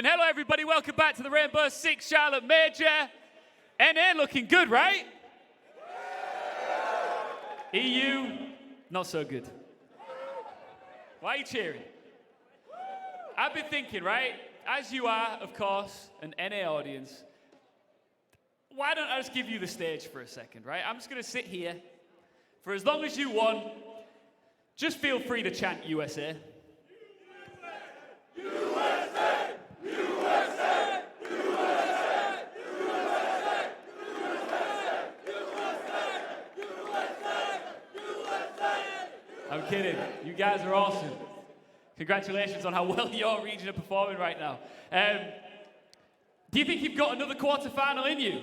And hello, everybody. Welcome back to the Rainbow Six Charlotte Major. NA looking good, right? EU, not so good. Why are you cheering? I've been thinking, right? As you are, of course, an NA audience, why don't I just give you the stage for a second, right? I'm just going to sit here for as long as you want. Just feel free to chant USA. I'm kidding. You guys are awesome. Congratulations on how well your region are performing right now. Do you think you've got another quarterfinal in you?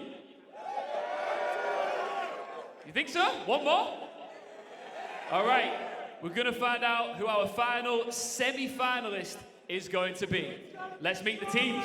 You think so? One more? All right. We're going to find out who our final semi-finalist is going to be. Let's meet the teams.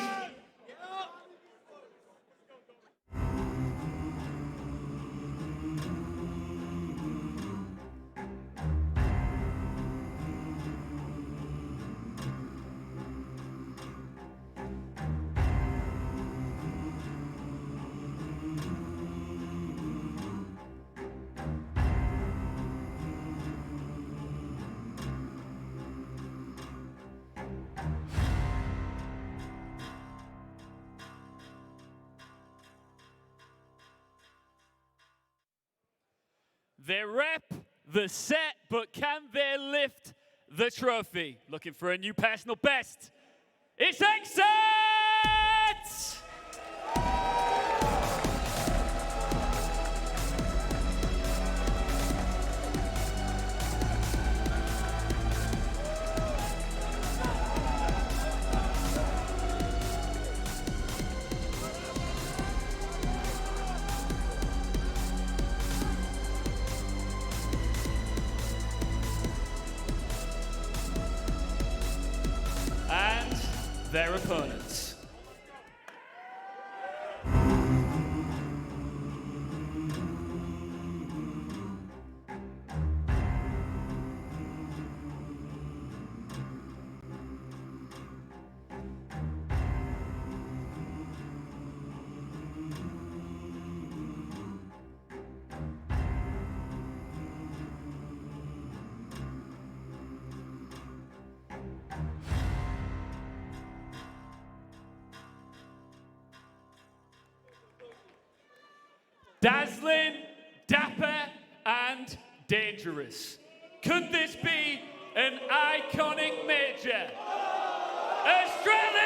They rep the set, but can they lift the trophy? Looking for a new personal best. It's XSET! And their opponents. Dazzling, dapper, and dangerous. Could this be an iconic major? Astralis!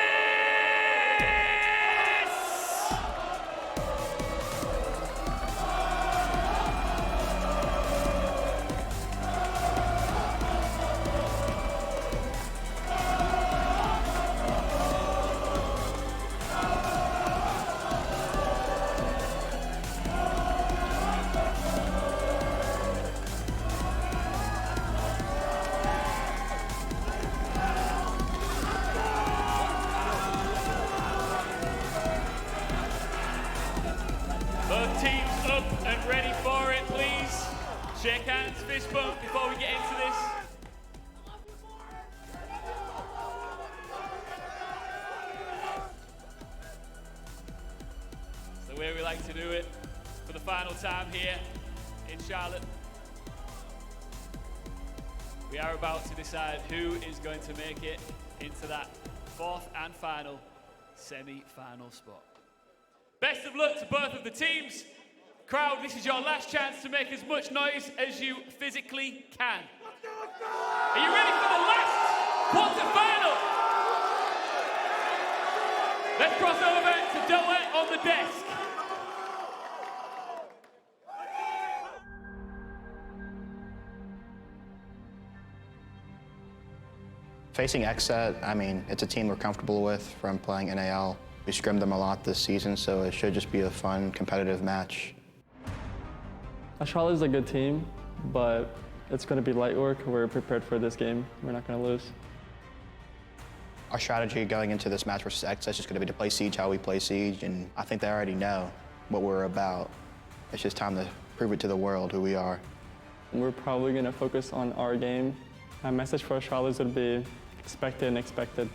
Both teams up and ready for it, please. Shake hands, fist bump before we get into this. It's the way we like to do it for the final time here in Charlotte. We are about to decide who is going to make it into that fourth and final semi-final spot. Best of luck to both of the teams. Crowd, this is your last chance to make as much noise as you physically can. Are you ready for the last quarter-final? Let's cross over to Doa on the desk. Facing XSET, I mean, it's a team we're comfortable with from playing NAL. We scrimmed them a lot this season, so it should just be a fun, competitive match. Astralis is a good team, but it's going to be light work. We're prepared for this game. We're not going to lose. Our strategy going into this match versus XSET is just going to be to play Siege how we play Siege, and I think they already know what we're about. It's just time to prove it to the world who we are. We're probably going to focus on our game. My message for Astralis would be expect it and expect it.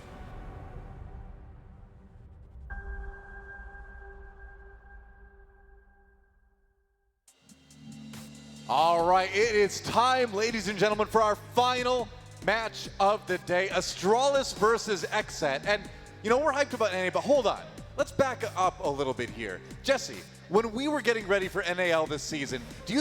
All right, it is time, ladies and gentlemen, for our final match of the day, Astralis versus XSET. And, you know, we're hyped about NA, but hold on. Let's back up a little bit here. Jesse, when we were getting ready for NAL this season, did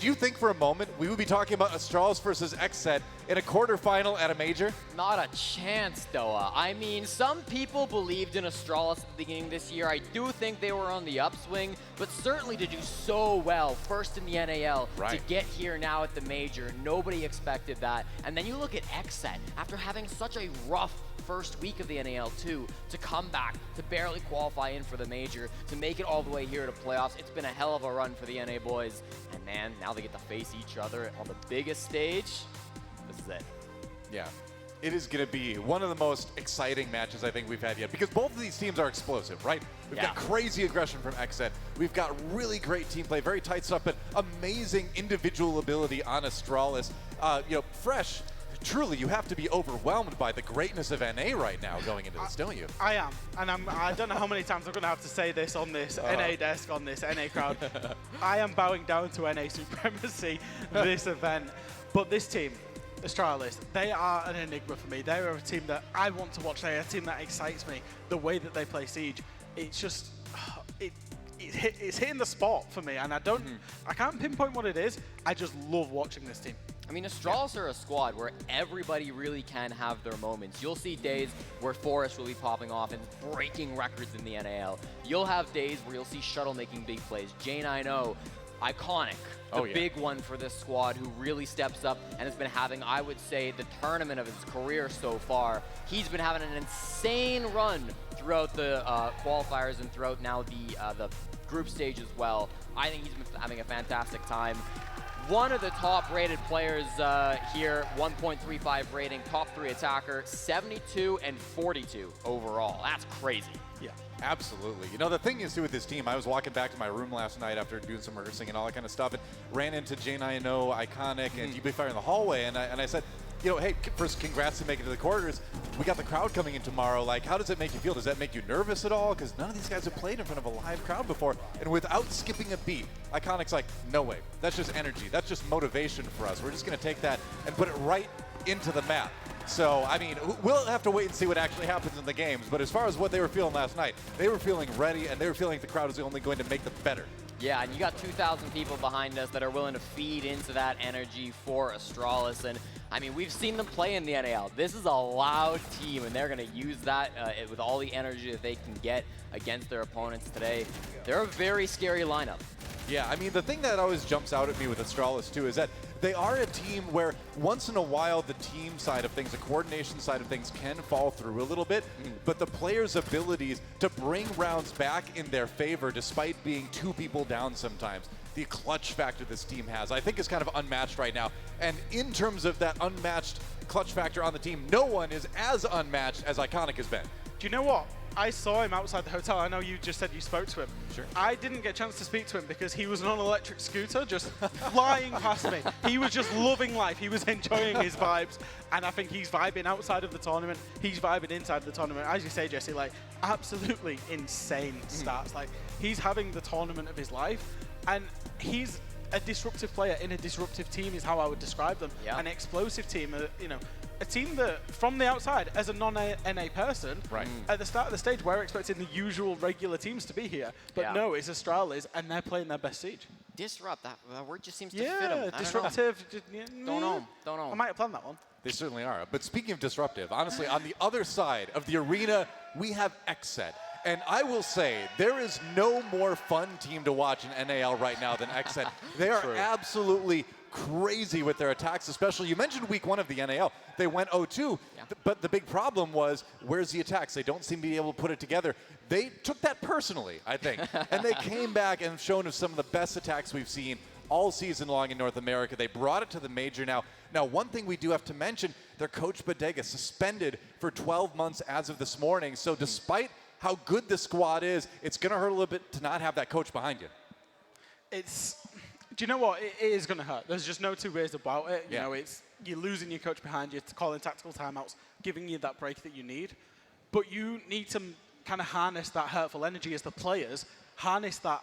you think for a moment we would be talking about Astralis versus XSET in a quarterfinal at a major? Not a chance, Doa. I mean, some people believed in Astralis at the beginning of this year. I do think they were on the upswing, but certainly to do so well, first in the NAL, to get here now at the major, nobody expected that. And then you look at XSET, after having such a rough first week of the NAL too, to come back, to barely qualify in for the major, to make it all the way here to playoffs. It's been a hell of a run for the NA boys. And man, now they get to face each other on the biggest stage. This is it. Yeah. It is going to be one of the most exciting matches I think we've had yet, because both of these teams are explosive, right? We've got crazy aggression from XSET. We've got really great team play, very tight stuff, but amazing individual ability on Astralis. You know, Fresh, truly, you have to be overwhelmed by the greatness of NA right now going into this, don't you? I am, and I don't know how many times I'm going to have to say this on this NA desk, on this NA crowd. I am bowing down to NA supremacy this event. But this team, Astralis, they are an enigma for me. They are a team that I want to watch. They're a team that excites me. The way that they play Siege, it's just, it's hitting the spot for me, and I can't pinpoint what it is. I just love watching this team. I mean, Astralis are a squad where everybody really can have their moments. You'll see days where Forrest will be popping off and breaking records in the NAL. You'll have days where you'll see Shuttle making big plays. J9O, iconic, the big one for this squad, who really steps up and has been having, I would say, the tournament of his career so far. He's been having an insane run throughout the qualifiers and throughout now the group stage as well. I think he's been having a fantastic time. One of the top-rated players here, 1.35 rating, top 3 attacker, 72 and 42 overall. That's crazy. Yeah, absolutely. You know, the thing is, too, with this team, I was walking back to my room last night after doing some rehearsing and all that kind of stuff, and ran into J9O, Iconic, and DB Fire in the hallway, and I said, you know, hey, first, congrats to making it to the quarters. We got the crowd coming in tomorrow. Like, how does it make you feel? Does that make you nervous at all? Because none of these guys have played in front of a live crowd before. And without skipping a beat, Iconic's like, no way. That's just energy. That's just motivation for us. We're just going to take that and put it right into the map. So, I mean, we'll have to wait and see what actually happens in the games. But as far as what they were feeling last night, they were feeling ready, and they were feeling the crowd is only going to make them better. Yeah, and you got 2,000 people behind us that are willing to feed into that energy for Astralis. And I mean, we've seen them play in the NAL. This is a loud team, and they're going to use that with all the energy that they can get against their opponents today. They're a very scary lineup. Yeah, I mean, the thing that always jumps out at me with Astralis, too, is that they are a team where once in a while the team side of things, the coordination side of things can fall through a little bit, but the players' abilities to bring rounds back in their favor despite being 2 people down sometimes, the clutch factor this team has, I think is kind of unmatched right now. And in terms of that unmatched clutch factor on the team, no one is as unmatched as Iconic has been. Do you know what? I saw him outside the hotel. I know you just said you spoke to him. Sure. I didn't get a chance to speak to him because he was on an electric scooter just flying past me. He was just loving life. He was enjoying his vibes. And I think he's vibing outside of the tournament. He's vibing inside the tournament. As you say, Jesse, like, absolutely insane stats. Like, he's having the tournament of his life. And he's a disruptive player in a disruptive team is how I would describe them. Yeah. An explosive team, you know, a team that, from the outside, as a non-NA person, at the start of the stage, we're expecting the usual regular teams to be here. But no, it's Astralis, and they're playing their best Siege. Disrupt, that word just seems to fit them. Yeah, disruptive. Don't know. I might have planned that one. They certainly are. But speaking of disruptive, honestly, on the other side of the arena, we have XSET. And I will say, there is no more fun team to watch in NAL right now than XSET. They are absolutely crazy with their attacks, especially. You mentioned week 1 of the NAL. They went 0-2, but the big problem was, where's the attacks? They don't seem to be able to put it together. They took that personally, I think. And they came back and shown us some of the best attacks we've seen all season long in North America. They brought it to the major now. Now, one thing we do have to mention, their coach Bodega suspended for 12 months as of this morning. So despite how good the squad is, it's going to hurt a little bit to not have that coach behind you. Do you know what? It is going to hurt. There's just no 2 ways about it. You know, you're losing your coach behind you, calling tactical timeouts, giving you that break that you need. But you need to kind of harness that hurtful energy as the players harness that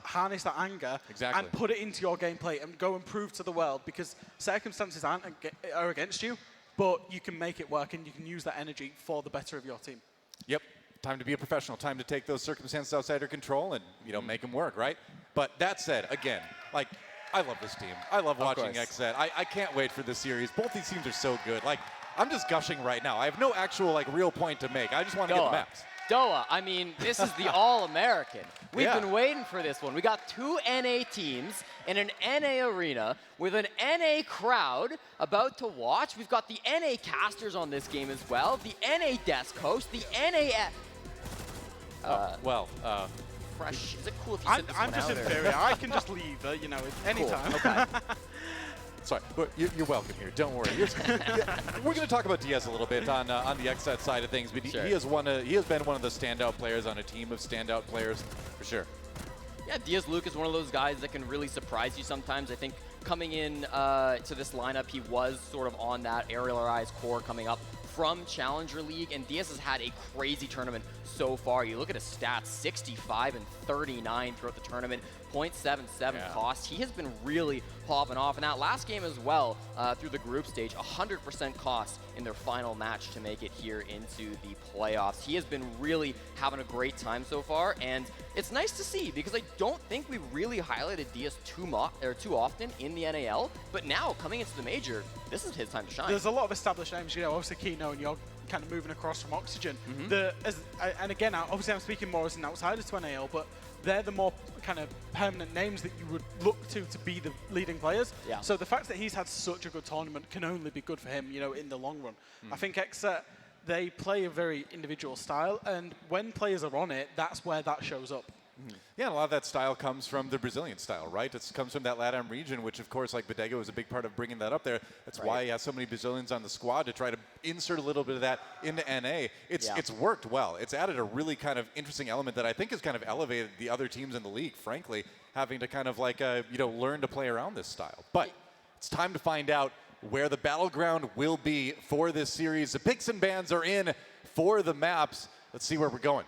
anger and put it into your gameplay and go and prove to the world, because circumstances are against you, but you can make it work and you can use that energy for the better of your team. Yep. Time to be a professional. Time to take those circumstances outside your control and, you know, make them work, right? But that said, again, like, I love this team. I love watching XSET. I can't wait for this series. Both these teams are so good. Like, I'm just gushing right now. I have no actual, like, real point to make. I just want to get the maps. Doa, I mean, this is the All-American. We've been waiting for this one. We got 2 NA teams in an NA arena with an NA crowd about to watch. We've got the NA casters on this game as well, the NA desk host, the NA... fresh. Is it cool if you sit this I'm one just out, inferior. I can just leave, you know, anytime. Cool. Okay. Sorry, but you're welcome here. Don't worry. We're going to talk about Diaz a little bit on the XSET side of things, but he has been one of the standout players on a team of standout players, for sure. Yeah, Diaz Luke is one of those guys that can really surprise you sometimes. I think coming in to this lineup, he was sort of on that aerialized core coming up from Challenger League, and Diaz has had a crazy tournament so far. You look at his stats, 65 and 39 throughout the tournament, 0.77 cost. He has been really popping off. And that last game as well, through the group stage, 100% cost in their final match to make it here into the playoffs. He has been really having a great time so far, and it's nice to see, because I don't think we really highlighted Diaz too often in the NAL, but now coming into the major, this is his time to shine. There's a lot of established names, you know, obviously Kino, and you're kind of moving across from Oxygen. And again, obviously I'm speaking more as an outsider to NAL, but they're the more kind of permanent names that you would look to be the leading players. Yeah. So the fact that he's had such a good tournament can only be good for him, you know, in the long run. I think XSET, they play a very individual style, and when players are on it, that's where that shows up. Yeah, and a lot of that style comes from the Brazilian style, right? It comes from that LATAM region, which, of course, like Bodega was a big part of bringing that up there. That's why he has so many Brazilians on the squad, to try to insert a little bit of that into NA. It's worked well. It's added a really kind of interesting element that I think has kind of elevated the other teams in the league, frankly, having to kind of like, you know, learn to play around this style. But it's time to find out where the battleground will be for this series. The picks and bans are in for the maps. Let's see where we're going.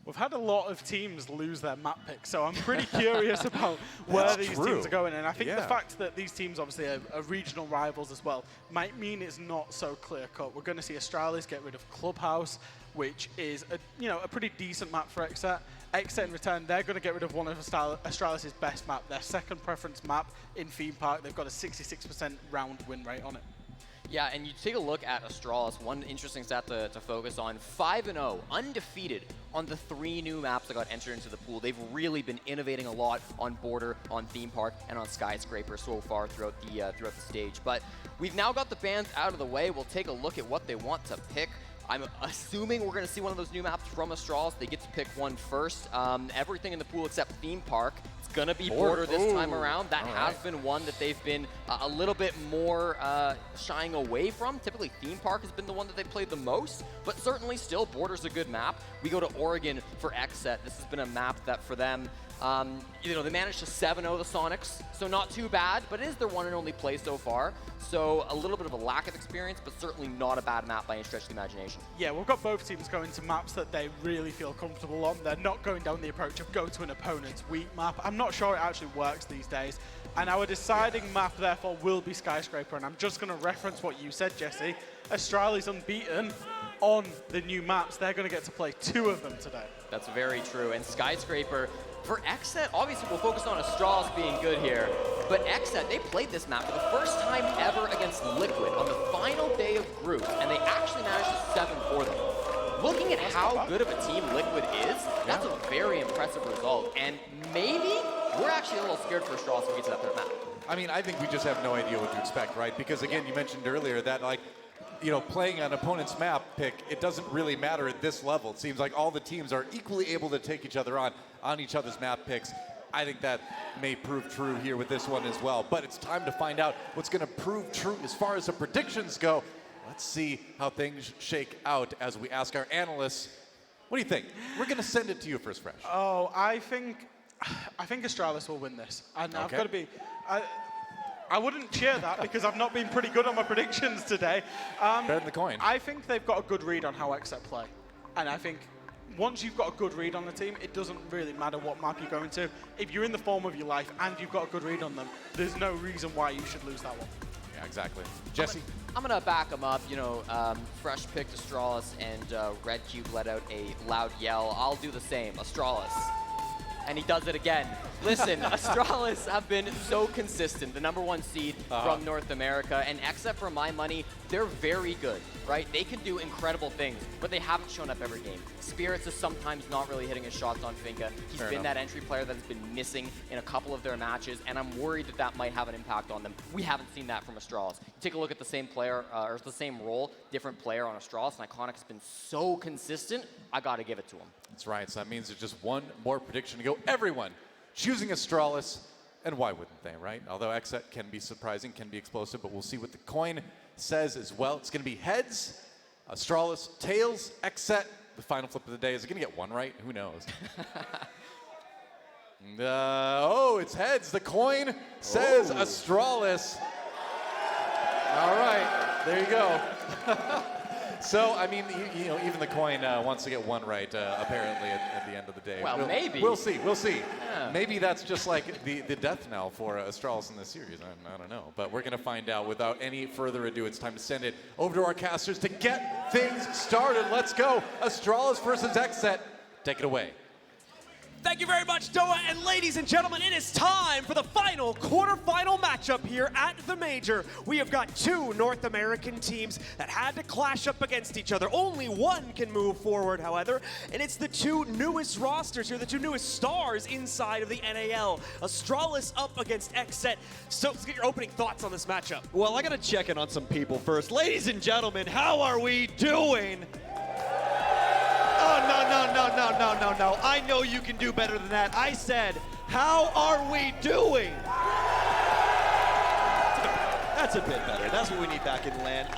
We've had a lot of teams lose their map picks, so I'm pretty curious about where these teams are going. And I think the fact that these teams obviously are regional rivals as well might mean it's not so clear-cut. We're going to see Astralis get rid of Clubhouse, which is a pretty decent map for XSET. XSET in return, they're going to get rid of one of Astralis' best map, their second preference map in Theme Park. They've got a 66% round win rate on it. Yeah, and you take a look at Astralis, one interesting stat to focus on, 5-0, undefeated on the 3 new maps that got entered into the pool. They've really been innovating a lot on Border, on Theme Park, and on Skyscraper so far throughout the stage. But we've now got the bans out of the way. We'll take a look at what they want to pick. I'm assuming we're going to see one of those new maps from Astralis. They get to pick one first. Everything in the pool except Theme Park. It's going to be Border this time around. That has been one that they've been a little bit more shying away from. Typically, Theme Park has been the one that they played the most, but certainly still, Border's a good map. We go to Oregon for XSET. This has been a map that for them, you know, they managed to 7-0 the Sonics, so not too bad, but it is their one and only play so far. So a little bit of a lack of experience, but certainly not a bad map by any stretch of the imagination. Yeah, we've got both teams going to maps that they really feel comfortable on. They're not going down the approach of go to an opponent's weak map. I'm not sure it actually works these days. And our deciding map, therefore, will be Skyscraper. And I'm just going to reference what you said, Jesse. Astralis unbeaten on the new maps. They're going to get to play 2 of them today. That's very true. And Skyscraper, for XSET, obviously we'll focus on Astralis being good here, but XSET, they played this map for the first time ever against Liquid on the final day of groups, and they actually managed to 7 for them. Looking at how good of a team Liquid is, that's a very impressive result, and maybe we're actually a little scared for Astralis to get to that third map. I mean, I think we just have no idea what to expect, right? Because again, you mentioned earlier that, like, you know, playing an opponent's map pick, it doesn't really matter at this level. It seems like all the teams are equally able to take each other on each other's map picks. I think that may prove true here with this one as well. But it's time to find out what's going to prove true as far as the predictions go. Let's see how things shake out as we ask our analysts. What do you think? We're going to send it to you first, Fresh. Oh, I think Astralis will win this. And I've got to be... I wouldn't cheer that because I've not been pretty good on my predictions today. Better than the coin. I think they've got a good read on how XSET play. And I think once you've got a good read on the team, it doesn't really matter what map you're going to. If you're in the form of your life and you've got a good read on them, there's no reason why you should lose that one. Yeah, exactly. Jesse? I'm going to back him up. You know, fresh picked Astralis, and Red Cube let out a loud yell. I'll do the same. Astralis. And he does it again. Listen, Astralis have been so consistent, the #1 seed from North America, and XSET, for my money, they're very good, right? They can do incredible things, but they haven't shown up every game. Spirits is sometimes not really hitting his shots on Finka. He's been that entry player that's been missing in a couple of their matches, and I'm worried that that might have an impact on them. We haven't seen that from Astralis. You take a look at the same player, or the same role, different player on Astralis, and Iconic's been so consistent, I gotta give it to him. That's right, so that means there's just one more prediction to go. Everyone choosing Astralis, and why wouldn't they, right? Although XSET can be surprising, can be explosive, but we'll see what the coin says as well. It's going to be heads, Astralis, tails, XSET. The final flip of the day, is it going to get one right? Who knows? Oh, it's heads. The coin says Astralis. All right, there you go. So, I mean, you know, even the coin wants to get one right, apparently, at the end of the day. Well, maybe. We'll see. Yeah. Maybe that's just like the death knell for Astralis in this series. I don't know. But we're going to find out. Without any further ado, it's time to send it over to our casters to get things started. Let's go. Astralis versus XSET. Take it away. Thank you very much, Doa. And ladies and gentlemen, it is time for the final quarterfinal matchup here at the Major. We have got two North American teams that had to clash up against each other. Only one can move forward, however, and it's the two newest rosters here, the two newest stars inside of the NAL. Astralis up against XSET. So let's get your opening thoughts on this matchup. Well, I gotta check in on some people first. Ladies and gentlemen, how are we doing? Oh, no. I know you can do better than that. I said, how are we doing? That's a bit better. That's what we need back in land.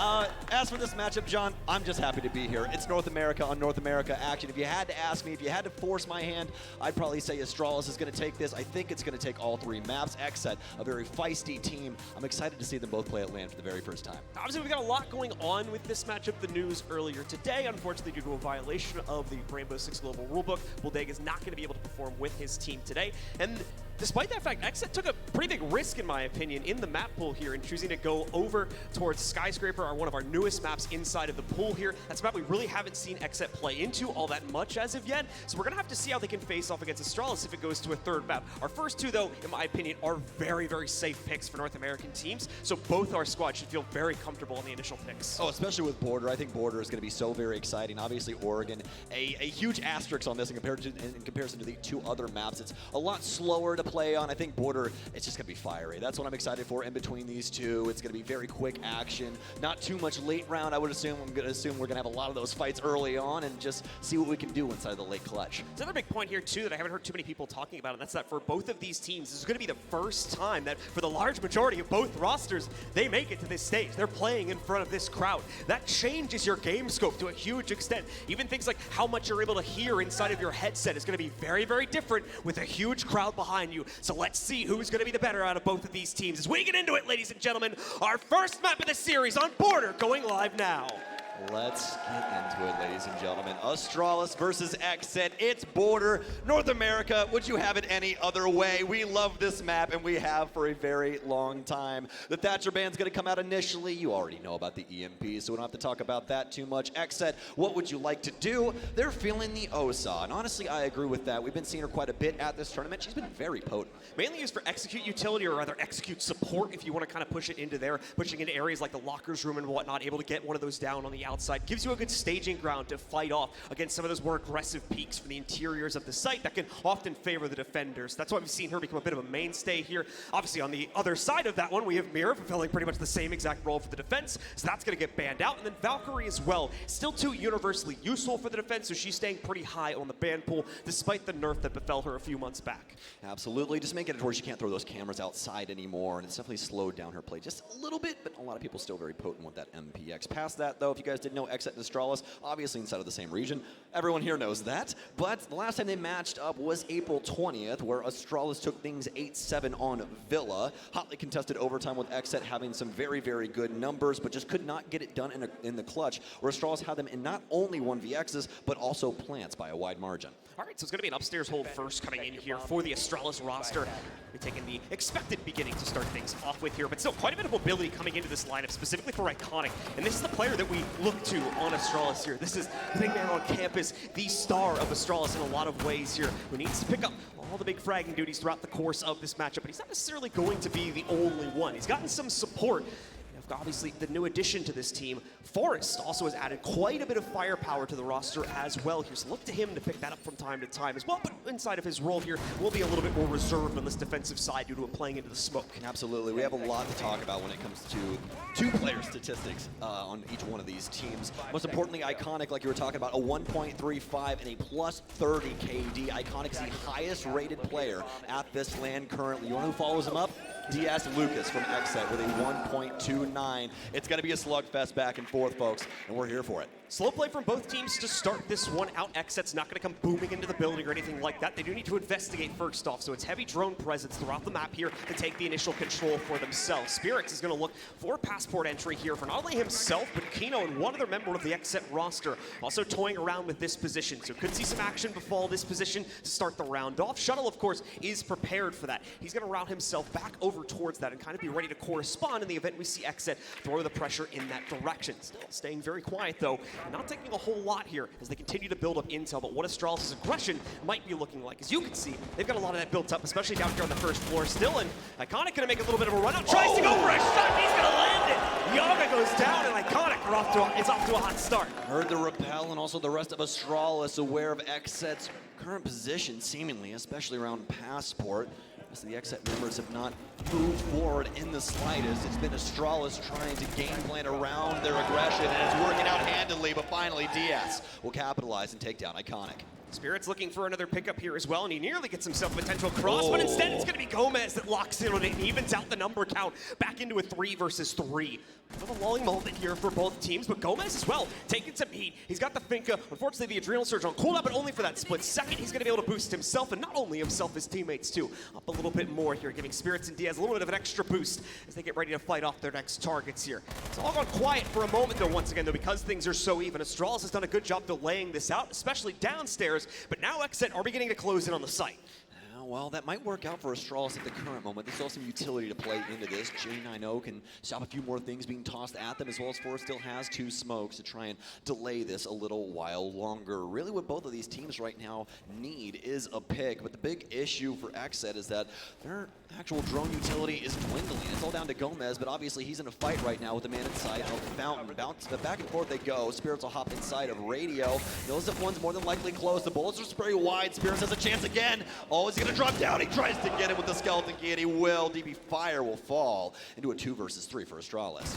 As for this matchup, John, I'm just happy to be here. It's North America on North America action. If you had to ask me, if you had to force my hand, I'd probably say Astralis is going to take this. I think it's going to take all three maps. XSET, a very feisty team. I'm excited to see them both play at land for the very first time. Obviously, we've got a lot going on with this matchup. The news earlier today, unfortunately, due to a violation of the Rainbow Six Global Rulebook, Buldega is not going to be able to perform with his team today. And despite that fact, XSET took a pretty big risk, in my opinion, in the map pool here in choosing to go over towards Skyscraper, one of our newest maps inside of the pool here. That's a map we really haven't seen XSET play into all that much as of yet. So we're going to have to see how they can face off against Astralis if it goes to a third map. Our first two, though, in my opinion, are very, very safe picks for North American teams. So both our squads should feel very comfortable in the initial picks. Oh, especially with Border. I think Border is going to be so very exciting. Obviously, Oregon, a huge asterisk on this in comparison to the two other maps. It's a lot slower to play on. I think Border, it's just going to be fiery. That's what I'm excited for in between these two. It's going to be very quick action. Not too much late round, I would assume. I'm going to assume we're going to have a lot of those fights early on and just see what we can do inside the late clutch. There's another big point here, too, that I haven't heard too many people talking about, and that's that for both of these teams, this is going to be the first time that for the large majority of both rosters, they make it to this stage. They're playing in front of this crowd. That changes your game scope to a huge extent. Even things like how much you're able to hear inside of your headset is going to be very, very different with a huge crowd behind you. So let's see who's going to be the better out of both of these teams. As we get into it, ladies and gentlemen, our first map of the series on Border going live now. Let's get into it, ladies and gentlemen. Astralis versus XSET. It's Border. North America, would you have it any other way? We love this map, and we have for a very long time. The Thatcher band's going to come out initially. You already know about the EMP, so we don't have to talk about that too much. XSET, what would you like to do? They're feeling the OSA, and honestly, I agree with that. We've been seeing her quite a bit at this tournament. She's been very potent. Mainly used for execute utility, or rather execute support if you want to kind of push it into there, pushing into areas like the lockers room and whatnot, able to get one of those down on the outside. Gives you a good staging ground to fight off against some of those more aggressive peaks from the interiors of the site that can often favor the defenders. That's why we've seen her become a bit of a mainstay here. Obviously, on the other side of that one, we have Mirror fulfilling pretty much the same exact role for the defense, so that's going to get banned out. And then Valkyrie as well, still too universally useful for the defense, so she's staying pretty high on the ban pool, despite the nerf that befell her a few months back. Absolutely, just making it to where she can't throw those cameras outside anymore, and it's definitely slowed down her play just a little bit, but a lot of people still very potent with that MPX. Past that, though, if you guys guys didn't know, XSET and Astralis, obviously inside of the same region. Everyone here knows that. But the last time they matched up was April 20th, where Astralis took things 8-7 on Villa. Hotly contested overtime with XSET having some very, very good numbers, but just could not get it done in the clutch, where Astralis had them in not only 1vx's, but also plants by a wide margin. All right, so it's going to be an upstairs hold first coming in here for the Astralis roster. We're taking the expected beginning to start things off with here, but still quite a bit of mobility coming into this lineup, specifically for Iconic. And this is the player that we look to on Astralis here. This is the big man on campus, the star of Astralis in a lot of ways here, who needs to pick up all the big fragging duties throughout the course of this matchup, but he's not necessarily going to be the only one. He's gotten some support. Obviously, the new addition to this team, Forrest, also has added quite a bit of firepower to the roster as well here. So look to him to pick that up from time to time as well. But inside of his role here, will be a little bit more reserved on this defensive side due to him playing into the smoke. Absolutely. We have a lot to talk about when it comes to two-player statistics on each one of these teams. Most importantly, Iconic, like you were talking about, a 1.35 and a plus 30 KD. Iconic is the highest-rated player at this land currently. You know who follows him up? DS Lucas from XSET with a 1.29. It's going to be a slugfest back and forth, folks, and we're here for it. Slow play from both teams to start this one out. XSET's not going to come booming into the building or anything like that. They do need to investigate first off, so it's heavy drone presence throughout the map here to take the initial control for themselves. Spirits is going to look for passport entry here for not only himself, but Kino and one other member of the XSET roster also toying around with this position. So could see some action befall this position to start the round off. Shuttle, of course, is prepared for that. He's going to route himself back over towards that and kind of be ready to correspond in the event we see XSET throw the pressure in that direction. Still staying very quiet, though, and not taking a whole lot here as they continue to build up intel, but what Astralis' aggression might be looking like. As you can see, they've got a lot of that built up, especially down here on the first floor still, and Iconic going to make a little bit of a run out, tries to go for a shot, he's going to land it! Yaga goes down, and Iconic is off to a hot start. Heard the repel, and also the rest of Astralis aware of XSET's current position, seemingly, especially around passport. So the XSET members have not moved forward in the slightest. It's been Astralis trying to game plan around their aggression, and it's working out handily, but finally DS will capitalize and take down Iconic. Spirit's looking for another pickup here as well, and he nearly gets himself a potential cross, but instead it's going to be Gomez that locks in on it and evens out the number count back into a 3 versus 3. A little lulling moment here for both teams, but Gomez as well, taking some heat. He's got the Finka, unfortunately the Adrenal Surge on cooldown, but only for that split second. He's going to be able to boost himself, and not only himself, his teammates too. Up a little bit more here, giving Spirits and Diaz a little bit of an extra boost as they get ready to fight off their next targets here. It's all gone quiet for a moment though, once again though, because things are so even. Astralis has done a good job delaying this out, especially downstairs, but now XSET are beginning to close in on the site. Well, that might work out for Astralis at the current moment. There's still some utility to play into this. J90 can stop a few more things being tossed at them, as well as Forrest still has 2 smokes to try and delay this a little while longer. Really what both of these teams right now need is a pick, but the big issue for XSET is that their actual drone utility is dwindling. It's all down to Gomez, but obviously he's in a fight right now with the man inside of Fountain. Back and forth they go. Spirits will hop inside of Radio. Knows that one's more than likely close. The bullets are very wide. Spirits has a chance again. Oh, is he going to drop down? He tries to get it with the skeleton key, and he will. DB Fire will fall into a 2 versus 3 for Astralis.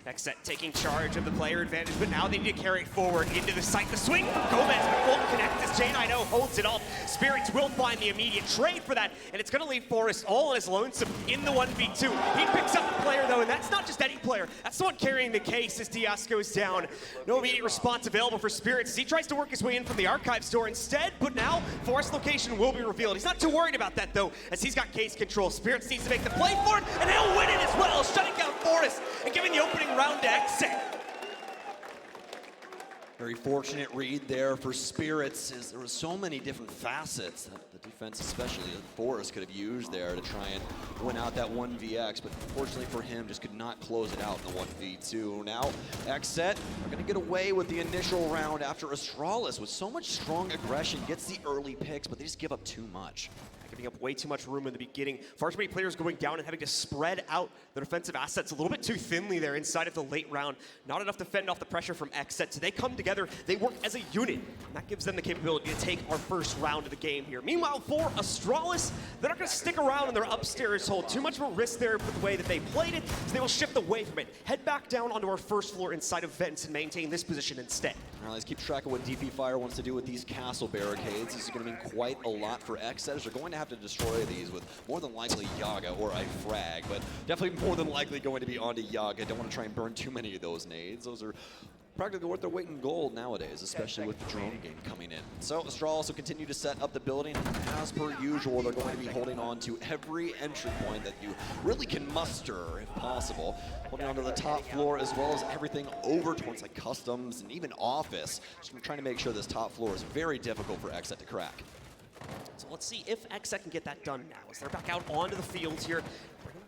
XSET taking charge of the player advantage, but now they need to carry it forward into the site. The swing from Gomez, but won't connect as J90 holds it off. Spirits will find the immediate trade for that, and it's going to leave Forrest all on his lonesome in the 1v2. He picks up the player, though, and that's not just any player. That's the one carrying the case as Diaz goes down. No immediate response available for Spirits as he tries to work his way in from the archive store instead, but now Forrest's location will be revealed. He's not too worried about that, though, as he's got case control. Spirits needs to make the play for it, and he'll win it as well, shutting down Forrest and giving the opening round to XSET. Very fortunate read there for Spirits, as there were so many different facets that the defense, especially Forrest, could have used there to try and win out that 1vx, but unfortunately for him, just could not close it out in the 1v2. Now, XSET are going to get away with the initial round after Astralis, with so much strong aggression, gets the early picks, but they just give up too much. Giving up way too much room in the beginning. Far too many players going down and having to spread out their defensive assets a little bit too thinly there inside of the late round. Not enough to fend off the pressure from XSET. So they come together, they work as a unit. And that gives them the capability to take our first round of the game here. Meanwhile, for Astralis, they're not going to stick around in their upstairs hold. Too much of a risk there with the way that they played it, so they will shift away from it. Head back down onto our first floor inside of Vents and maintain this position instead. All right, let's keep track of what DP Fire wants to do with these castle barricades. This is going to mean quite a lot for XSET, as they're going to have to destroy these with more than likely Yaga or a frag, but definitely more than likely going to be onto Yaga. Don't want to try and burn too many of those nades. Those are practically worth their weight in gold nowadays, especially with the drone game coming in. So Astralis will continue to set up the building. As per usual, they're going to be holding on to every entry point that you really can muster, if possible. Holding on to the top floor as well as everything over towards like customs and even office. Just trying to make sure this top floor is very difficult for XSET to crack. So let's see if XSET can get that done now. As they're back out onto the field here.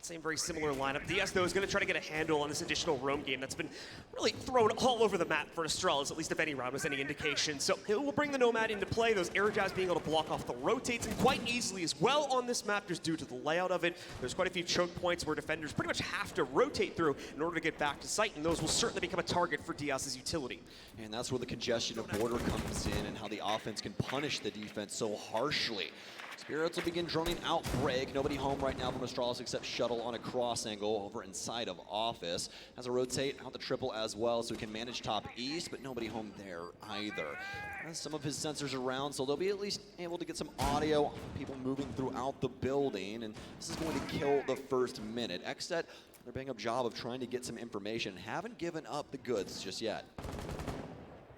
Same very similar lineup. DS, though, is going to try to get a handle on this additional roam game that's been really thrown all over the map for Astralis, at least if any round was any indication. So it will bring the Nomad into play, those air jabs being able to block off the rotates, and quite easily as well on this map, just due to the layout of it. There's quite a few choke points where defenders pretty much have to rotate through in order to get back to site, and those will certainly become a target for DS's utility. And that's where the congestion of border comes in and how the offense can punish the defense so harshly. Spirits will begin droning out Break. Nobody home right now from Astralis except Shuttle on a cross angle over inside of Office. Has a rotate out the triple as well, so he can manage top east, but nobody home there either. Has some of his sensors around, so they'll be at least able to get some audio on people moving throughout the building, and this is going to kill the first minute. XSET, they're banging up job of trying to get some information. Haven't given up the goods just yet.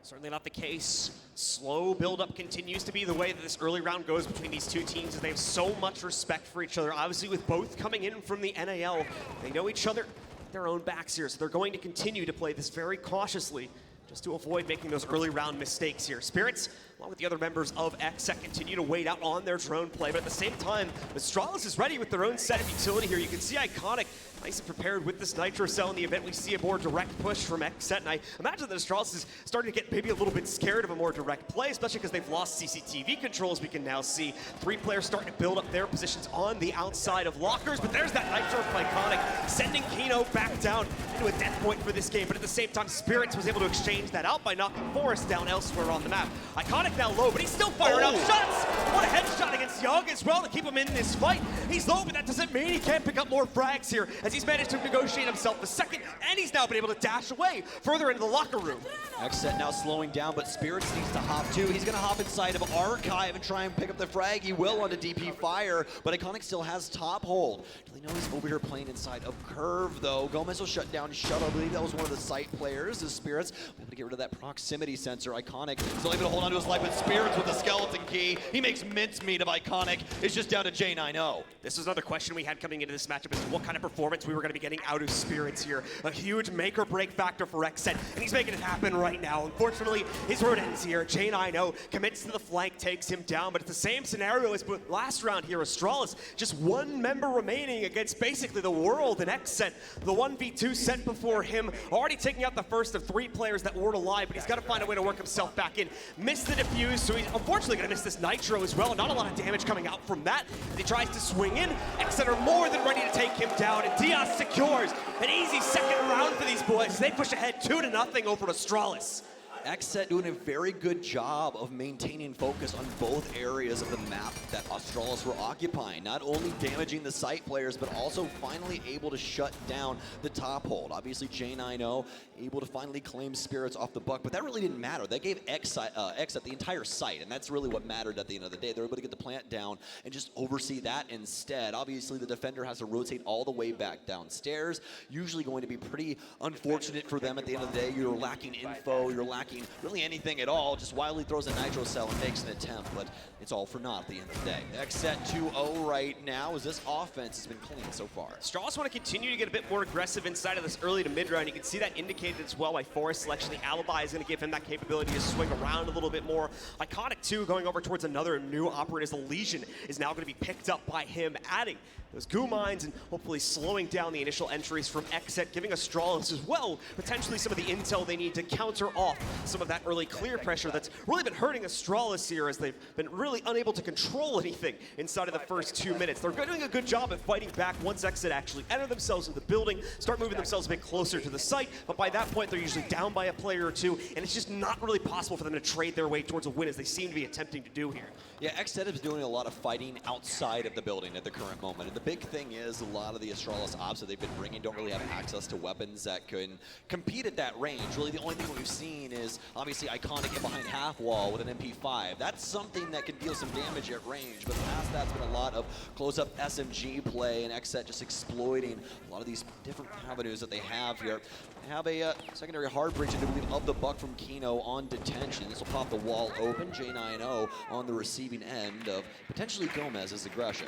Certainly not the case. Slow build-up continues to be the way that this early round goes between these two teams, as they have so much respect for each other. Obviously, with both coming in from the NAL, they know each other at their own backs here, so they're going to continue to play this very cautiously, just to avoid making those early round mistakes here. Spirits, along with the other members of XSET, continue to wait out on their drone play, but at the same time, Astralis is ready with their own set of utility here. You can see Iconic nice and prepared with this Nitro Cell in the event. We see a more direct push from XSET, and I imagine that Astralis is starting to get maybe a little bit scared of a more direct play, especially because they've lost CCTV control, as we can now see. 3 players starting to build up their positions on the outside of lockers, but there's that Nitro from Iconic, sending Kino back down into a death point for this game, but at the same time, Spirits was able to exchange that out by knocking Forrest down elsewhere on the map. Iconic now low, but he's still firing out shots! What a headshot against Young as well to keep him in this fight. He's low, but that doesn't mean he can't pick up more frags here, as he's managed to negotiate himself a second, and he's now been able to dash away further into the locker room. XSET now slowing down, but Spirits needs to hop too. He's going to hop inside of Archive and try and pick up the frag. He will onto DP Fire, but Iconic still has top hold. Do they know he's over here playing inside of Curve, though? Gomez will shut down Shuttle. I believe that was one of the site players. As Spirits able to get rid of that proximity sensor. Iconic still able to hold on to his life, but Spirits with the skeleton key. He makes mincemeat of Iconic. It's just down to J90. This was another question we had coming into this matchup, is what kind of performance we were going to be getting out of Spirits here. A huge make or break factor for XSET, and he's making it happen right now. Unfortunately, his road ends here. J90 commits to the flank, takes him down, but it's the same scenario as last round here. Astralis, just one member remaining against basically the world, and XSET, the 1v2 set before him, already taking out the first of 3 players that weren't alive, but he's got to find a way to work himself back in. Missed the defuse, so he's unfortunately going to miss this Nitro as well. Not a lot of damage coming out from that. As he tries to swing in, XSET are more than ready to take him down, and Diaz secures an easy second round for these boys. They push ahead 2-0 over Astralis. XSET doing a very good job of maintaining focus on both areas of the map that Astralis were occupying. Not only damaging the site players, but also finally able to shut down the top hold. Obviously, J90 able to finally claim Spirits off the buck, but that really didn't matter. They gave XSET the entire site, and that's really what mattered at the end of the day. They were able to get the plant down and just oversee that instead. Obviously, the defender has to rotate all the way back downstairs. Usually going to be pretty unfortunate for them at the end of the day. You're lacking info, you're lacking really anything at all. Just wildly throws a Nitro Cell and makes an attempt, but it's all for naught at the end of the day. XSET 2-0 right now, as this offense has been clean so far. Astralis want to continue to get a bit more aggressive inside of this early to mid round. You can see that indicated as well by Forest selection. The Alibi is going to give him that capability to swing around a little bit more. Iconic too, going over towards another new operator as the Legion is now going to be picked up by him, adding those goo mines and hopefully slowing down the initial entries from XSET, giving Astralis as well potentially some of the intel they need to counter off some of that early clear pressure that's really been hurting Astralis here, as they've been really unable to control anything inside of the first 2 minutes. They're doing a good job at fighting back once XSET actually enter themselves in the building, start moving themselves a bit closer to the site, but by that point they're usually down by a player or two, and it's just not really possible for them to trade their way towards a win, as they seem to be attempting to do here. Yeah, XSET is doing a lot of fighting outside of the building at the current moment, and the big thing is a lot of the Astralis ops that they've been bringing don't really have access to weapons that can compete at that range. Really, the only thing we've seen is this obviously iconic in behind half wall with an MP5. That's something that can deal some damage at range, but past that's been a lot of close-up SMG play, and XSET just exploiting a lot of these different avenues that they have here. They have a secondary hard breach, I believe, of the buck from Kino on detention. This will pop the wall open. J9O on the receiving end of potentially Gomez's aggression.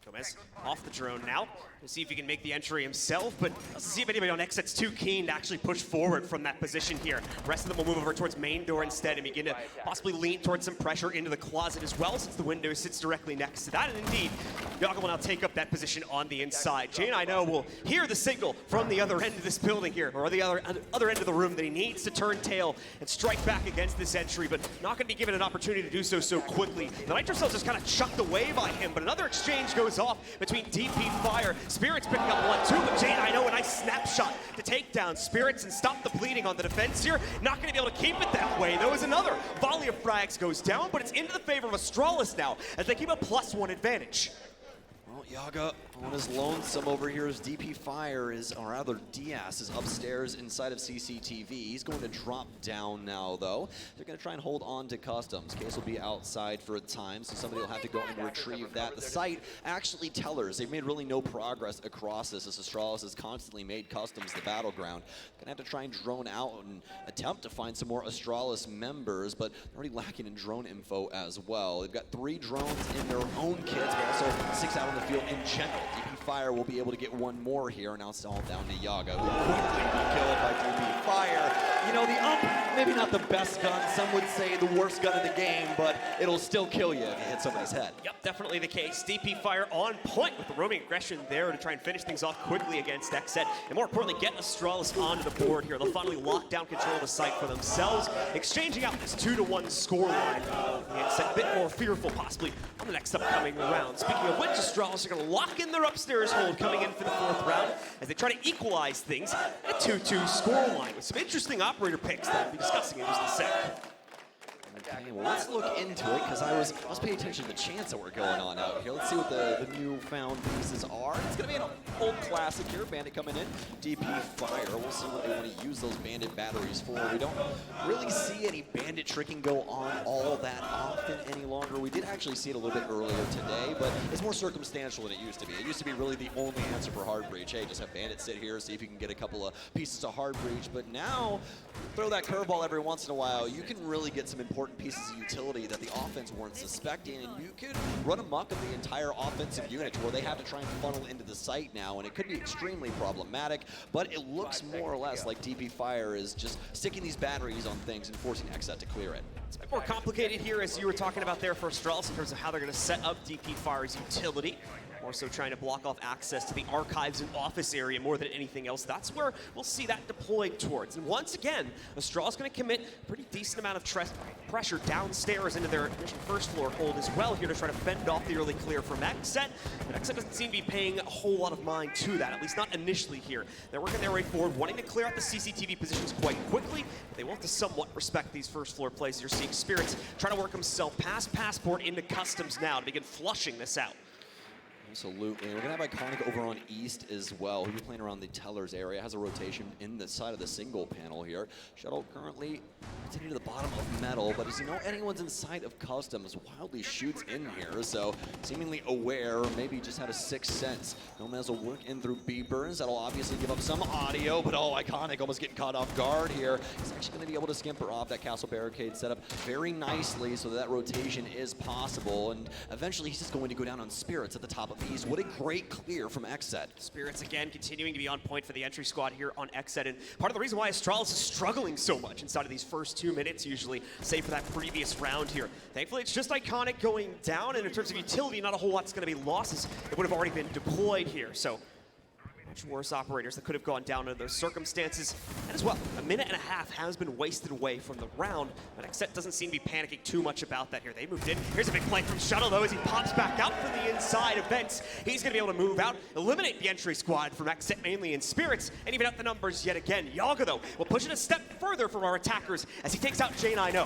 Gomez off the drone now to see if he can make the entry himself, but let's see if anybody on XSET's too keen to actually push forward from that position here. The rest of them will move over towards main door instead and begin to possibly lean towards some pressure into the closet as well, since the window sits directly next to that. And indeed, Yaga will now take up that position on the inside. J9O will hear the signal from the other end of this building here, or the other end of the room, that he needs to turn tail and strike back against this entry, but not going to be given an opportunity to do so quickly. The Nitro Cells just kind of chucked away by him, but another exchange goes off between DP Fire. Spirits picking up 1-2, but J9O a nice snapshot to take down Spirits and stop the bleeding on the defense here. Not going to be able to keep it that way, though, as another volley of frags goes down, but it's into the favor of Astralis now, as they keep a +1 advantage. Well, Yaga on his lonesome over here as DP Fire is, or rather Diaz is upstairs inside of CCTV. He's going to drop down now, though. They're going to try and hold on to Customs. Case will be outside for a time, so somebody will have to go and retrieve that. The site actually tellers. They've made really no progress across this, as Astralis has constantly made Customs the battleground. Going to have to try and drone out and attempt to find some more Astralis members, but they're already lacking in drone info as well. They've got 3 drones in their own kits, but also 6 out on the field in general. DP Fire will be able to get 1 more here. Now it's all down to Yaga, who will quickly be killed by DP Fire. You know, the UMP, maybe not the best gun. Some would say the worst gun in the game, but it'll still kill you if you hit somebody's head. Yep, definitely the case. DP Fire on point with the roaming aggression there to try and finish things off quickly against XSET, and more importantly, get Astralis onto the board here. They'll finally lock down control of the site for themselves, exchanging out this 2-1 scoreline. XSET a bit more fearful, possibly, on the next upcoming round. Speaking of which, Astralis are going to lock in their upstairs hold coming in for the 4th round as they try to equalize things at a 2-2 scoreline with some interesting operator picks that we'll be discussing in just a sec. Okay, well, let's look into it, because I was paying attention to the chants that were going on out here. Let's see what the newfound pieces are. It's going to be an old classic here. Bandit coming in, DP Fire. We'll see what they want to use those Bandit batteries for. We don't really see any Bandit tricking go on all that often any longer. We did actually see it a little bit earlier today, but it's more circumstantial than it used to be. It used to be really the only answer for hard breach. Hey, just have Bandit sit here, see if you can get a couple of pieces of hard breach. But now, throw that curveball every once in a while, you can really get some important pieces of utility that the offense weren't suspecting, and you could run amok of the entire offensive unit where they have to try and funnel into the site now, and it could be extremely problematic, but it looks more or less like DP Fire is just sticking these batteries on things and forcing XSET to clear it. It's a bit more complicated here, as you were talking about there for Astralis, in terms of how they're going to set up DP Fire's utility. More so trying to block off access to the archives and office area more than anything else. That's where we'll see that deployed towards. And once again, Astralis going to commit a pretty decent amount of pressure downstairs into their initial 1st floor hold as well here to try to fend off the early clear from XSET. But XSET doesn't seem to be paying a whole lot of mind to that, at least not initially here. They're working their way forward, wanting to clear out the CCTV positions quite quickly, but they will have to somewhat respect these 1st floor plays. You're seeing Spirits trying to work himself past Passport into Customs now to begin flushing this out. Absolutely. We're going to have Iconic over on East as well. He'll be playing around the Tellers area. Has a rotation in the side of the single panel here. Shuttle currently continuing to the bottom of Metal, but as you know, anyone's inside of Customs wildly shoots in here, so seemingly aware, or maybe just had a 6th sense. Gomez will work in through Beepers. That'll obviously give up some audio, but oh, Iconic almost getting caught off guard here. He's actually going to be able to scamper off that castle barricade set up very nicely so that rotation is possible, and eventually he's just going to go down on Spirits at the top of East. What a great clear from XSET. Spirits again continuing to be on point for the entry squad here on XSET, and part of the reason why Astralis is struggling so much inside of these first 2 minutes usually, save for that previous round here. Thankfully, it's just Iconic going down, and in terms of utility, not a whole lot's going to be lost, as it would have already been deployed here. So much worse operators that could have gone down under those circumstances. And as well, a minute and a half has been wasted away from the round, but XSET doesn't seem to be panicking too much about that here. They moved in. Here's a big play from Shuttle, though, as he pops back out from the inside of Vents. He's going to be able to move out, eliminate the entry squad from XSET, mainly in Spirits, and even out the numbers yet again. Yaga, though, will push it a step further from our attackers as he takes out J9O.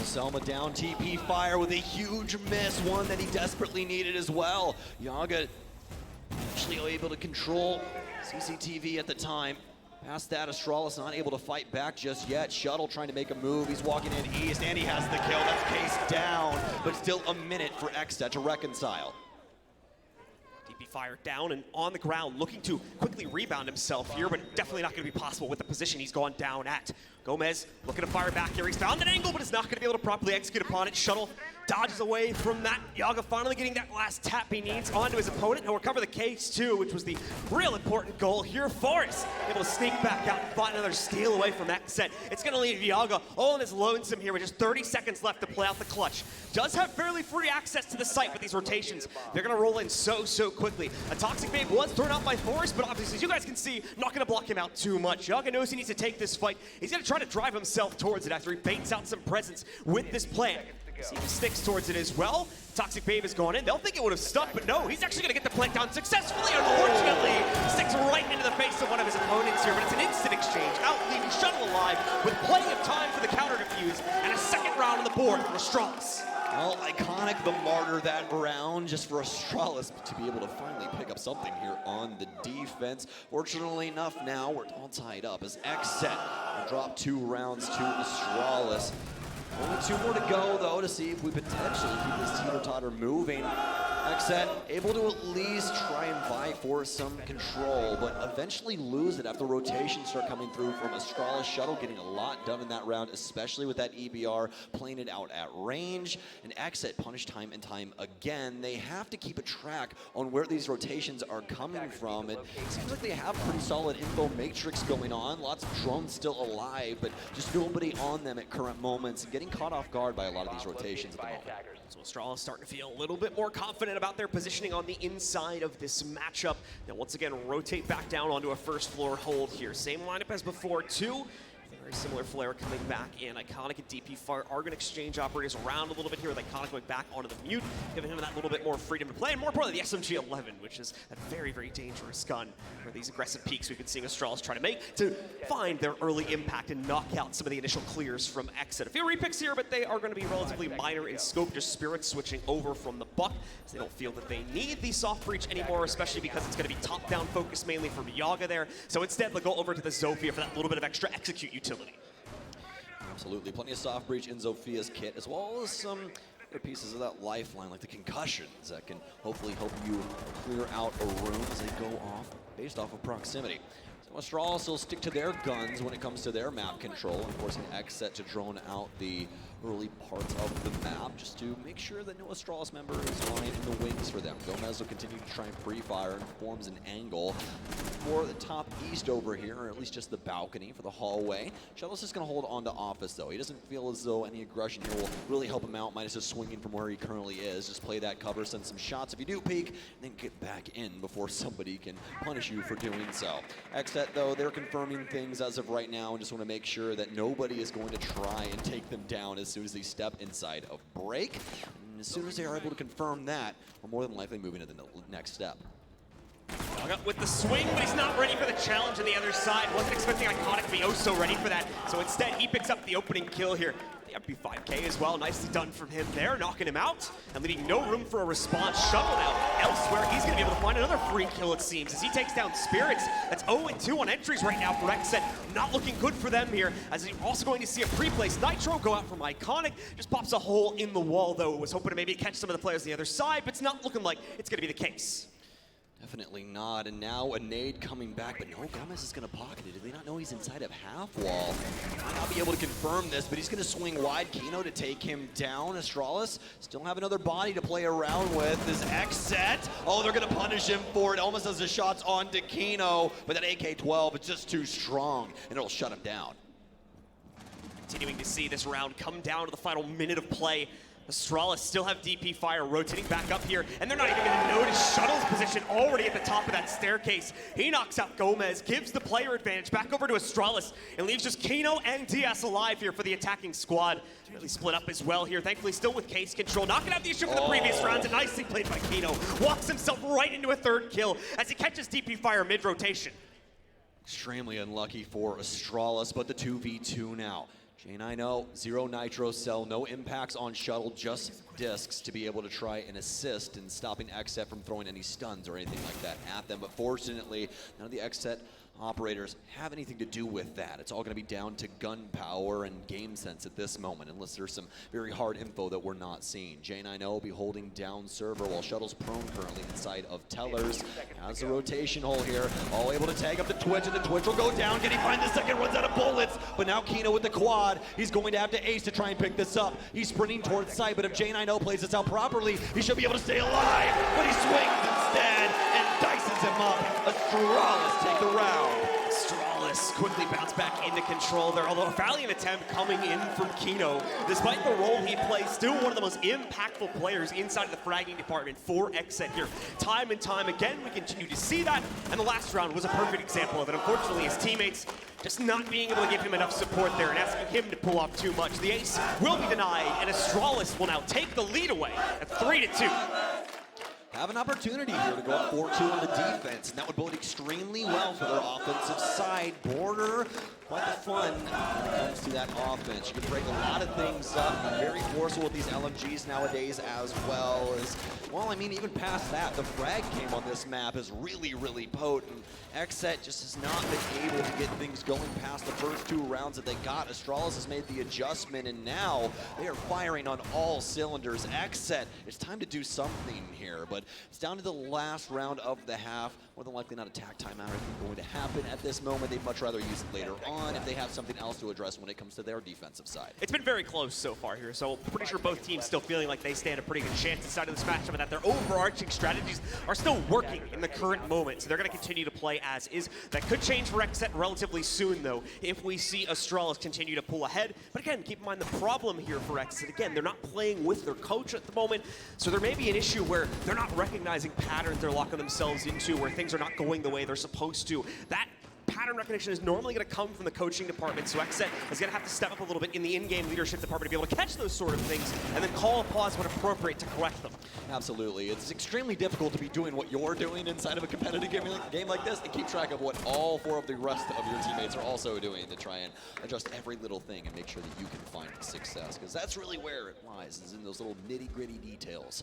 Selma down, TP Fire with a huge miss, one that he desperately needed as well. Yaga actually able to control CCTV at the time. Past that, Astralis not able to fight back just yet. Shuttle trying to make a move. He's walking in east, and he has the kill. That's Case down, but still a minute for XSET to reconcile. DP Fire down and on the ground, looking to quickly rebound himself here, but definitely not going to be possible with the position he's gone down at. Gomez looking to fire back here. He's found an angle, but is not going to be able to properly execute upon it. Shuttle dodges away from that. Yaga finally getting that last tap he needs onto his opponent. He'll recover the case too, which was the real important goal here. Forrest able to sneak back out and find another steal away from XSET. It's going to leave Yaga all in his lonesome here with just 30 seconds left to play out the clutch. Does have fairly free access to the site with these rotations. They're going to roll in so quickly. A Toxic Babe was thrown out by Forrest, but obviously, as you guys can see, not going to block him out too much. Yaga knows he needs to take this fight. He's going to try to drive himself towards it after he baits out some presence with this plan. See if he sticks towards it as well. Toxic Babe has gone in. They'll think it would have stuck, but no, he's actually going to get the plant down successfully. Unfortunately, sticks right into the face of one of his opponents here, but it's an instant exchange, out leaving Shuttle alive with plenty of time for the counter defuse and a second round on the board for Astralis. Well, Iconic the martyr that round just for Astralis to be able to finally pick up something here on the defense. Fortunately enough now, we're all tied up as XSET will drop 2 rounds to Astralis. Only 2 more to go, though, to see if we potentially keep this teeter-totter moving. XSET able to at least try and vie for some control, but eventually lose it after rotations start coming through from Astralis. Shuttle getting a lot done in that round, especially with that EBR playing it out at range. And XSET punished time and time again. They have to keep a track on where these rotations are coming from. It seems like they have pretty solid info matrix going on. Lots of drones still alive, but just nobody on them at current moments. Getting caught off guard by a lot of these rotations at the moment. So Astralis starting to feel a little bit more confident about their positioning on the inside of this matchup. Now once again, rotate back down onto a first floor hold here. Same lineup as before, 2. Very similar flare coming back in. Iconic and DP Fire are going to exchange operators around a little bit here with Iconic going back onto the mute, giving him that little bit more freedom to play, and more importantly, the SMG-11, which is a very, very dangerous gun for these aggressive peaks we've been seeing Astralis try to make to find their early impact and knock out some of the initial clears from XSET. A few repicks here, but they are going to be relatively minor in scope, just Spirit switching over from the Buck, so they don't feel that they need the soft breach anymore, especially because it's going to be top-down focus mainly from Yaga there. So instead, they'll go over to the Zofia for that little bit of extra execute utility. Absolutely, plenty of soft breach in Zophia's kit, as well as some other pieces of that lifeline, like the concussions that can hopefully help you clear out a room as they go off based off of proximity. So Astralis will stick to their guns when it comes to their map control, and forcing XSET to drone out the early parts of the map just to make sure that no Astralis member is lying in the wings for them. Gomez will continue to try and pre-fire and forms an angle for the top east over here, or at least just the balcony for the hallway. Shuttle's just going to hold on to office, though. He doesn't feel as though any aggression here will really help him out, minus just swinging from where he currently is. Just play that cover, send some shots if you do peek, and then get back in before somebody can punish you for doing so. XSET, though, they're confirming things as of right now and just want to make sure that nobody is going to try and take them down as soon as they step inside of break. And as soon as they are able to confirm that, we're more than likely moving to the next step. With the swing, but he's not ready for the challenge on the other side. Wasn't expecting Iconic to be oh so ready for that. So instead, he picks up the opening kill here. The MP5K as well, nicely done from him there, knocking him out and leaving no room for a response. Shuttle now elsewhere. He's going to be able to find another free kill, it seems, as he takes down Spirits. That's 0-2 on entries right now for XSET. Not looking good for them here, as you're also going to see a pre-place Nitro go out from Iconic. Just pops a hole in the wall, though. Was hoping to maybe catch some of the players on the other side, but it's not looking like it's going to be the case. Definitely not, and now a nade coming back, but no, Gomez is going to pocket it. Do they not know he's inside of half wall? Might not be able to confirm this, but he's going to swing wide. Kino to take him down. Astralis still have another body to play around with. This XSET, oh, they're going to punish him for it. Almost has the shots onto Kino, but that AK-12, it's just too strong, and it'll shut him down. Continuing to see this round come down to the final minute of play. Astralis still have DP Fire rotating back up here, and they're not even going to notice Shuttle's position already at the top of that staircase. He knocks out Gomez, gives the player advantage back over to Astralis, and leaves just Kino and DS alive here for the attacking squad. Really split up as well here, thankfully still with case control. Not going to have the issue for the previous rounds, and nicely played by Kino. Walks himself right into a third kill as he catches DP Fire mid-rotation. Extremely unlucky for Astralis, but the 2v2 now. J9-0, 0 nitro cell, no impacts on Shuttle, just discs to be able to try and assist in stopping XSET from throwing any stuns or anything like that at them. But fortunately, none of the XSET operators have anything to do with that. It's all going to be down to gun power and game sense at this moment, unless there's some very hard info that we're not seeing. J9O will be holding down server while Shuttle's prone currently inside of Tellers. Has a rotation hole here, all able to tag up the Twitch, and the Twitch will go down. Can he find the second? Runs out of bullets, but now Kino with the quad. He's going to have to ace to try and pick this up. He's sprinting towards site, but if J9O plays this out properly, he should be able to stay alive, but he swings instead and dices him up. Astralis take the round. Astralis quickly bounced back into control there, although a valiant attempt coming in from Kino. Despite the role he plays, still one of the most impactful players inside of the fragging department for XSET here. Time and time again, we continue to see that, and the last round was a perfect example of it. Unfortunately, his teammates just not being able to give him enough support there and asking him to pull off too much. The ace will be denied, and Astralis will now take the lead away at 3-2. Have an opportunity here to go up 4-2 on the defense, and that would bode extremely well for their offensive side. Border, quite the fun when it comes to that offense. You can break a lot of things up, be very forceful with these LMGs nowadays as well as, well, I mean, even past that, the frag game on this map is really, really potent. XSET just has not been able to get things going past the first 2 rounds that they got. Astralis has made the adjustment, and now they are firing on all cylinders. XSET, it's time to do something here, but it's down to the last round of the half. More than likely not a tack timeout or anything going to happen at this moment. They'd much rather use it later on if they have something else to address when it comes to their defensive side. It's been very close so far here, so pretty sure both teams still feeling like they stand a pretty good chance inside of this matchup and that their overarching strategies are still working in the current moment. So they're going to continue to play as is. That could change for XSET relatively soon, though, if we see Astralis continue to pull ahead. But again, keep in mind the problem here for XSET. Again, they're not playing with their coach at the moment, so there may be an issue where they're not recognizing patterns they're locking themselves into, where things are not going the way they're supposed to. That pattern recognition is normally going to come from the coaching department, so XSET is going to have to step up a little bit in the in-game leadership department to be able to catch those sort of things and then call a pause when appropriate to correct them. Absolutely. It's extremely difficult to be doing what you're doing inside of a competitive game like this and keep track of what all 4 of the rest of your teammates are also doing to try and adjust every little thing and make sure that you can find success, because that's really where it lies, is in those little nitty-gritty details.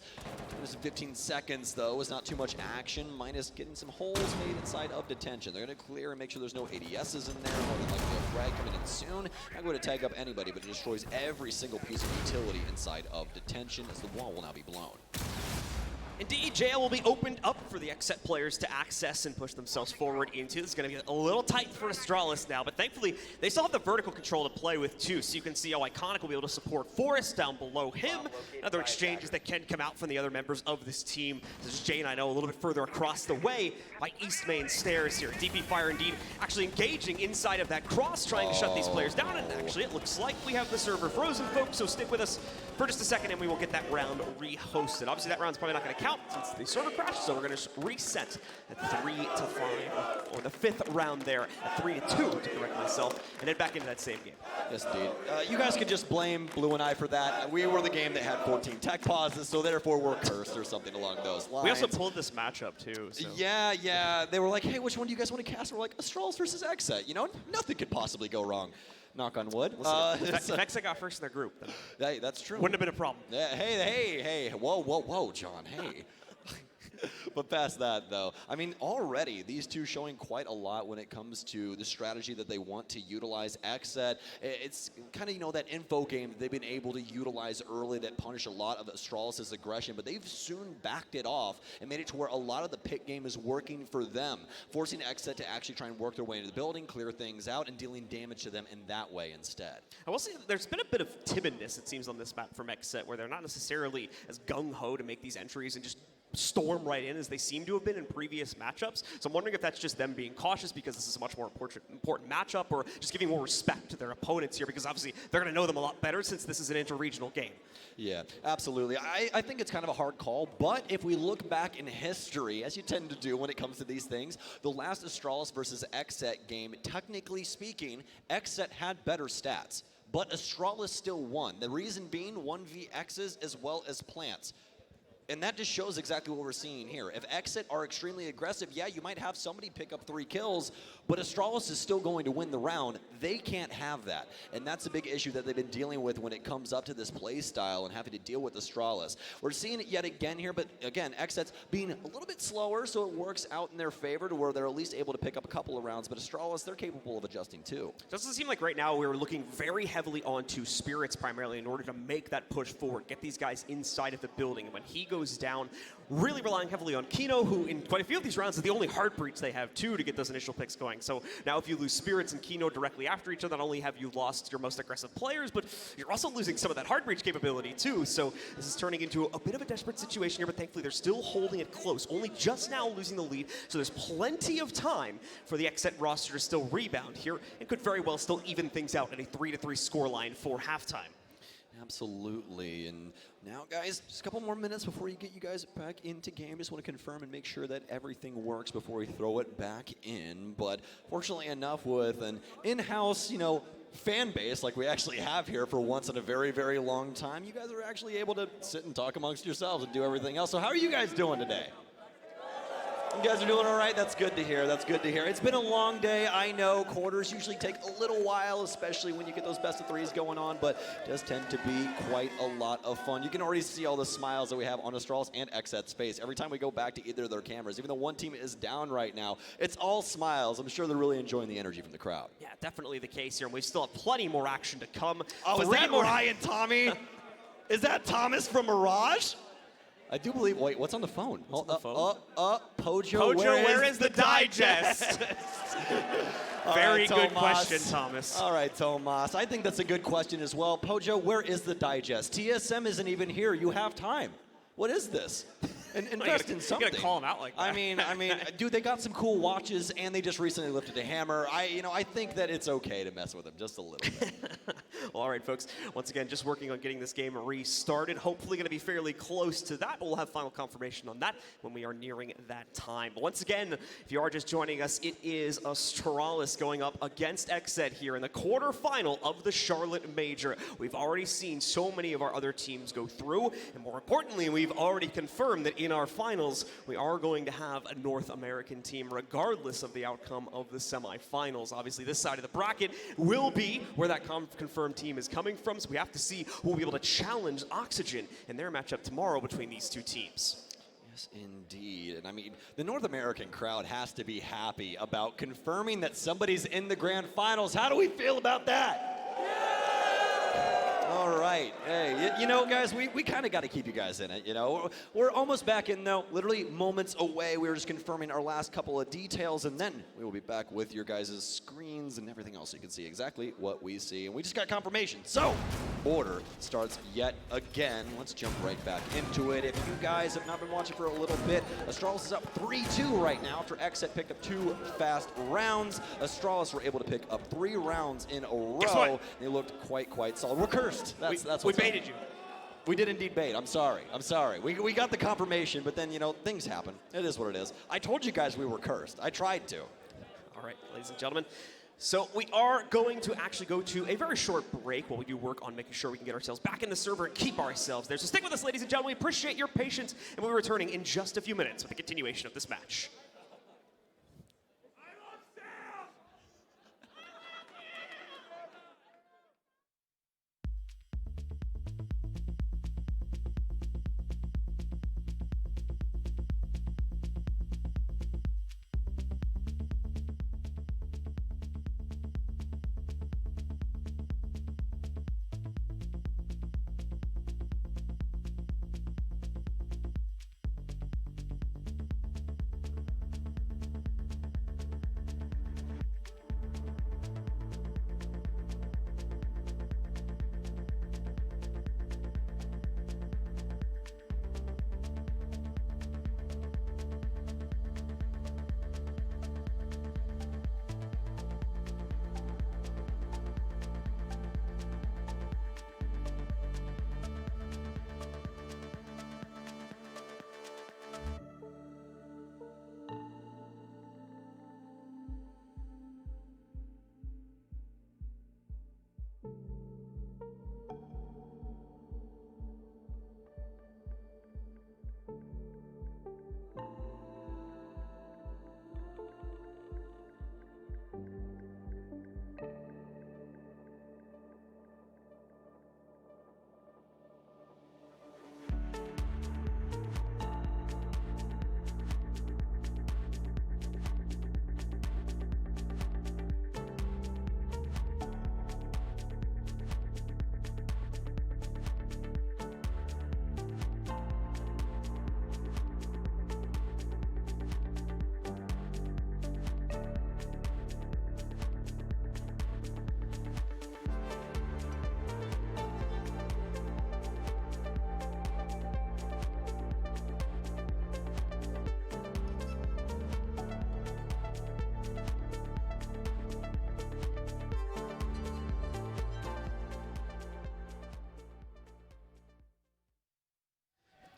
There's 15 seconds, though, is not too much action, minus getting some holes made inside of detention. They're going to clear and make sure there's no ADSs in there, more than likely a frag coming in soon. Not going to tag up anybody, but it destroys every single piece of utility inside of detention, as the wall will now be blown. Indeed, jail will be opened up for the XSET players to access and push themselves forward into. It's going to be a little tight for Astralis now, but thankfully, they still have the vertical control to play with, too. So you can see how Iconic will be able to support Forrest down below him. Other exchanges that can come out from the other members of this team. This is J9O a little bit further across the way by East Main Stairs here. DP Fire, indeed, actually engaging inside of that cross, trying to shut these players down. And actually, it looks like we have the server frozen, folks, so stick with us for just a second, and we will get that round re-hosted. Obviously, that round's probably not going to count since the server crashed, so we're going to reset at 3-5, or the 5th round there at 3-2 to correct myself, and head back into that same game. Yes, indeed. You guys could just blame Blue and I for that. We were the game that had 14 tech pauses, so therefore we're cursed or something along those lines. We also pulled this matchup too. So. Yeah. They were like, hey, which one do you guys want to cast? We're like, Astralis versus XSET. You know, nothing could possibly go wrong. Knock on wood. If XSET got first in their group, then hey, that's true. Wouldn't have been a problem. Hey. Whoa, John, hey. But past that, though, I mean, already these two showing quite a lot when it comes to the strategy that they want to utilize. XSET, it's kind of, you know, that info game that they've been able to utilize early that punished a lot of Astralis' aggression, but they've soon backed it off and made it to where a lot of the pick game is working for them, forcing XSET to actually try and work their way into the building, clear things out, and dealing damage to them in that way instead. I will say there's been a bit of timidness, it seems, on this map from XSET, where they're not necessarily as gung-ho to make these entries and just storm right in as they seem to have been in previous matchups. So I'm wondering if that's just them being cautious because this is a much more important matchup, or just giving more respect to their opponents here, because obviously they're going to know them a lot better since this is an inter-regional game. Yeah, absolutely. I think it's kind of a hard call, but if we look back in history, as you tend to do when it comes to these things, the last Astralis versus XSET game, technically speaking, XSET had better stats, but Astralis still won. The reason being 1v X's as well as plants. And that just shows exactly what we're seeing here. If XSET are extremely aggressive, yeah, you might have somebody pick up 3 kills, but Astralis is still going to win the round. They can't have that. And that's a big issue that they've been dealing with when it comes up to this play style and having to deal with Astralis. We're seeing it yet again here, but again, XSET's being a little bit slower, so it works out in their favor to where they're at least able to pick up a couple of rounds, but Astralis, they're capable of adjusting too. Doesn't seem like right now we're looking very heavily onto Spirits primarily in order to make that push forward, get these guys inside of the building. And when he goes down, really relying heavily on Kino, who in quite a few of these rounds is the only hard breach they have too to get those initial picks going. So now if you lose Spirits and Kino directly after each other, not only have you lost your most aggressive players, but you're also losing some of that hard breach capability too. So this is turning into a bit of a desperate situation here, but thankfully they're still holding it close, only just now losing the lead. So there's plenty of time for the XSET roster to still rebound here and could very well still even things out at a 3-3 scoreline for halftime. Absolutely. And now, guys, just a couple more minutes before you get you guys back into game. Just want to confirm and make sure that everything works before we throw it back in. But fortunately enough, with an in-house, fan base like we actually have here for once in a very, very long time, you guys are actually able to sit and talk amongst yourselves and do everything else. So how are you guys doing today? You guys are doing all right? That's good to hear. That's good to hear. It's been a long day. I know quarters usually take a little while, especially when you get those best of threes going on, but it does tend to be quite a lot of fun. You can already see all the smiles that we have on Astralis and XSET's face. Every time we go back to either of their cameras, even though one team is down right now, it's all smiles. I'm sure they're really enjoying the energy from the crowd. Yeah, definitely the case here, and we still have plenty more action to come. Oh, is that Ryan Tommy? Is that Thomas from Mirage? I do believe. Wait, what's on the phone? What's on the phone? Pojo, where is the digest? Very good question, Thomas. All right, Tomas. I think that's a good question as well. Pojo, where is the digest? TSM isn't even here. You have time. What is this? Invest in something. You gotta call him out like that. I mean, dude, they got some cool watches, and they just recently lifted a hammer. I think that it's okay to mess with them just a little bit. Well, all right, folks. Once again, just working on getting this game restarted. Hopefully going to be fairly close to that, but we'll have final confirmation on that when we are nearing that time. But once again, if you are just joining us, it is Astralis going up against XSET here in the quarterfinal of the Charlotte Major. We've already seen so many of our other teams go through, and more importantly, we've already confirmed that in our finals, we are going to have a North American team regardless of the outcome of the semifinals. Obviously, this side of the bracket will be where that confirmed team is coming from, so we have to see who will be able to challenge Oxygen in their matchup tomorrow between these two teams. Yes, indeed. And I mean, the North American crowd has to be happy about confirming that somebody's in the grand finals. How do we feel about that? All right. Hey, guys, we kind of got to keep you guys in it, We're almost back in, though, literally moments away. We were just confirming our last couple of details, and then we will be back with your guys' screens and everything else so you can see exactly what we see. And we just got confirmation. So, order starts yet again. Let's jump right back into it. If you guys have not been watching for a little bit, Astralis is up 3-2 right now after XSET picked up 2 fast rounds. Astralis were able to pick up 3 rounds in a row. They looked quite solid. We're cursed. That's we baited you. We did indeed bait. I'm sorry. We got the confirmation, but then, things happen. It is what it is. I told you guys we were cursed. I tried to. All right, ladies and gentlemen. So we are going to actually go to a very short break while we do work on making sure we can get ourselves back in the server and keep ourselves there. So stick with us, ladies and gentlemen. We appreciate your patience, and we'll be returning in just a few minutes with the continuation of this match.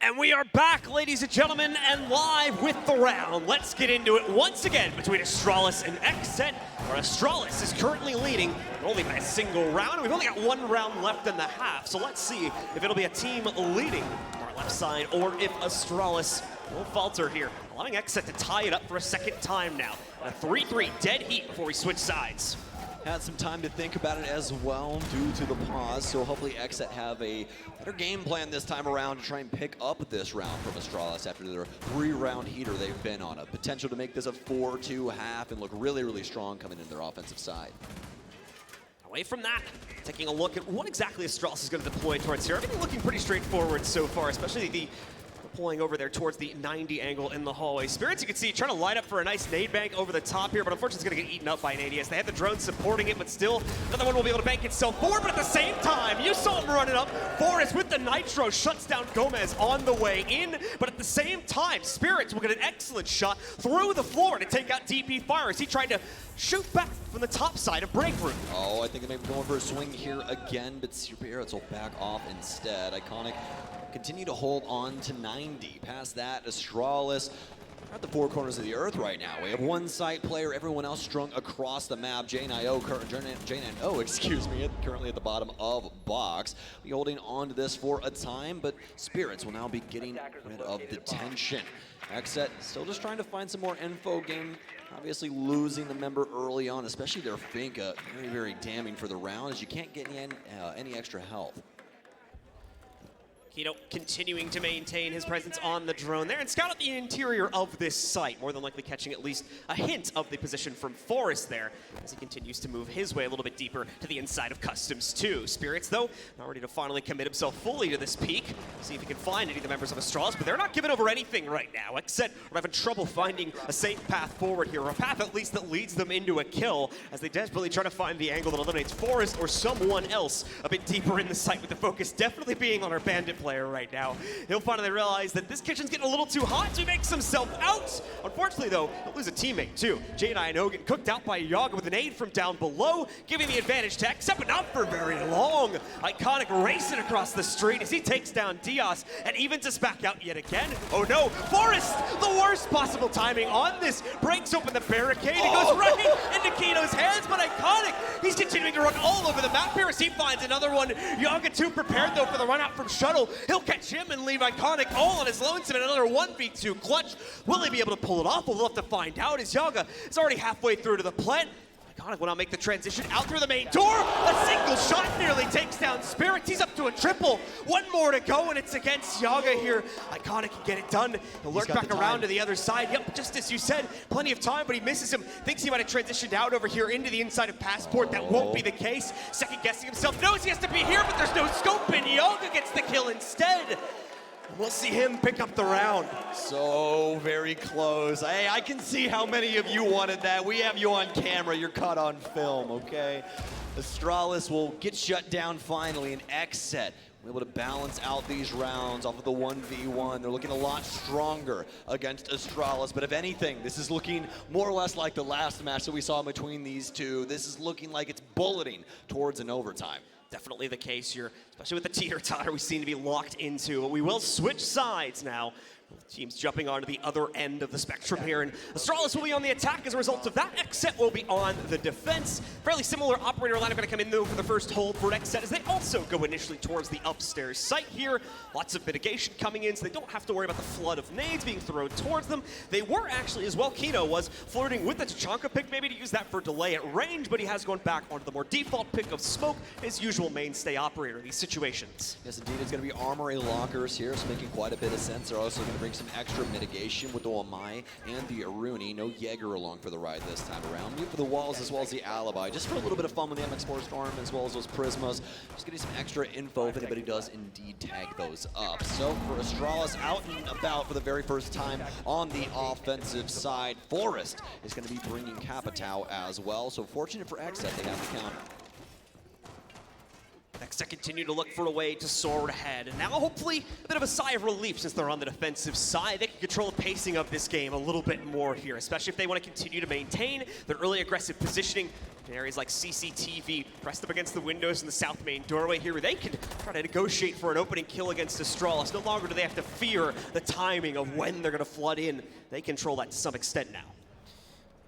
And we are back, ladies and gentlemen, and live with the round. Let's get into it once again between Astralis and XSET, where Astralis is currently leading, but only by a single round. We've only got one round left in the half, so let's see if it'll be a team leading on our left side or if Astralis will falter here, allowing XSET to tie it up for a second time now. A 3-3 dead heat before we switch sides. Had some time to think about it as well due to the pause, so hopefully XSET have a better game plan this time around to try and pick up this round from Astralis after their 3-round heater they've been on. A potential to make this a 4-2 half and look really, really strong coming into their offensive side. Away from that, taking a look at what exactly Astralis is going to deploy towards here. Everything looking pretty straightforward so far, especially the pulling over there towards the 90 angle in the hallway. Spirits, you can see, trying to line up for a nice nade bank over the top here, but unfortunately it's going to get eaten up by an ADS. They have the drone supporting it, but still, another one will be able to bank itself forward, but at the same time, you saw him running up. Forrest with the Nitro shuts down Gomez on the way in, but at the same time, Spirits will get an excellent shot through the floor to take out DP Fire as he tried to shoot back from the top side of Break Room. Oh, I think they may be going for a swing here again, but Spirits will back off instead. Iconic continue to hold on to 90. Past that, Astralis are at the four corners of the earth right now. We have one site player, everyone else strung across the map. J9O, currently at the bottom of box. We're holding on to this for a time, but Spirits will now be getting rid of the tension. XSET still just trying to find some more info game. Obviously losing the member early on, especially their Finka, very, very damning for the round as you can't get any extra health. Kino continuing to maintain his presence on the drone there and scout out the interior of this site, more than likely catching at least a hint of the position from Forrest there as he continues to move his way a little bit deeper to the inside of Customs 2. Spirits, though, not ready to finally commit himself fully to this peak. See if he can find any of the members of Astralis, but they're not giving over anything right now. XSET are having trouble finding a safe path forward here, or a path at least that leads them into a kill, as they desperately try to find the angle that eliminates Forrest or someone else a bit deeper in the site, with the focus definitely being on our Bandit player right now. He'll finally realize that this kitchen's getting a little too hot, so he makes himself out. Unfortunately, though, he'll lose a teammate, too. J9O getting cooked out by Yaga with an aid from down below, giving the advantage to XSET, but not for very long. Iconic racing across the street as he takes down Diaz and evens us back out yet again. Oh no, Forrest, the worst possible timing on this, breaks open the barricade. It goes right into Kino's hands, but Iconic, he's continuing to run all over the map here as he finds another one. Yaga too prepared, though, for the run out from Shuttle. He'll catch him and leave Iconic all on his lonesome in another 1v2 clutch. Will he be able to pull it off? We'll have to find out, as Yaga is already halfway through to the plant. Iconic will now make the transition out through the main door. A single shot nearly takes down Spirits. He's up to a triple. One more to go, and it's against Yaga here. Iconic can get it done. He'll lurk back around to the other side. Yep, just as you said, plenty of time, but he misses him. Thinks he might have transitioned out over here into the inside of Passport. That won't be the case. Second guessing himself. Knows he has to be here, but there's no scope, and Yaga gets the kill instead. We'll see him pick up the round. So very close. Hey, I can see how many of you wanted that. We have you on camera. You're caught on film, okay? Astralis will get shut down finally, and XSET will be able to balance out these rounds off of the 1v1. They're looking a lot stronger against Astralis, but if anything, this is looking more or less like the last match that we saw between these two. This is looking like it's bulleting towards an overtime. Definitely the case here, especially with the teeter-totter we seem to be locked into. But we will switch sides now. Teams jumping onto the other end of the spectrum here, and Astralis will be on the attack as a result of that. XSET will be on the defense. Fairly similar operator lineup going to come in, though, for the first hold for XSET as they also go initially towards the upstairs site here. Lots of mitigation coming in, so they don't have to worry about the flood of nades being thrown towards them. They were actually, as well, Kino was flirting with the Tachanka pick, maybe to use that for delay at range, but he has gone back onto the more default pick of Smoke, his usual mainstay operator in these situations. Yes, indeed, it's going to be Armory Lockers here, so making quite a bit of sense. They're also going to bring some extra mitigation with the Wamai and the Aruni. No Jaeger along for the ride this time around. Mute for the walls as well as the Alibi. Just for a little bit of fun with the MX4 Storm as well as those Prismas. Just getting some extra info if anybody does indeed tag those up. So for Astralis out and about for the very first time on the offensive side, Forrest is going to be bringing Capitao as well. So fortunate for XSET, they have the counter. XSET continue to look for a way to soar ahead, and now hopefully a bit of a sigh of relief since they're on the defensive side. They can control the pacing of this game a little bit more here, especially if they want to continue to maintain their early aggressive positioning. Areas like CCTV pressed up against the windows in the south main doorway here, where they can try to negotiate for an opening kill against Astralis. No longer do they have to fear the timing of when they're going to flood in. They control that to some extent now.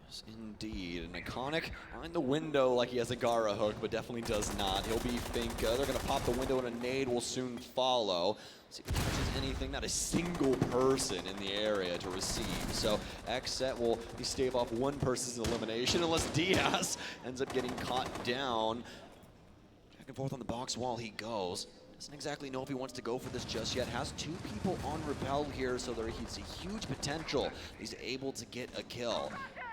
Yes, indeed. And Iconic behind the window like he has a Gara hook, but definitely does not. He'll be Finka. They're going to pop the window and a nade will soon follow. See if he catches anything, not a single person in the area to receive. So XSET will stave off one person's elimination unless Diaz ends up getting caught down. Back and forth on the box wall he goes. Doesn't exactly know if he wants to go for this just yet. Has two people on Repel here, so he's a huge potential. He's able to get a kill.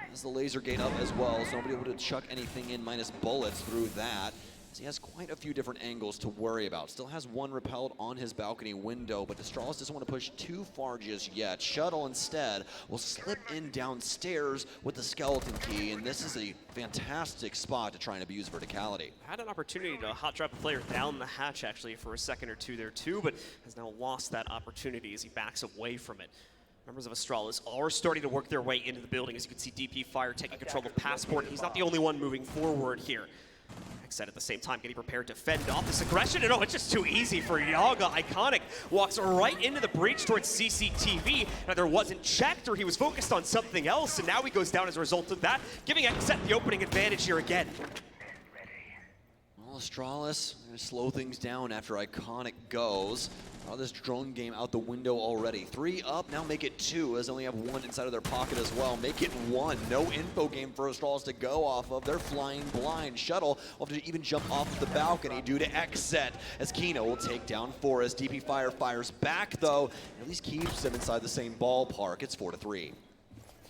Has the laser gate up as well, so nobody able to chuck anything in minus bullets through that. He has quite a few different angles to worry about. Still has one repelled on his balcony window, but Astralis doesn't want to push too far just yet. Shuttle instead will slip in downstairs with the skeleton key, and this is a fantastic spot to try and abuse verticality. Had an opportunity to hot drop a player down the hatch actually for a second or two there too, but has now lost that opportunity as he backs away from it. Members of Astralis are starting to work their way into the building. As you can see, DP Fire taking control of Passport. He's not the only one moving forward here. XSET at the same time getting prepared to fend off this aggression, and it's just too easy for Yaga. Iconic walks right into the breach towards CCTV. Either wasn't checked or he was focused on something else, and now he goes down as a result of that, giving XSET the opening advantage here again. Well, Astralis going to slow things down after Iconic goes. This drone game out the window already. 3 up, now make it 2, as they only have 1 inside of their pocket as well. Make it 1. No info game for Astralis to go off of. They're flying blind. Shuttle will have to even jump off of the balcony due to XSET, as Kino will take down Forrest. DP Fire fires back, though, and at least keeps them inside the same ballpark. It's 4-3.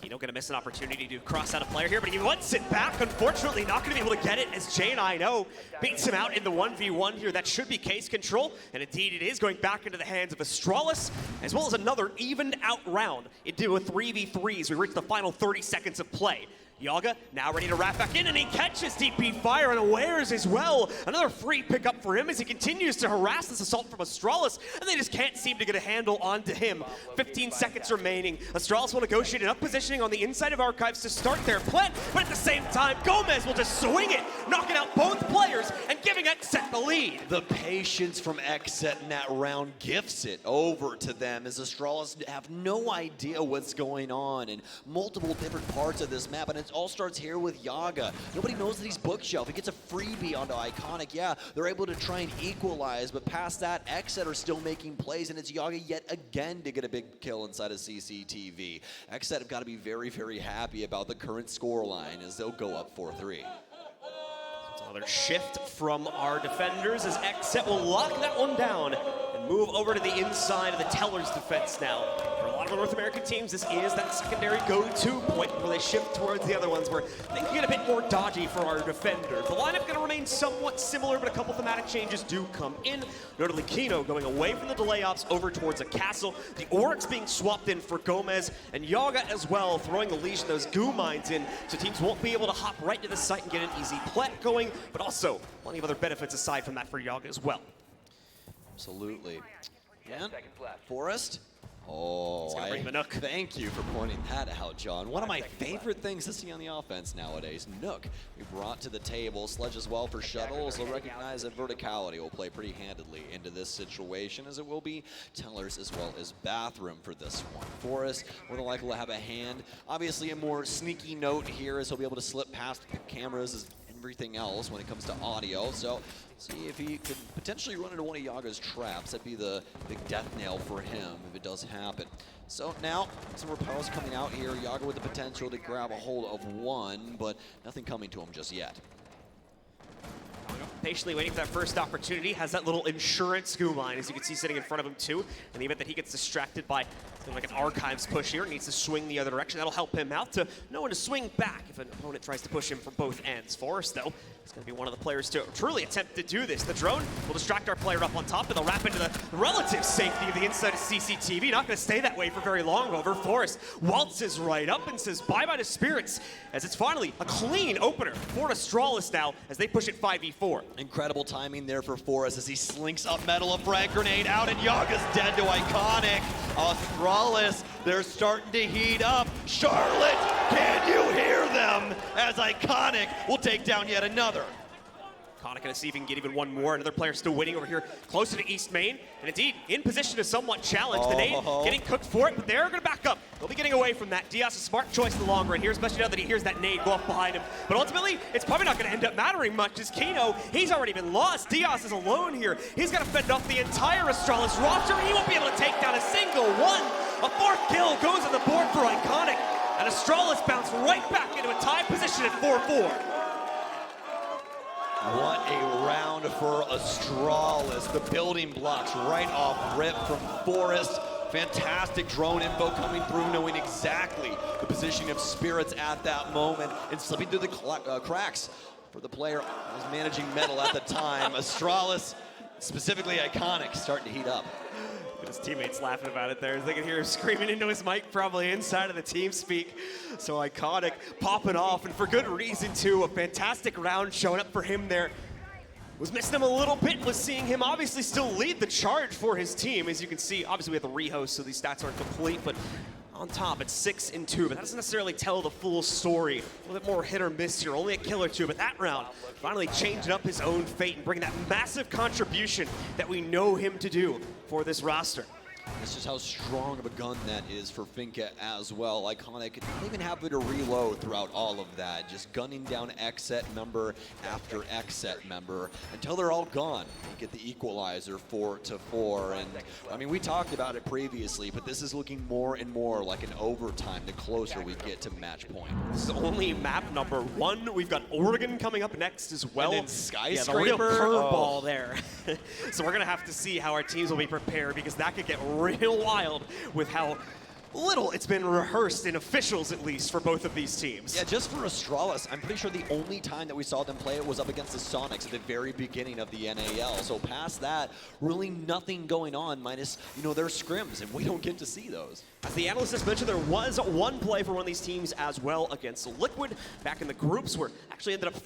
Kino gonna miss an opportunity to cross out a player here, but he wants it back. Unfortunately, not gonna be able to get it, as Jay and I know beats him out in the 1v1 here. That should be case control, and indeed it is, going back into the hands of Astralis, as well as another evened out round into a 3v3 as we reach the final 30 seconds of play. Yaga now ready to wrap back in, and he catches DP Fire unawares as well. Another free pickup for him as he continues to harass this assault from Astralis, and they just can't seem to get a handle onto him. 15 seconds remaining. Astralis will negotiate an up positioning on the inside of Archives to start their plant, but at the same time, Gomez will just swing it, knocking out both players and giving XSET the lead. The patience from XSET in that round gifts it over to them, as Astralis have no idea what's going on in multiple different parts of this map, and it all starts here with Yaga. Nobody knows that he's bookshelf. He gets a freebie onto Iconic. Yeah, they're able to try and equalize, but past that, XSET are still making plays, and it's Yaga yet again to get a big kill inside of CCTV. XSET have got to be very, very happy about the current scoreline, as they'll go up 4-3. Another shift from our defenders, as XSET will lock that one down and move over to the inside of the Teller's defense now. For a lot of North American teams, this is that secondary go-to point where they shift towards the other ones, where they can get a bit more dodgy for our defenders. The lineup going to remain somewhat similar, but a couple thematic changes do come in. Notably, Kino going away from the delay ops over towards a castle. The Oryx being swapped in for Gomez, and Yaga as well, throwing the Legion, those goo mines in, so teams won't be able to hop right to the site and get an easy plant going, but also plenty of other benefits aside from that for Yaga as well. Absolutely. And Forrest. Oh, thank you for pointing that out, John. One of my favorite things to see on the offense nowadays. Nook, we brought to the table. Sledge as well for Shuttles. They'll recognize that verticality will play pretty handedly into this situation, as it will be Tellers as well as Bathroom for this one. Forrest more than likely to have a hand. Obviously a more sneaky note here, as he'll be able to slip past the cameras and everything else when it comes to audio. So see if he could potentially run into one of Yaga's traps. That'd be the big death nail for him if it does happen. So now some repels coming out here. Yaga with the potential to grab a hold of one, but nothing coming to him just yet. Patiently waiting for that first opportunity, has that little insurance goo line, as you can see sitting in front of him too. In the event that he gets distracted by like an Archives push here, needs to swing the other direction. That'll help him out to know when to swing back if an opponent tries to push him from both ends. Forrest, though, is going to be one of the players to truly attempt to do this. The drone will distract our player up on top, and they'll wrap into the relative safety of the inside of CCTV. Not going to stay that way for very long, however. Forrest waltzes right up and says bye-bye to Spirits, as it's finally a clean opener for Astralis now, as they push it 5v4. Incredible timing there for Forrest as he slinks up metal, a frag grenade out, and Yaga's dead to Iconic. Astralis They're starting to heat up. Charlotte, can you hear them? As Iconic will take down yet another. Iconic gonna see if he can get even one more. Another player still waiting over here closer to East Main. And indeed, in position to somewhat challenge. The nade getting cooked for it, but they're gonna back up. They'll be getting away from that. Diaz, a smart choice in the long run here, especially now that he hears that nade go off behind him. But ultimately, it's probably not gonna end up mattering much as Kino, he's already been lost. Diaz is alone here. He's gotta fend off the entire Astralis roster. He won't be able to take down a single one. A fourth kill goes on the board for Iconic. And Astralis bounced right back into a tied position at 4-4. What a round for Astralis. The building blocks right off rip from Forrest. Fantastic drone info coming through, knowing exactly the positioning of Spirits at that moment and slipping through the cracks for the player who was managing metal at the time. Astralis, specifically Iconic, starting to heat up. His teammates laughing about it there as they can hear him screaming into his mic probably inside of the team speak. So Iconic popping off, and for good reason too. A fantastic round showing up for him there. Was missing him a little bit, was seeing him obviously still lead the charge for his team. As you can see, obviously we have the rehost, so these stats aren't complete, but on top, it's 6-2, but that doesn't necessarily tell the full story. A little bit more hit or miss here, only a kill or two, but that round finally changing up his own fate and bringing that massive contribution that we know him to do for this roster. That's just how strong of a gun that is for Finka as well. Iconic not even having to reload throughout all of that. Just gunning down XSET member after XSET member until they're all gone. You get the equalizer 4-4. And I mean, we talked about it previously, but this is looking more and more like an overtime the closer we get to match point. This is only map number 1. We've got Oregon coming up next as well. And then Skyscraper. Yeah, the real curveball there. So we're gonna have to see how our teams will be prepared, because that could get real wild with how little it's been rehearsed in officials, at least, for both of these teams. Yeah, just for Astralis, I'm pretty sure the only time that we saw them play it was up against the Sonics at the very beginning of the NAL. So past that, really nothing going on minus, their scrims, and we don't get to see those. As the analyst just mentioned, there was one play for one of these teams as well against Liquid back in the groups, where actually ended up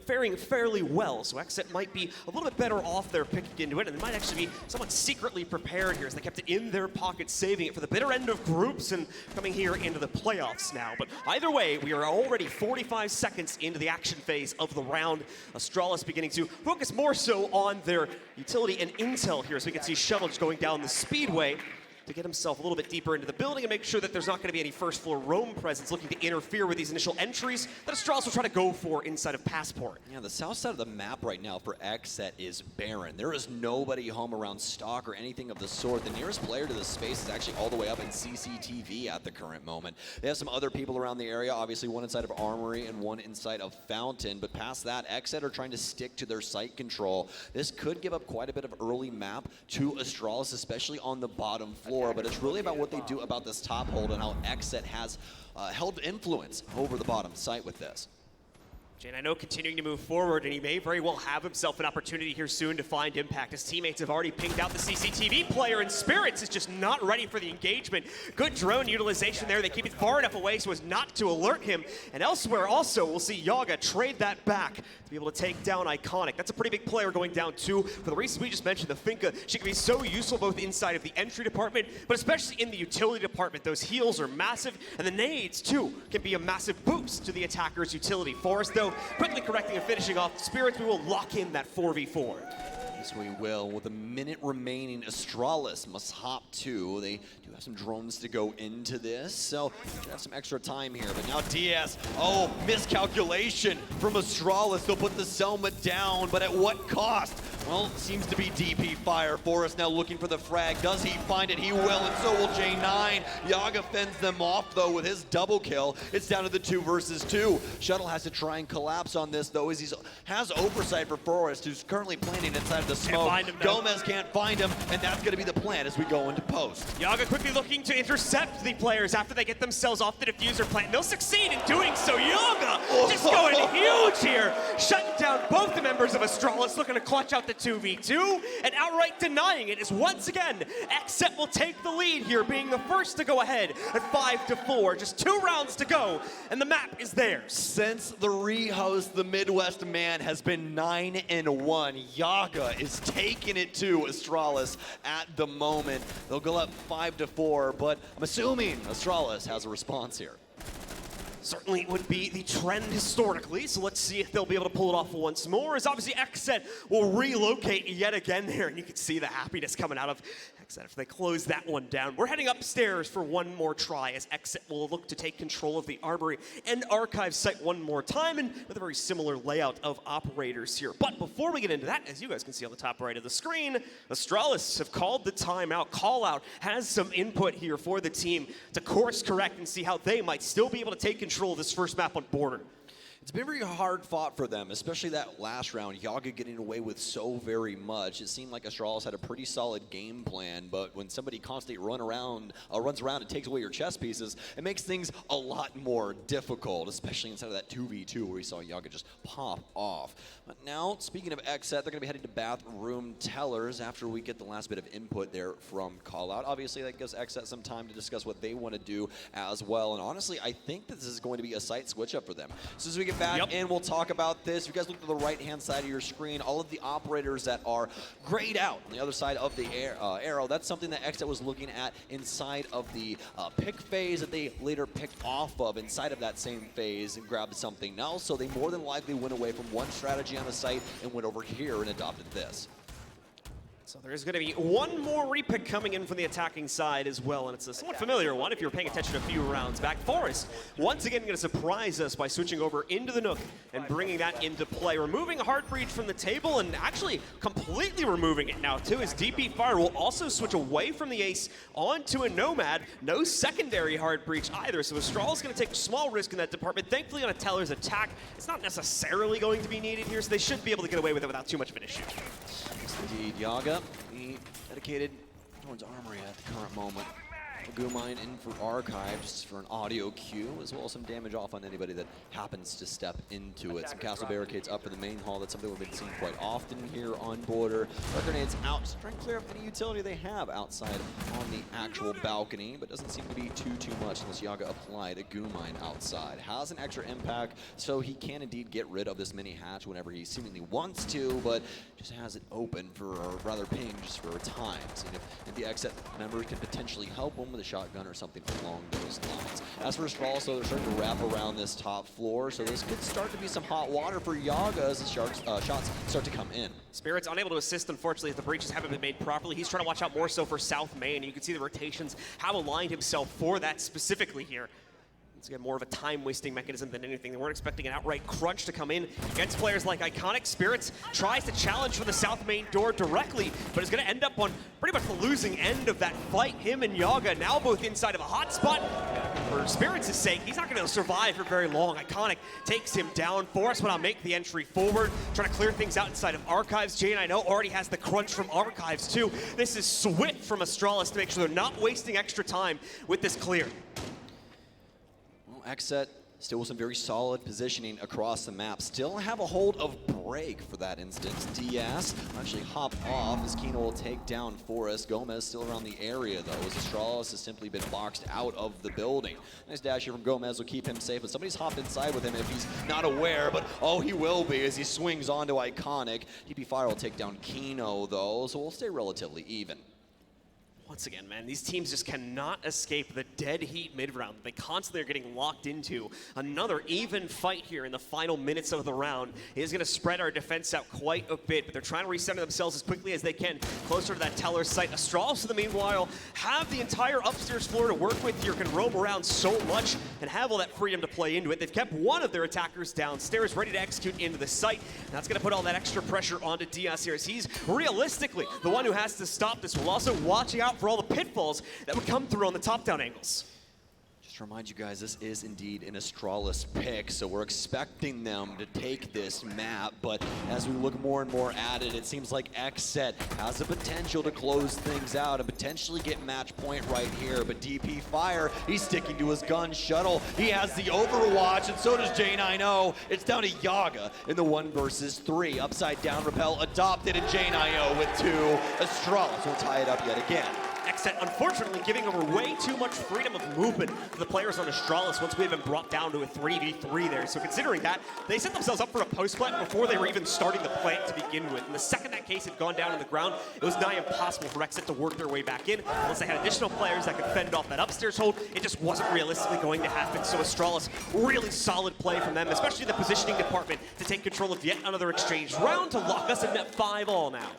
faring fairly well. So XSET might be a little bit better off there picking into it, and they might actually be somewhat secretly prepared here as they kept it in their pocket, saving it for the bitter end of groups and coming here into the playoffs now. But either way, we are already 45 seconds into the action phase of the round. Astralis beginning to focus more so on their utility and intel here, as we can see Shuttle just going down the speedway to get himself a little bit deeper into the building and make sure that there's not going to be any first floor roam presence looking to interfere with these initial entries that Astralis will try to go for inside of Passport. Yeah, the south side of the map right now for XSET is barren. There is nobody home around stock or anything of the sort. The nearest player to this space is actually all the way up in CCTV at the current moment. They have some other people around the area, obviously one inside of Armory and one inside of Fountain, but past that, XSET are trying to stick to their site control. This could give up quite a bit of early map to Astralis, especially on the bottom floor. But it's really about what they do about this top hold and how XSET has held influence over the bottom site with this. Jane, I know continuing to move forward, and he may very well have himself an opportunity here soon to find impact. His teammates have already pinged out the CCTV player, and Spirits is just not ready for the engagement. Good drone utilization there. They keep it far enough away so as not to alert him. And elsewhere also, we'll see Yaga trade that back to be able to take down Iconic. That's a pretty big player going down too. For the reasons we just mentioned, the Finka, she can be so useful both inside of the entry department, but especially in the utility department. Those heals are massive, and the nades too can be a massive boost to the attacker's utility. Forrest, though, quickly correcting and finishing off Spirits. We will lock in that 4v4. Yes, we will. With a minute remaining, Astralis must hop too. They do have some drones to go into this, so should have some extra time here. But now Diaz, miscalculation from Astralis. They'll put the Selma down, but at what cost? Well, it seems to be DP fire. Forrest now looking for the frag. Does he find it? He will, and so will J9. Yaga fends them off, though, with his double kill. It's down to the 2 versus 2. Shuttle has to try and collapse on this, though, as he has oversight for Forrest, who's currently planting inside of the smoke. Gomez can't find him, and that's going to be the plan as we go into post. Yaga quickly looking to intercept the players after they get themselves off the diffuser plant. They'll succeed in doing so. Yaga just going huge here, shutting down both the members of Astralis, looking to clutch out the 2v2 and outright denying it, as once again XSET will take the lead here, being the first to go ahead at 5-4. Just 2 rounds to go, and the map is theirs. Since the rehost, the Midwest man has been 9-1. Yaga is is taking it to Astralis at the moment. They'll go up 5-4, but I'm assuming Astralis has a response here. Certainly would be the trend historically, so let's see if they'll be able to pull it off once more, as obviously XSET will relocate yet again there, and you can see the happiness coming out of XSET if they close that one down. We're heading upstairs for one more try, as XSET will look to take control of the Armory and Archive site one more time, and with a very similar layout of operators here. But before we get into that, as you guys can see on the top right of the screen, Astralis have called the timeout. Call-out has some input here for the team to course correct and see how they might still be able to take control of this first map on Border. It's been very hard fought for them, especially that last round. Yaga getting away with so very much. It seemed like Astralis had a pretty solid game plan, but when somebody constantly runs around and takes away your chess pieces, it makes things a lot more difficult, especially inside of that 2v2 where we saw Yaga just pop off. But now, speaking of XSET, they're going to be heading to Bathroom Tellers after we get the last bit of input there from Callout. Obviously, that gives XSET some time to discuss what they want to do as well. And honestly, I think that this is going to be a site switch up for them. So as we get back in, we'll talk about this. If you guys look to the right-hand side of your screen, all of the operators that are grayed out on the other side of the arrow, that's something that XSET was looking at inside of the pick phase that they later picked off of inside of that same phase and grabbed something else. So they more than likely went away from one strategy on the site and went over here and adopted this. So there's going to be one more repick coming in from the attacking side as well, and it's a somewhat familiar one if you were paying attention a few rounds back. Forest, once again, going to surprise us by switching over into the Nook and bringing that into play, removing Heartbreach from the table and actually completely removing it now, too, as DP Fire will also switch away from the Ace onto a Nomad. No secondary Heartbreach either, so Astralis going to take a small risk in that department. Thankfully, on a Teller's attack, it's not necessarily going to be needed here, so they should be able to get away with it without too much of an issue. Indeed, Yaga, he dedicated towards Armory at the current moment. Gumine in for Archive, just for an audio cue, as well as some damage off on anybody that happens to step into it. Some castle barricades up for the main hall. That's something we've been seeing quite often here on Border. Our grenades out, just trying to clear up any utility they have outside on the actual balcony, but doesn't seem to be too much unless Yaga applied a Gumine outside. Has an extra impact, so he can indeed get rid of this mini hatch whenever he seemingly wants to, but just has it open for, or rather pinged just for a time. Seeing if the XSET members can potentially help him with a shotgun or something along those lines. As for Astralis, so they're starting to wrap around this top floor, so this could start to be some hot water for Yaga as the shots start to come in. Spirit's unable to assist, unfortunately, if the breaches haven't been made properly. He's trying to watch out more so for South Main. You can see the rotations have aligned himself for that specifically here. It's again more of a time-wasting mechanism than anything. They weren't expecting an outright crunch to come in against players like Iconic. Spirits tries to challenge for the South Main door directly, but is going to end up on pretty much the losing end of that fight. Him and Yaga now both inside of a hot spot. For Spirits' sake, he's not going to survive for very long. Iconic takes him down. Forrest will now make the entry forward, trying to clear things out inside of Archives. J9O already has the crunch from Archives too. This is swift from Astralis to make sure they're not wasting extra time with this clear. XSET still with some very solid positioning across the map. Still have a hold of Break for that instance. Diaz actually hop off as Kino will take down Forrest. Gomez still around the area though, as Astralis has simply been boxed out of the building. Nice dash here from Gomez will keep him safe, but somebody's hopped inside with him if he's not aware, but oh, he will be as he swings onto Iconic. DP Fire will take down Kino though, so we'll stay relatively even. Once again, man, these teams just cannot escape the dead heat mid-round. They constantly are getting locked into. Another even fight here in the final minutes of the round is going to spread our defense out quite a bit, but they're trying to recenter themselves as quickly as they can closer to that Teller's site. Astralis, in the meanwhile, have the entire upstairs floor to work with here, can roam around so much and have all that freedom to play into it. They've kept one of their attackers downstairs ready to execute into the site, and that's going to put all that extra pressure onto Diaz here, as he's realistically the one who has to stop this, while also watching out for all the pitfalls that would come through on the top-down angles. Just to remind you guys, this is indeed an Astralis pick, so we're expecting them to take this map, but as we look more and more at it, it seems like XSET has the potential to close things out and potentially get match point right here, but DP Fire, he's sticking to his gun shuttle. He has the Overwatch, and so does J9O. It's down to Yaga in the 1 versus 3. Upside down repel adopted, and J9O with 2. Astralis will tie it up yet again. XSET unfortunately giving over way too much freedom of movement to the players on Astralis once we've been brought down to a 3v3 there. So considering that, they set themselves up for a post plant before they were even starting the plant to begin with. And the second that case had gone down on the ground, it was nigh impossible for XSET to work their way back in. Unless they had additional players that could fend off that upstairs hold, it just wasn't realistically going to happen. So Astralis, really solid play from them, especially in the positioning department, to take control of yet another exchange round to lock us in net 5-all now.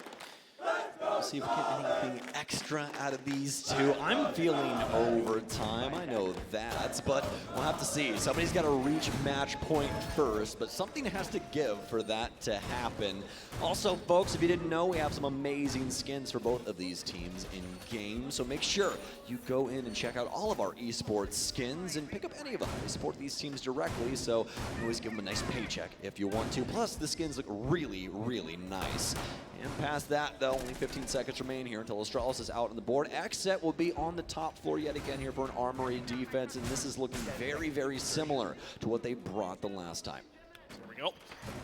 We'll see if we get anything extra out of these two. I'm feeling overtime, I know that, but we'll have to see. Somebody's got to reach match point first, but something has to give for that to happen. Also, folks, if you didn't know, we have some amazing skins for both of these teams in game, so make sure you go in and check out all of our esports skins and pick up any of them. We support these teams directly, so you can always give them a nice paycheck if you want to. Plus, the skins look really, really nice. And past that, though, only 15 seconds remain here until Astralis is out on the board. XSET will be on the top floor yet again here for an armory defense, and this is looking very, very similar to what they brought the last time. There we go.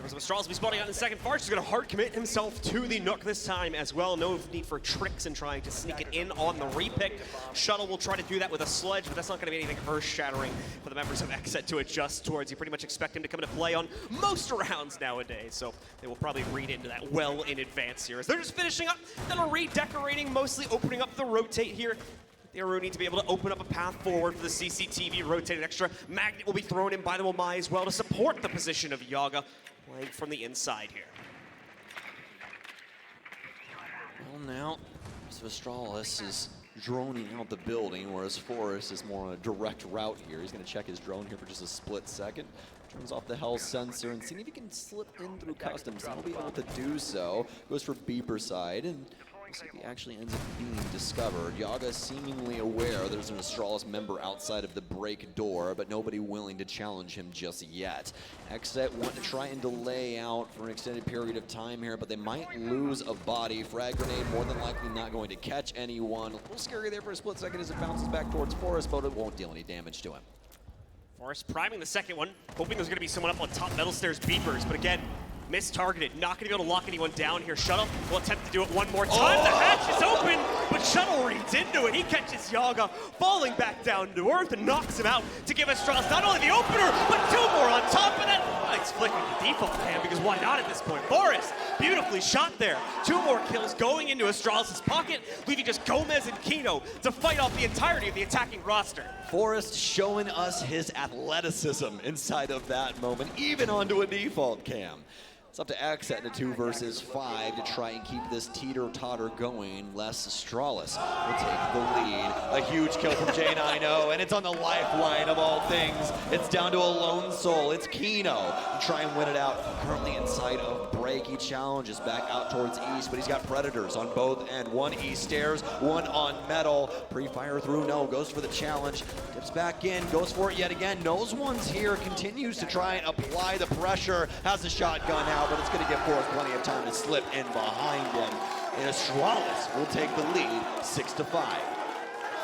Astralis will be spotting out in the second. Farsh is going to hard commit himself to the Nook this time as well. No need for tricks and trying to sneak it in on the repick. Shuttle will try to do that with a sledge, but that's not going to be anything earth-shattering for the members of XSET to adjust towards. You pretty much expect him to come into play on most rounds nowadays, so they will probably read into that well in advance here. As they're just finishing up, then redecorating, mostly opening up the rotate here. The Aru need to be able to open up a path forward for the CCTV rotated extra. Magnet will be thrown in by the Wamai as well to support the position of Yaga, playing from the inside here. Well, now, so Astralis is droning out the building, whereas Forrest is more on a direct route here. He's going to check his drone here for just a split second. Turns off the Hell sensor and see if he can slip in through customs. He'll be able to do so. Goes for beeper side, and looks like he actually ends up being discovered. Yaga is seemingly aware there's an Astralis member outside of the break door, but nobody willing to challenge him just yet. XSET want to try and delay out for an extended period of time here, but they might lose a body. Frag grenade more than likely not going to catch anyone. A little scary there for a split second as it bounces back towards Forrest, but it won't deal any damage to him. Forrest priming the second one, hoping there's going to be someone up on top metal stairs beepers, but again, mistargeted. Not going to be able to lock anyone down here. Shuttle will attempt to do it one more time. The hatch is open, but Shuttle reads into it. He catches Yaga, falling back down to earth and knocks him out to give Astralis not only the opener, but two more on top of that. Nice flick with the default hand, because why not at this point? Forrest, beautifully shot there. Two more kills going into Astralis' pocket, leaving just Gomez and Kino to fight off the entirety of the attacking roster. Forrest showing us his athleticism inside of that moment, even onto a default cam. It's up to XSET in a 2 versus 5 to try and keep this teeter-totter going. Les Astralis will take the lead. A huge kill from J90, and it's on the lifeline of all things. It's down to a lone soul. It's Kino to try and win it out. Currently inside of break. He challenges back out towards east, but he's got predators on both ends. One east stairs, one on metal. Pre-fire through, no, goes for the challenge. Dips back in, goes for it yet again. Knows one's here, continues to try and apply the pressure. Has the shotgun out, but it's going to give Forrest plenty of time to slip in behind him. And Astralis will take the lead 6-5.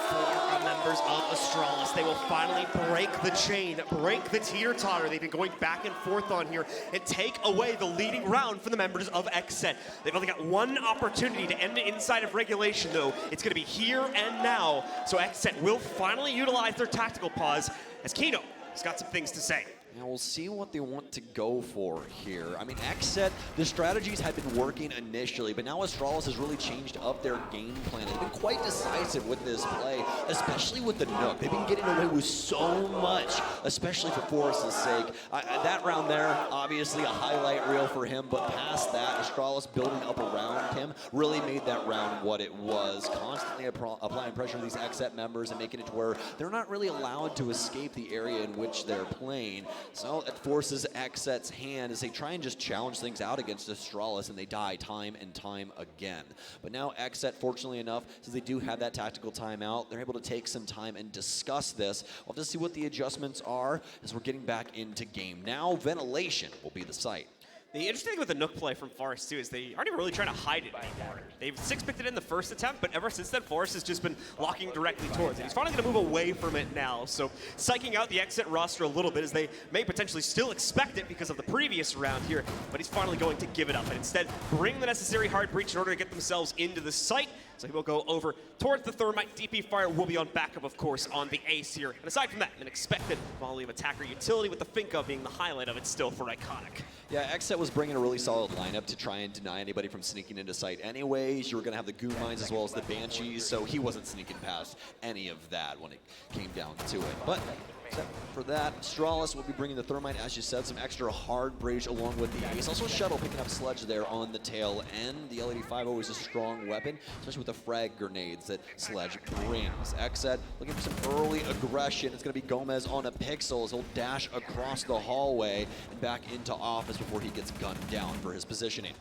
For members of Astralis, they will finally break the chain, break the teeter-totter they've been going back and forth on here, and take away the leading round for the members of XSET. They've only got one opportunity to end it inside of regulation, though. It's going to be here and now, so XSET will finally utilize their tactical pause, as Kino has got some things to say. Now we'll see what they want to go for here. I mean, XSET, the strategies had been working initially, but now Astralis has really changed up their game plan. They've been quite decisive with this play, especially with the Nook. They've been getting away with so much, especially for Forrest's sake. That round there, obviously a highlight reel for him, but past that, Astralis building up around him really made that round what it was. Constantly applying pressure to these XSET members and making it to where they're not really allowed to escape the area in which they're playing. So it forces XSET's hand as they try and just challenge things out against Astralis, and they die time and time again. But now XSET, fortunately enough, since they do have that tactical timeout, they're able to take some time and discuss this. We'll have to see what the adjustments are as we're getting back into game. Now ventilation will be the site. The interesting thing with the Nook play from Forrest, too, is they aren't even really trying to hide it anymore. They've 6-picked it in the first attempt, but ever since then, Forrest has just been locking directly towards it. He's finally going to move away from it now, so psyching out the XSET roster a little bit, as they may potentially still expect it because of the previous round here, but he's finally going to give it up and instead bring the necessary hard breach in order to get themselves into the site. So he will go over towards the Thermite. DP fire will be on backup, of course, on the ace here. And aside from that, an expected volley of attacker utility with the Finka being the highlight of it still for Iconic. Yeah, XSET was bringing a really solid lineup to try and deny anybody from sneaking into sight anyways. You were going to have the Goo Mines as well as the Banshees, so he wasn't sneaking past any of that when it came down to it. But except for that, Astralis will be bringing the Thermite, as you said, some extra hard bridge along with the Ace. Also Shuttle picking up Sledge there on the tail end. The L85 always a strong weapon, especially with the frag grenades that Sledge brings. XSET looking for some early aggression. It's going to be Gomez on a Pixel as he'll dash across the hallway and back into office before he gets gunned down for his positioning.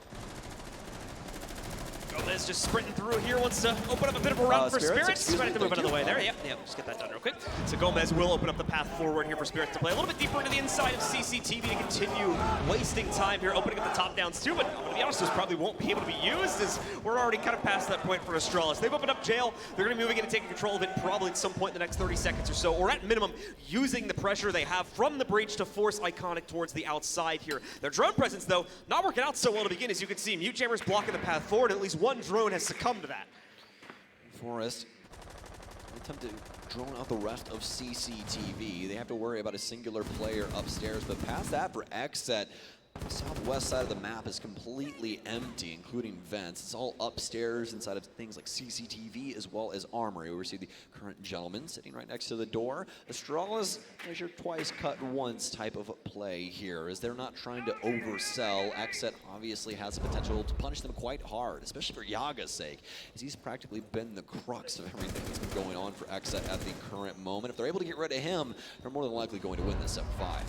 Gomez just sprinting through here, wants to open up a bit of a run for Spirits. Me, Trying to move out of the way there. Yep, just get that done real quick. So Gomez will open up the path forward here for Spirits to play a little bit deeper into the inside of CCTV to continue wasting time here, opening up the top downs too. But I'm going to be honest, those probably won't be able to be used as we're already kind of past that point for Astralis. They've opened up jail. They're going to be moving in and taking control of it probably at some point in the next 30 seconds or so, or at minimum, using the pressure they have from the breach to force Iconic towards the outside here. Their drone presence, though, not working out so well to begin. As you can see, Mute Jammer's blocking the path forward, and at least one drone has succumbed to that. Forest attempt to drone out the rest of CCTV. They have to worry about a singular player upstairs, but past that for XSET, the southwest side of the map is completely empty, including vents. It's all upstairs inside of things like CCTV as well as Armory. We see the current gentleman sitting right next to the door. Astralis, there's your twice cut once type of play here, as they're not trying to oversell. XSET obviously has the potential to punish them quite hard, especially for Yaga's sake, as he's practically been the crux of everything that's been going on for XSET at the current moment. If they're able to get rid of him, they're more than likely going to win this 7-5.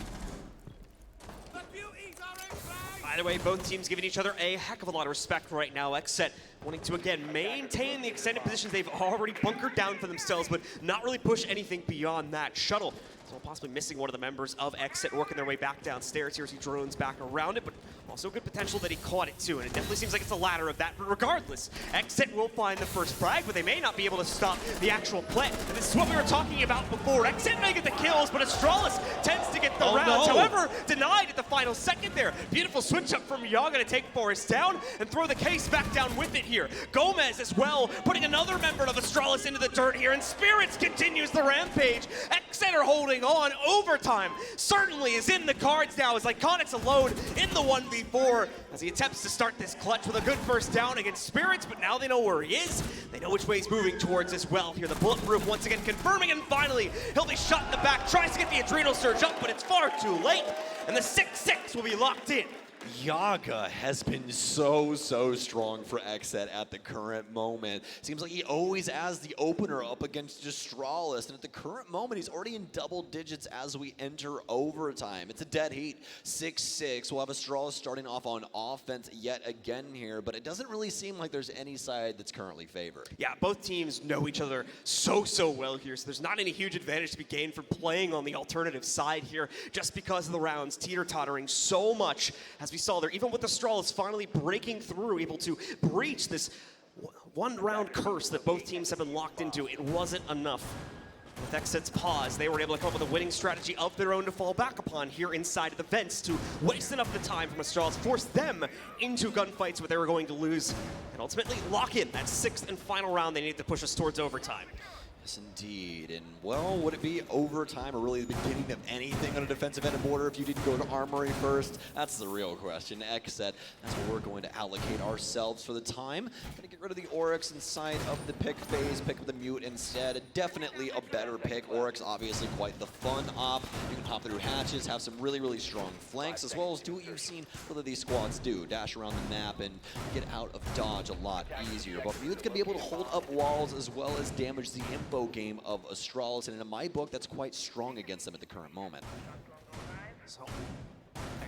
Either way, both teams giving each other a heck of a lot of respect right now. XSET wanting to, again, maintain the extended positions they've already bunkered down for themselves, but not really push anything beyond that. Shuttle, so possibly missing one of the members of XSET, working their way back downstairs here as he drones back around it, but also good potential that he caught it too, and it definitely seems like it's a ladder of that. But regardless, XSET will find the first frag, but they may not be able to stop the actual play. And this is what we were talking about before. XSET may get the kills, but Astralis tends to get the rounds. No. However, denied at the final second there. Beautiful switch up from Yaga to take Forest down and throw the case back down with it here. Gomez as well, putting another member of Astralis into the dirt here, and Spirits continues the rampage. XSET are holding on. Overtime certainly is in the cards now as Iconic's alone in the 1v4 as he attempts to start this clutch with a good first down against Spirits, but now they know where he is. They know which way he's moving towards as well here. The bulletproof once again confirming, and finally he'll be shot in the back, tries to get the adrenal surge up, but it's far too late, and the 6-6 will be locked in. Yaga has been so strong for XSET at the current moment. Seems like he always has the opener up against Astralis, and at the current moment, he's already in double digits as we enter overtime. It's a dead heat, 6-6. We'll have Astralis starting off on offense yet again here, but it doesn't really seem like there's any side that's currently favored. Yeah, both teams know each other so well here, so there's not any huge advantage to be gained for playing on the alternative side here, just because of the rounds teeter-tottering so much, as we saw there, even with Astralis finally breaking through, able to breach this one-round curse that both teams have been locked into. It wasn't enough. With XSET's pause, they were able to come up with a winning strategy of their own to fall back upon here inside of the vents to waste enough of the time from Astralis, force them into gunfights where they were going to lose, and ultimately lock in that 6th and final round they needed to push us towards overtime. Yes, indeed. And, well, would it be overtime or really the beginning of anything on a defensive end of border if you didn't go to Armory first? That's the real question. XSET, that's where we're going to allocate ourselves for the time. Going to get rid of the Oryx inside of the pick phase, pick up the Mute instead. Definitely a better pick. Oryx, obviously quite the fun op. You can hop through hatches, have some really strong flanks, as well as do what you've seen other of these squads do. Dash around the map and get out of dodge a lot easier. But Mute's going to be able to hold up walls as well as damage the info game of Astralis, and in my book, that's quite strong against them at the current moment. So,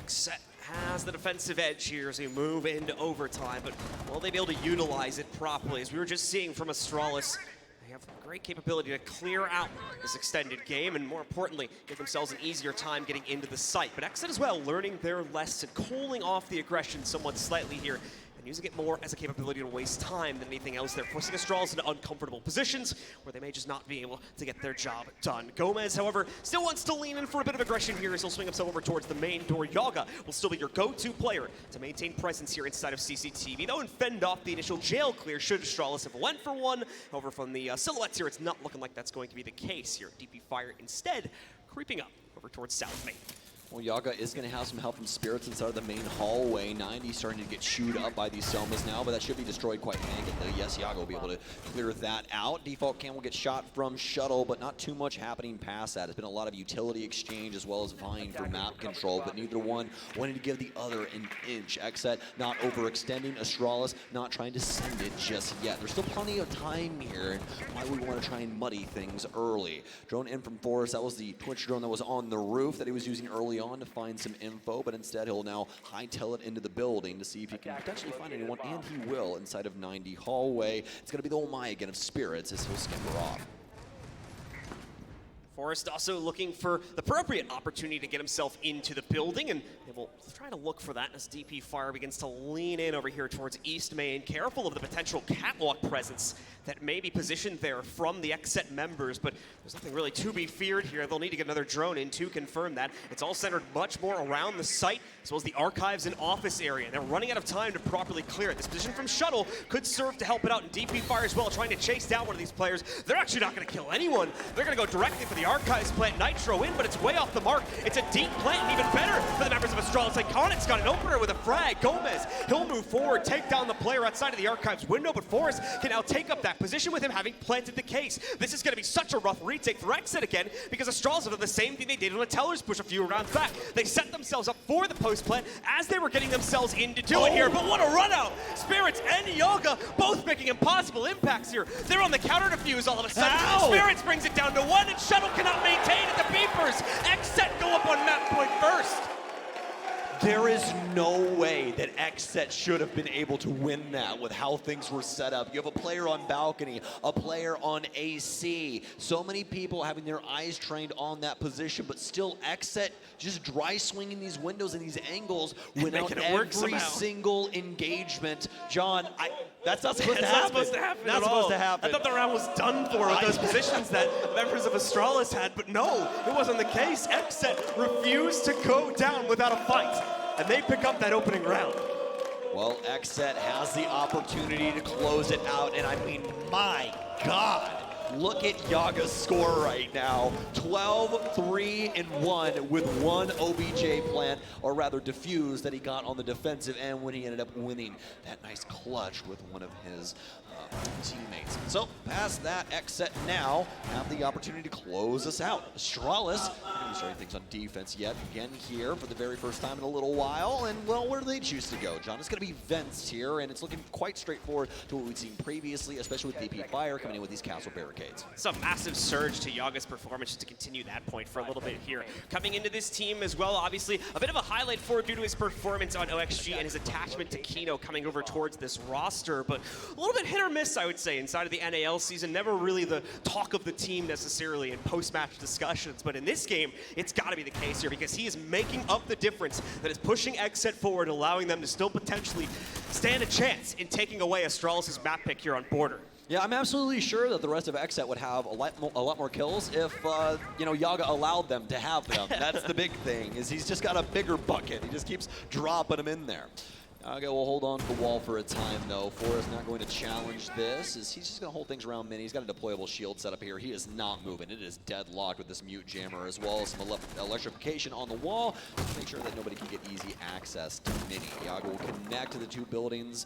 XSET has the defensive edge here as we move into overtime, but will they be able to utilize it properly? As we were just seeing from Astralis, they have great capability to clear out this extended game, and more importantly, give themselves an easier time getting into the site. But XSET as well, learning their lesson, cooling off the aggression somewhat slightly here and using it more as a capability to waste time than anything else. They're forcing Astralis into uncomfortable positions where they may just not be able to get their job done. Gomez, however, still wants to lean in for a bit of aggression here as he'll swing himself over towards the main door. Yaga will still be your go-to player to maintain presence here inside of CCTV, though, and fend off the initial jail clear should Astralis have went for one. However, from the silhouettes here, it's not looking like that's going to be the case here. DP Fire instead creeping up over towards South Main. Well, Yaga is going to have some help from Spirits inside of the main hallway. 90 starting to get chewed up by these Selmas now, but that should be destroyed quite handily. Yes, Yaga will be able to clear that out. Default Cam will get shot from Shuttle, but not too much happening past that. It's been a lot of utility exchange as well as vying for map control, but neither one wanting to give the other an inch. XSET not overextending. Astralis not trying to send it just yet. There's still plenty of time here, and why we want to try and muddy things early. Drone in from Forrest. That was the Twitch drone that was on the roof that he was using early on to find some info, but instead he'll now hightail it into the building to see if he can potentially find anyone, and he will inside of 90 hallway. It's going to be the Omai again of Spirits as he'll scamper off. Forrest also looking for the appropriate opportunity to get himself into the building, and they will try to look for that as DP Fire begins to lean in over here towards East Main, careful of the potential catwalk presence that may be positioned there from the XSET members, but there's nothing really to be feared here. They'll need to get another drone in to confirm that. It's all centered much more around the site, as well as the archives and office area. They're running out of time to properly clear it. This position from Shuttle could serve to help it out, and DP Fire as well, trying to chase down one of these players. They're actually not going to kill anyone. They're going to go directly for the archives plant. Nitro in, but it's way off the mark. It's a deep plant, and even better for the members of Astralis. Iconic's got an opener with a frag. Gomez, he'll move forward, take down the player outside of the archives window, but Forrest can now take up that position with him having planted the case. This is going to be such a rough retake for XSET again, because Astralis have done the same thing they did on a Teller's push a few rounds back. They set themselves up for the post plant as they were getting themselves in to do it here, but what a run out! Spirits and Yaga both making impossible impacts here. They're on the counter defuse all of a sudden. Spirits brings it down to one, and Shuttle cannot maintain at the beepers. XSET go up on map point first. There is no way that XSET should have been able to win that with how things were set up. You have a player on balcony, a player on AC. So many people having their eyes trained on that position, but still XSET just dry swinging these windows and these angles without every single engagement. John, that's not supposed to happen. Not supposed to happen Not supposed to happen. I thought the round was done for with those positions that members of Astralis had, but no, it wasn't the case. XSET refused to go down without a fight, and they pick up that opening round. Well, XSET has the opportunity to close it out, and I mean, my God. Look at Yaga's score right now. 12-3-1 with one OBJ plant, or rather diffuse, that he got on the defensive end when he ended up winning that nice clutch with one of his teammates. So past that, XSET now have the opportunity to close us out. Astralis, we're going to be starting things on defense yet again here for the very first time in a little while. And well, where do they choose to go, John? It's going to be vents here, and it's looking quite straightforward to what we've seen previously, especially with DP Fire coming in with these castle barricades. It's a massive surge to Yaga's performance just to continue that point for a little bit here. Coming into this team as well, obviously a bit of a highlight for due to his performance on OXG and his attachment to Kino coming over towards this roster, but a little bit hit or miss, I would say, inside of the NAL season. Never really the talk of the team necessarily in post-match discussions, but in this game, it's got to be the case here because he is making up the difference that is pushing XSET forward, allowing them to still potentially stand a chance in taking away Astralis' map pick here on Border. Yeah, I'm absolutely sure that the rest of XSET would have a lot more kills if, you know, Yaga allowed them to have them. That's the big thing, is he's just got a bigger bucket. He just keeps dropping them in there. Yaga will hold on to the wall for a time, though. Forrest not going to challenge this, as he's just going to hold things around mini. He's got a deployable shield set up here. He is not moving. It is deadlocked with this mute jammer, as well as some electrification on the wall to make sure that nobody can get easy access to mini. Yaga will connect to the two buildings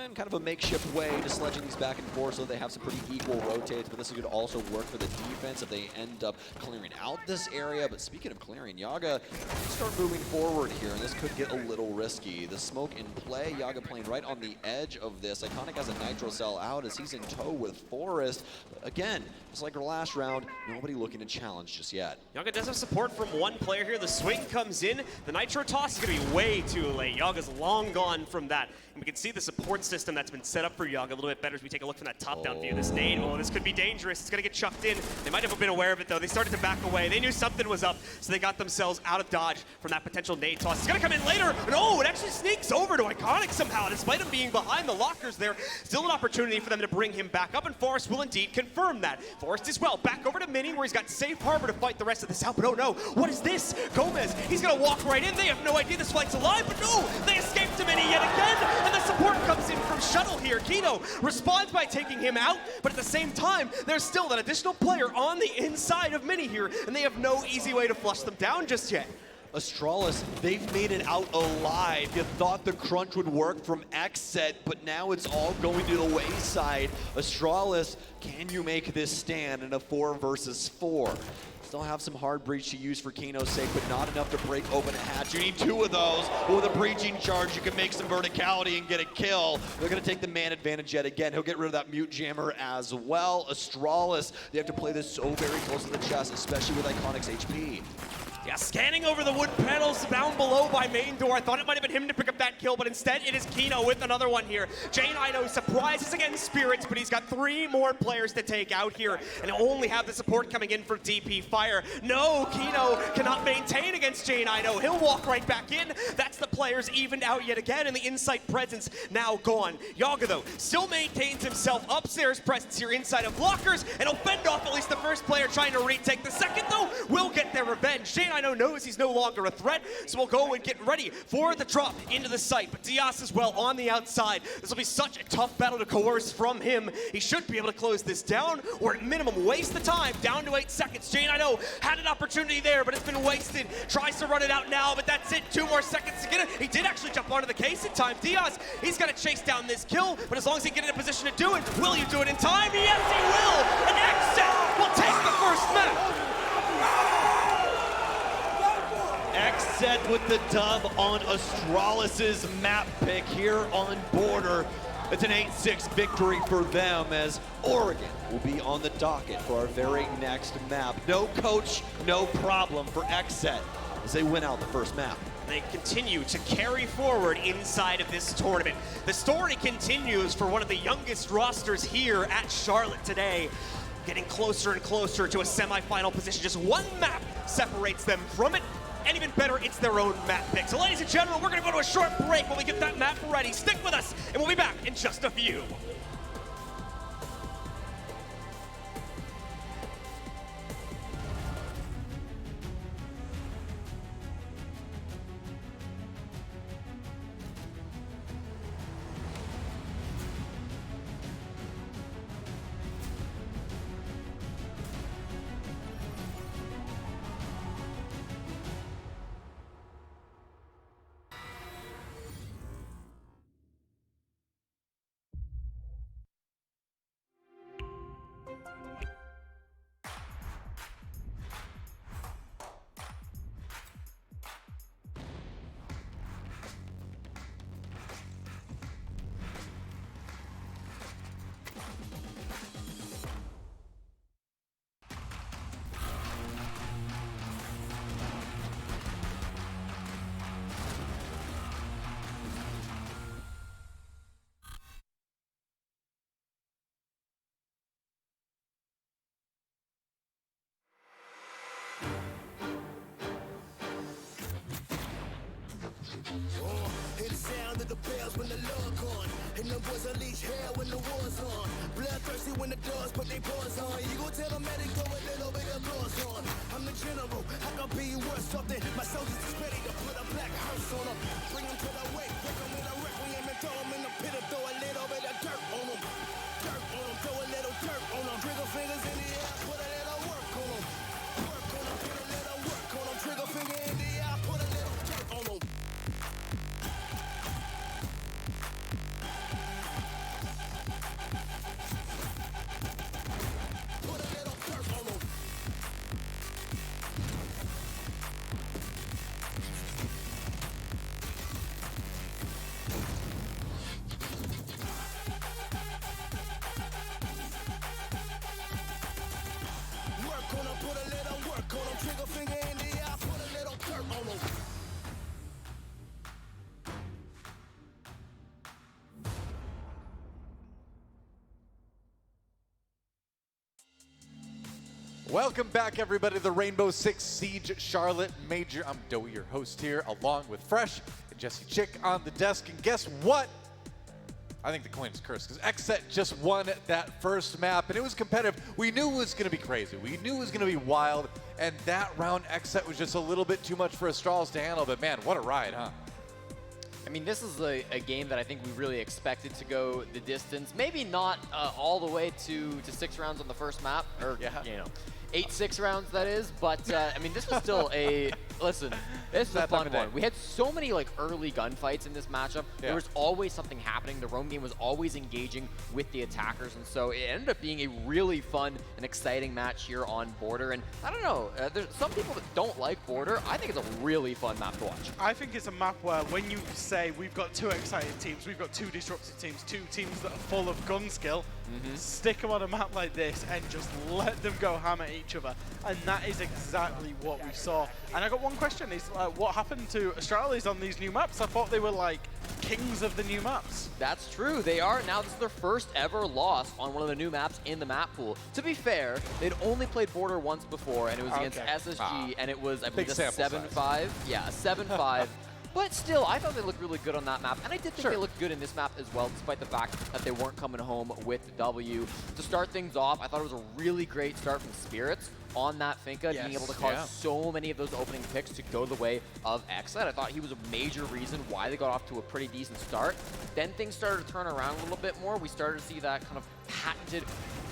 in kind of a makeshift way, just sledging these back and forth so they have some pretty equal rotates, but this could also work for the defense if they end up clearing out this area. But speaking of clearing, Yaga start moving forward here, and this could get a little risky. The smoke in play, Yaga playing right on the edge of this. Iconic has a nitro cell out as he's in tow with Forrest. Again, just like our last round, nobody looking to challenge just yet. Yaga does have support from one player here. The swing comes in. The nitro toss is going to be way too late. Yaga's long gone from that. And we can see the support system that's been set up for Yaga a little bit better as we take a look from that top-down view. This nade, oh, this could be dangerous. It's going to get chucked in. They might have been aware of it, though. They started to back away. They knew something was up, so they got themselves out of dodge from that potential nade toss. It's going to come in later, and oh, it actually sneaks over to Iconic somehow, despite him being behind the lockers there. Still an opportunity for them to bring him back up, and Forrest will indeed confirm that. Forrest as well, back over to Mini, where he's got safe harbor to fight the rest of this out, but oh no, what is this? Gomez, he's gonna walk right in. They have no idea this flight's alive, but no, they escape to Mini yet again, and the support comes in from Shuttle here. Kino responds by taking him out, but at the same time, there's still that additional player on the inside of Mini here, and they have no easy way to flush them down just yet. Astralis, they've made it out alive. You thought the crunch would work from XSET, but now it's all going to the wayside. Astralis, can you make this stand in a 4 versus 4? Still have some hard breach to use for Kino's sake, but not enough to break open a hatch. You need 2 of those. With a breaching charge, you can make some verticality and get a kill. They're gonna take the man advantage yet again. He'll get rid of that mute jammer as well. Astralis, they have to play this so very close to the chest, especially with Iconic's HP. Yeah, scanning over the wood panels down below by main door. I thought it might have been him to pick up that kill, but instead it is Kino with another one here. Jane Ino surprises against Spirits, but he's got 3 more players to take out here, and he'll only have the support coming in for DP Fire. No, Kino cannot maintain against Jane Ino. He'll walk right back in. That's the players evened out yet again, and the Insight presence now gone. Yaga, though, still maintains himself upstairs presence here inside of lockers, and he'll fend off at least the first player trying to retake. The second, though, will get their revenge. Jane Ino knows he's no longer a threat, so we'll go and get ready for the drop into the site. But Diaz as well on the outside. This will be such a tough battle to coerce from him. He should be able to close this down, or at minimum waste the time. Down to 8 seconds. Jane, I know, had an opportunity there, but it's been wasted. Tries to run it out now, but that's it. 2 more seconds to get it. He did actually jump onto the case in time. Diaz, he's got to chase down this kill, but as long as he get in a position to do it, will you do it in time? Yes, he will! And XSET will take the first map. XSET with the dub on Astralis's map pick here on Border. It's an 8-6 victory for them, as Oregon will be on the docket for our very next map. No coach, no problem for XSET as they win out the first map. They continue to carry forward inside of this tournament. The story continues for one of the youngest rosters here at Charlotte today, getting closer and closer to a semifinal position. Just 1 map separates them from it. And even better, it's their own map pick. So ladies and gentlemen, we're gonna go to a short break when we get that map ready. Stick with us, and we'll be back in just a few. Hear the sound of the bells when the love gone, and the boys unleash hell when the war's on. Bloodthirsty when the dogs put their paws on. You gon' tell them that they go a little bit of gloss on. I'm the general, I can be worth something. My soldiers is ready to put a black hearse on them. Bring them to the wake, break them with a requiem and throw them in the pit and throw a little bit of dirt on them. Dirt on them, throw a little dirt on them. Trigger fingers in the air, put a little work on them. Work on them, put a little work on them. Trigger finger in the air, put a little dirt on them. Welcome back, everybody, to the Rainbow Six Siege Charlotte Major. I'm Doe, your host here, along with Fresh, Jesse Chick on the desk, and guess what? I think the coin is cursed because XSET just won that first map, and it was competitive. We knew it was going to be crazy. We knew it was going to be wild, and that round XSET was just a little bit too much for Astralis to handle, but man, what a ride, huh? I mean, this is a game that I think we really expected to go the distance. Maybe not all the way to 6 rounds on the first map, or, you know, 8-6 rounds, that is. But, I mean, this was still a, listen, this is a fun one. We had so many, like, early gunfights in this matchup. There was always something happening. The roam game was always engaging with the attackers. And so it ended up being a really fun and exciting match here on Border. And I don't know, there's some people that don't like Border. I think it's a really fun map to watch. I think it's a map where when you say we've got 2 exciting teams, we've got 2 disruptive teams, 2 teams that are full of gun skill, stick them on a map like this and just let them go hammer each other. And that is exactly what we saw. And I got one question, is what happened to Astralis on these new maps? I thought they were like kings of the new maps. That's true, they are. Now this is their first ever loss on one of the new maps in the map pool. To be fair, they'd only played Border once before, and it was against SSG, and it was, I believe, a 7-5. Yeah, a 7-5. But still, I thought they looked really good on that map, and I did think they looked good in this map as well, despite the fact that they weren't coming home with the W. To start things off, I thought it was a really great start from Spirits on that Finka, being able to cause so many of those opening picks to go the way of XSET. I thought he was a major reason why they got off to a pretty decent start. Then things started to turn around a little bit more. We started to see that kind of patented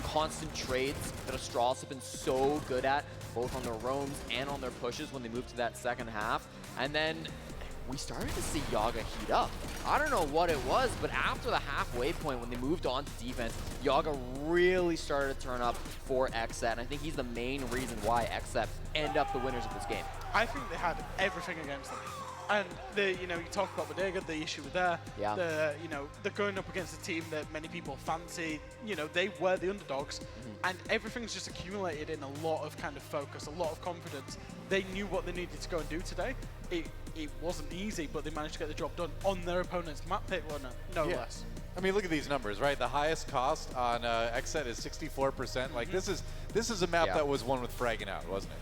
constant trades that Astralis have been so good at, both on their roams and on their pushes when they moved to that second half. And then we started to see Yaga heat up. I don't know what it was, but after the halfway point, when they moved on to defense, Yaga really started to turn up for XSET, and I think he's the main reason why XSET end up the winners of this game. I think they had everything against them. And you talk about Bodega, the issue with there. They're going up against a team that many people fancy. They were the underdogs, and everything's just accumulated in a lot of kind of focus, a lot of confidence. They knew what they needed to go and do today. It wasn't easy, but they managed to get the job done on their opponent's map pick, no less. I mean, look at these numbers, right? The highest cost on XSET is 64%. Like, this is a map that was won with fragging out, wasn't it?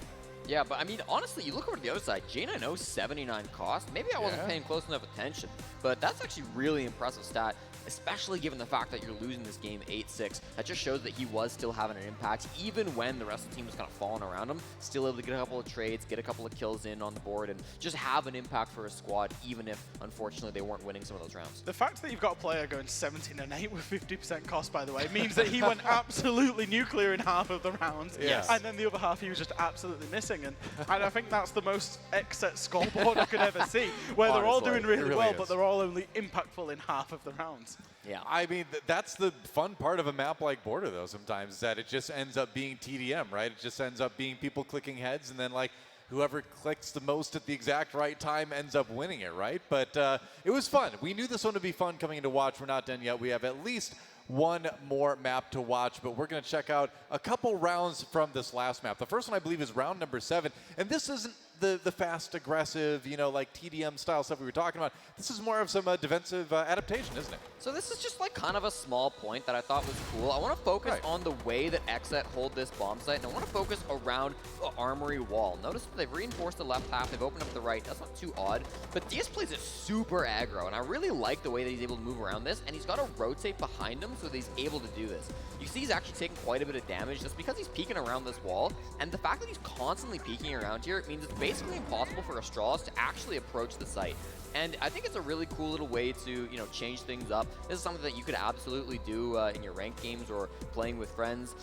Yeah, but I mean, honestly, you look over to the other side, J9O 79 cost. Maybe I wasn't paying close enough attention, but that's actually really impressive stat, especially given the fact that you're losing this game 8-6. That just shows that he was still having an impact, even when the rest of the team was kind of falling around him, still able to get a couple of trades, get a couple of kills in on the board, and just have an impact for his squad, even if, unfortunately, they weren't winning some of those rounds. The fact that you've got a player going 17-8 with 50% cost, by the way, means that he went absolutely nuclear in half of the rounds, and then the other half he was just absolutely missing. And I think that's the most XSET scoreboard I could ever see, where they're all doing really well, but they're all only impactful in half of the rounds. Yeah, I mean, that's the fun part of a map like Border, though, sometimes, is that it just ends up being TDM, right? It just ends up being people clicking heads, and then, like, whoever clicks the most at the exact right time ends up winning it, right? But it was fun. We knew this one would be fun coming into watch. We're not done yet. We have at least one more map to watch, but we're going to check out a couple rounds from this last map. The first one, I believe, is round number 7, and this isn't the fast, aggressive, like TDM style stuff we were talking about. This is more of some defensive adaptation, isn't it? So this is just like kind of a small point that I thought was cool. I want to focus on the way that XSET hold this bomb site, and I want to focus around the armory wall. Notice that they've reinforced the left half, they've opened up the right. That's not too odd, but Diaz plays it super aggro, and I really like the way that he's able to move around this, and he's got to rotate behind him so that he's able to do this. You see he's actually taking quite a bit of damage just because he's peeking around this wall, and the fact that he's constantly peeking around here means it's basically impossible for Astralis to actually approach the site. And I think it's a really cool little way to, change things up. This is something that you could absolutely do in your ranked games or playing with friends.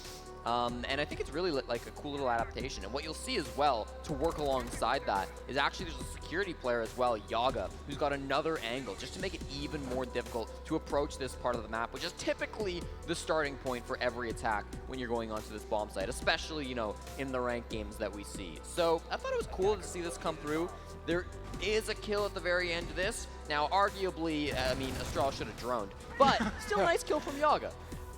And I think it's really like a cool little adaptation. And what you'll see as well, to work alongside that, is actually there's a security player as well, Yaga, who's got another angle, just to make it even more difficult to approach this part of the map, which is typically the starting point for every attack when you're going onto this bomb site, especially, in the ranked games that we see. So I thought it was cool to see this come through. There is a kill at the very end of this. Now, arguably, Astralis should have droned, but still a nice kill from Yaga.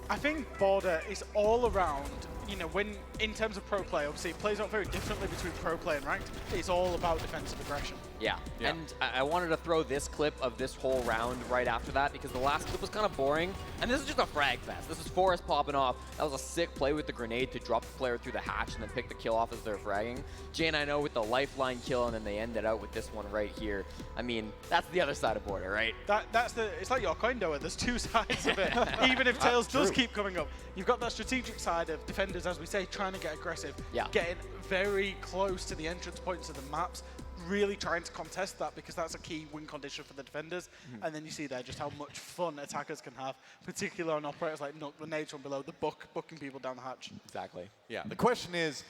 I think Border is all around you know, when in terms of pro play, obviously it plays out very differently between pro play and ranked. It's all about defensive aggression. Yeah. And I wanted to throw this clip of this whole round right after that because the last clip was kind of boring. And this is just a frag fest. This is Forrest popping off. That was a sick play with the grenade to drop the player through the hatch and then pick the kill off as they're fragging. Jane, I know with the lifeline kill, and then they ended out with this one right here. I mean, that's the other side of border, right? It's like your coin door. There's two sides of it. Even if Tails does keep coming up, you've got that strategic side of defenders, as we say, trying to get aggressive, getting very close to the entrance points of the maps, really trying to contest that because that's a key win condition for the defenders. And then you see there just how much fun attackers can have, particularly on operators like Nook, the nades from below, the booking people down the hatch. Exactly. Yeah, the question is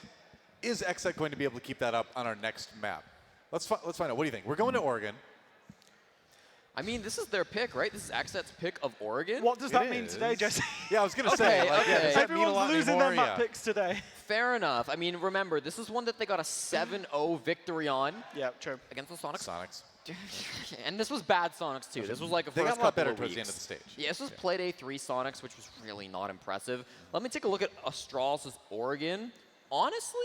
XSET going to be able to keep that up on our next map? Let's find out. What do you think? We're going to Oregon. I mean, this is their pick, right? This is XSET's pick of Oregon. What does that mean today, Jesse? Yeah, I was going to say. Like, does that mean a lot Everyone's losing anymore? their map picks today. Fair enough. I mean, remember, this is one that they got a 7-0 victory on. Yeah, true. Against the Sonics. Sonics. And this was bad Sonics, too. This was like a They first got a lot couple better of towards the weeks. end of the stage. Yeah, this was Playday 3 Sonics, which was really not impressive. Let me take a look at Astralis' Oregon. Honestly,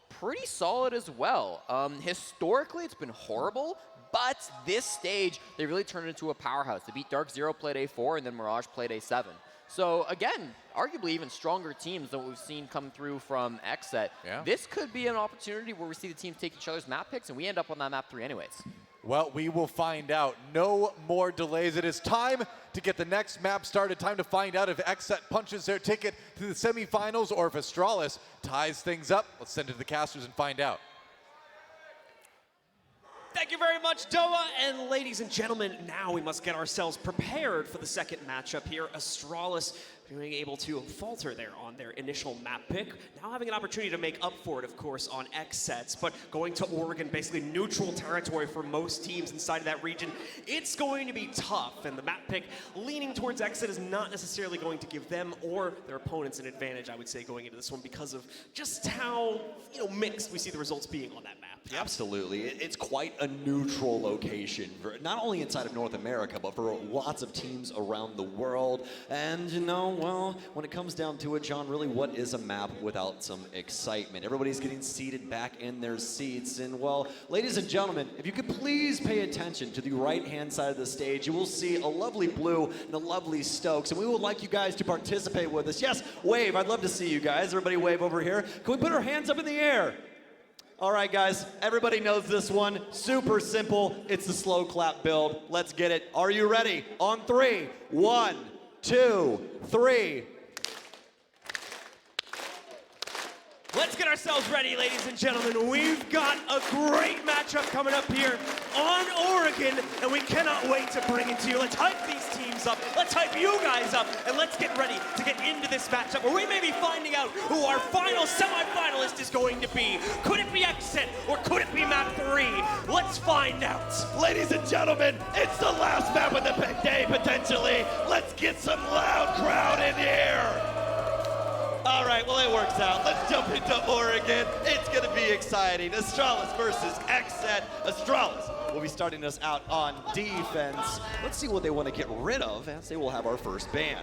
pretty solid as well. Historically, it's been horrible, but this stage, they really turned it into a powerhouse. They beat Dark Zero Playday 4, and then Mirage Playday 7. So again, arguably even stronger teams than what we've seen come through from XSET. Yeah. This could be an opportunity where we see the teams take each other's map picks, and we end up on that map 3 anyways. Well, we will find out. No more delays. It is time to get the next map started. Time to find out if XSET punches their ticket to the semifinals or if Astralis ties things up. Let's send it to the casters and find out. Thank you very much, Doa. And ladies and gentlemen, now we must get ourselves prepared for the second matchup here. Astralis being able to falter there on their initial map pick. Now having an opportunity to make up for it, of course, on XSETs, but going to Oregon, basically neutral territory for most teams inside of that region. It's going to be tough, and the map pick leaning towards XSET is not necessarily going to give them or their opponents an advantage, I would say, going into this one because of just how, mixed we see the results being on that map. Absolutely. It's quite a neutral location, for not only inside of North America, but for lots of teams around the world. And, well, when it comes down to it, John, really, what is a map without some excitement? Everybody's getting seated back in their seats. And, well, ladies and gentlemen, if you could please pay attention to the right-hand side of the stage, you will see a lovely Blue and a lovely Stokes. And we would like you guys to participate with us. Yes, wave. I'd love to see you guys. Everybody wave over here. Can we put our hands up in the air? All right, guys, everybody knows this one. Super simple. It's the slow clap build. Let's get it. Are you ready? On 3. 1, 2, 3. Let's get ourselves ready, ladies and gentlemen. We've got a great matchup coming up here on Oregon, and we cannot wait to bring it to you. Let's hype these teams up. Let's hype you guys up, and let's get ready to get into this matchup where we may be finding out who our final semifinalist is going to be. Could it be XSET, or could it be map 3? Let's find out. Ladies and gentlemen, it's the last map of the big day, potentially. Let's get some loud crowd in here. All right, well, it works out. Let's jump into Oregon. It's going to be exciting. Astralis versus XSET. Astralis will be starting us out on defense. Let's see what they want to get rid of, as they will have our first ban.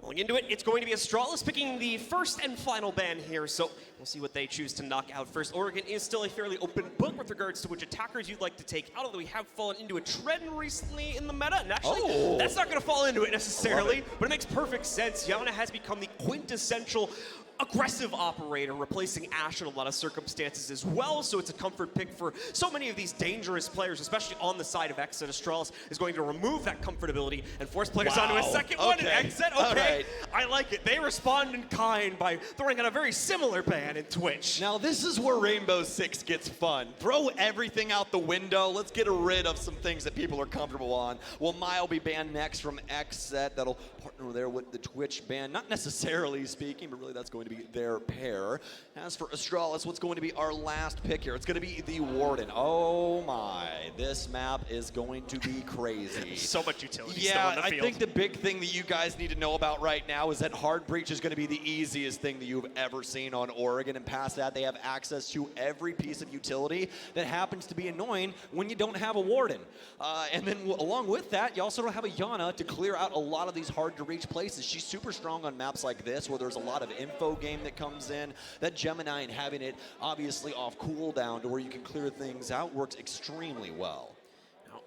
Going into it, it's going to be Astralis picking the first and final ban here, so we'll see what they choose to knock out first. Oregon is still a fairly open book with regards to which attackers you'd like to take out, although we have fallen into a trend recently in the meta, and actually, that's not going to fall into it necessarily, but it makes perfect sense. Yana has become the quintessential aggressive operator, replacing Ash in a lot of circumstances as well, so it's a comfort pick for so many of these dangerous players, especially on the side of XSET. Astralis is going to remove that comfortability and force players onto a second one, and XSET, okay, I like it. They respond in kind by throwing out a very similar ban in Twitch. Now, this is where Rainbow Six gets fun. Throw everything out the window. Let's get rid of some things that people are comfortable on. Well, Mai will be banned next from XSET. That'll partner there with the Twitch ban. Not necessarily speaking, but really that's going to be their pair. As for Astralis, what's going to be our last pick here? It's going to be the Warden. Oh my, this map is going to be crazy. So much utility still on the field. I think the big thing that you guys need to know about right now is that Hard Breach is going to be the easiest thing that you've ever seen on Oregon, and past that they have access to every piece of utility that happens to be annoying when you don't have a Warden. And then along with that, you also don't have a Yana to clear out a lot of these hard to reach places. She's super strong on maps like this where there's a lot of info game that comes in. That Gemini and having it obviously off cooldown to where you can clear things out works extremely well.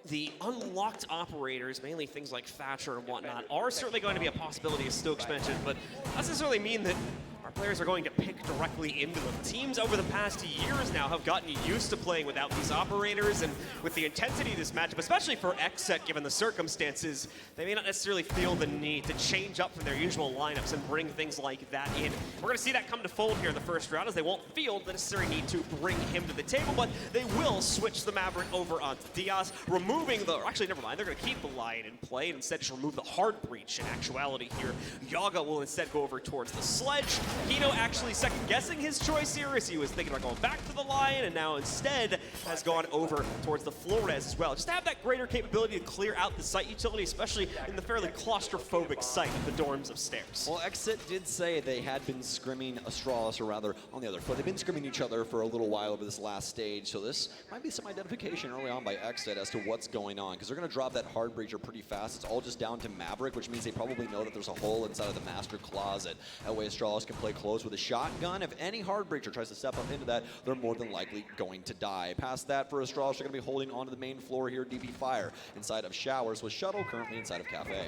The unlocked operators, mainly things like Thatcher and whatnot, are certainly going to be a possibility, as Stokes mentioned, but that doesn't necessarily mean that our players are going to pick directly into them. Teams over the past years now have gotten used to playing without these operators, and with the intensity of this matchup, especially for XSET given the circumstances, they may not necessarily feel the need to change up from their usual lineups and bring things like that in. We're going to see that come to fold here in the first round, as they won't feel the necessary need to bring him to the table, but they will switch the Maverick over onto Diaz, removing the, or actually never mind, they're going to keep the Lion in play and instead just remove the Hard Breach. In actuality here, Yaga will instead go over towards the Sledge. Hino actually second-guessing his choice here, as he was thinking about going back to the Lion, and now instead has gone over towards the Flores as well. Just to have that greater capability to clear out the site utility, especially in the fairly claustrophobic site of the dorms upstairs. Well, XSET did say they had been scrimming Astralis, or rather on the other foot. They've been scrimming each other for a little while over this last stage, so this might be some identification early on by XSET as to what's going on, because they're going to drop that Hard Breacher pretty fast. It's all just down to Maverick, which means they probably know that there's a hole inside of the Master Closet. That way Astralis can play close with a shotgun. If any Hard Breacher tries to step up into that, they're more than likely going to die. Past that, for Astralis, they're going to be holding onto the main floor here, DP Fire inside of Showers, with Shuttle currently inside of Cafe.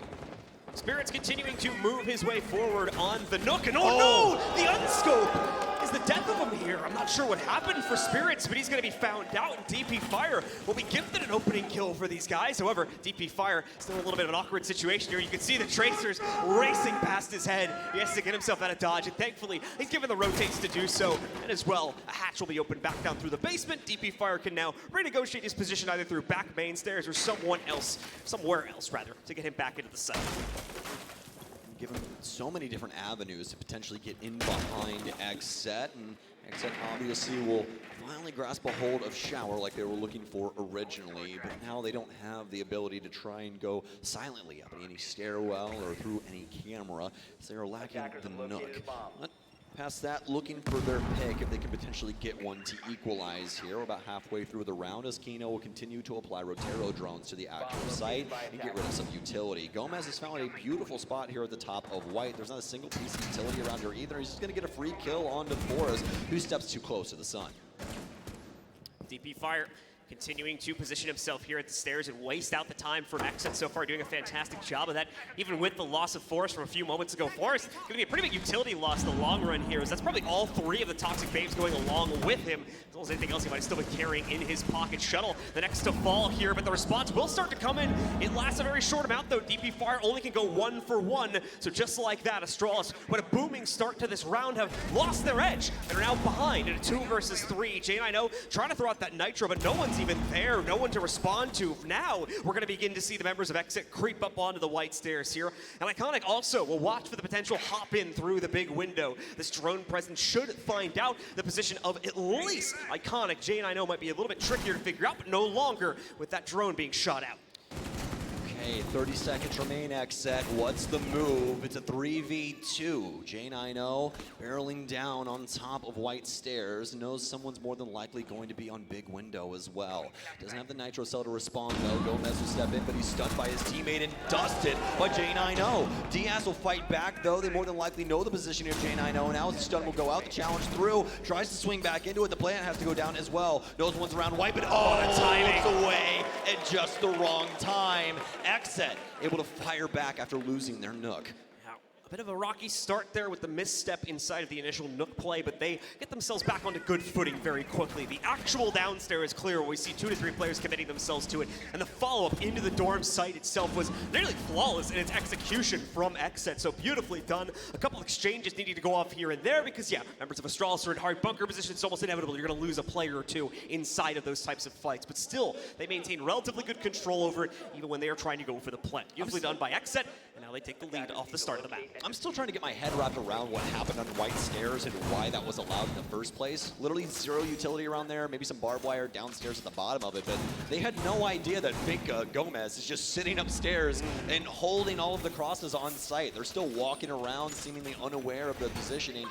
Spirit's continuing to move his way forward on the Nook, and oh no! The unscope is the death of him here. I'm not sure what happened for Spirits, but he's going to be found out, and DP Fire will be gifted an opening kill for these guys. However, DP Fire still in a little bit of an awkward situation here. You can see the Tracers racing past his head. He has to get himself out of dodge, and thankfully, he's given the rotates to do so. And as well, a hatch will be opened back down through the basement. DP Fire can now renegotiate his position either through back main stairs or somewhere else, to get him back into the site. Given so many different avenues to potentially get in behind XSET, and XSET obviously will finally grasp a hold of Shower like they were looking for originally, but now they don't have the ability to try and go silently up any stairwell or through any camera, so they're lacking the Nook. But past that, looking for their pick if they can potentially get one to equalize here. We're about halfway through the round as Kino will continue to apply Rotero drones to the actual site and get rid of some utility. Gomez has found a beautiful spot here at the top of White. There's not a single piece of utility around here either. He's just going to get a free kill onto Forrest, who steps too close to the sun. DP Fire continuing to position himself here at the stairs and waste out the time from XSET so far, doing a fantastic job of that, even with the loss of Forrest from a few moments ago. Forrest going to be a pretty big utility loss in the long run here, as that's probably all three of the Toxic Babes going along with him, as well as anything else he might have still been carrying in his pocket. Shuttle, the next to fall here, but the response will start to come in. It lasts a very short amount, though. DP Fire only can go 1 for 1, so just like that, Astralis, with a booming start to this round, have lost their edge and are now behind in a 2 versus 3. J9O trying to throw out that Nitro, but no one's even there. No one to respond to. Now, we're going to begin to see the members of XSET creep up onto the White stairs here. And Iconic also will watch for the potential hop in through the big window. This drone presence should find out the position of at least Iconic. J9O might be a little bit trickier to figure out, but no longer with that drone being shot out. Okay, 30 seconds remain, XSET. What's the move? It's a 3v2. J9O barreling down on top of White stairs. Knows someone's more than likely going to be on big window as well. Doesn't have the Nitro cell to respond, though. Gomez will step in, but he's stunned by his teammate and dusted by J9O. Diaz will fight back, though. They more than likely know the position of J9O. Now the stun will go out, the challenge through. Tries to swing back into it. The plant has to go down as well. Knows one's around White, but the timing away at just the wrong time. XSET able to fire back after losing their Nook. Bit of a rocky start there with the misstep inside of the initial Nook play, but they get themselves back onto good footing very quickly. The actual downstairs is clear, where we see 2 to 3 players committing themselves to it, and the follow-up into the dorm site itself was nearly flawless in its execution from XSET, so beautifully done. A couple exchanges needing to go off here and there because, yeah, members of Astralis are in hard bunker position. It's almost inevitable you're going to lose a player or two inside of those types of fights, but still, they maintain relatively good control over it, even when they are trying to go for the plant. Beautifully done by XSET, and now they take the lead off the start of the map. I'm still trying to get my head wrapped around what happened on White stairs and why that was allowed in the first place. Literally zero utility around there, maybe some barbed wire downstairs at the bottom of it, but they had no idea that big Gomez is just sitting upstairs and holding all of the crosses on site. They're still walking around, seemingly unaware of the positioning,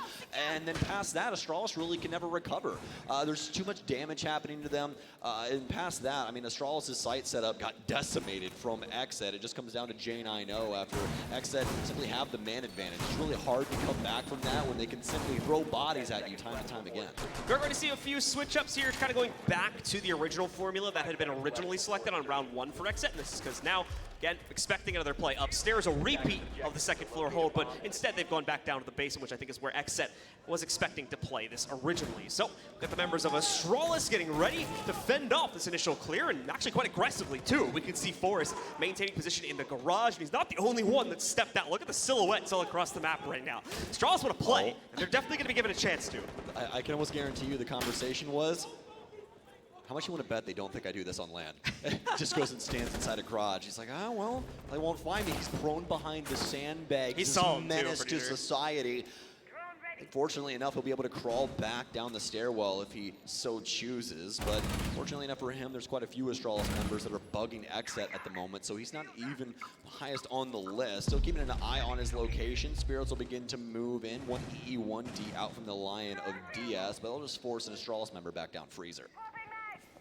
and then past that, Astralis really can never recover. There's too much damage happening to them, and past that, I mean, Astralis' site setup got decimated from XSET. It just comes down to J9O after XSET simply have the mana man advantage. It's really hard to come back from that when they can simply throw bodies at you time and time again. We're going to see a few switch-ups here, kind of going back to the original formula that had been originally selected on round 1 for XSET, and this is because now, again, expecting another play upstairs, a repeat of the second floor hold, but instead they've gone back down to the basement, which I think is where XSET was expecting to play this originally. So, we've got the members of Astralis getting ready to fend off this initial clear, and actually quite aggressively, too. We can see Forrest maintaining position in the garage, and he's not the only one that stepped out. Look at the silhouettes all across the map right now. Astralis want to play, and they're definitely going to be given a chance to. I can almost guarantee you the conversation was, how much you want to bet they don't think I do this on land? Just goes and stands inside a garage. He's like, oh, well, they won't find me. He's prone behind the sandbag. He's a menace to society. Fortunately enough, he'll be able to crawl back down the stairwell if he so chooses. But fortunately enough for him, there's quite a few Astralis members that are bugging XSET at the moment, so he's not even the highest on the list. Still keeping an eye on his location. Spirits will begin to move in. 1 E, 1 D out from the Lion of DS, but they'll just force an Astralis member back down Freezer.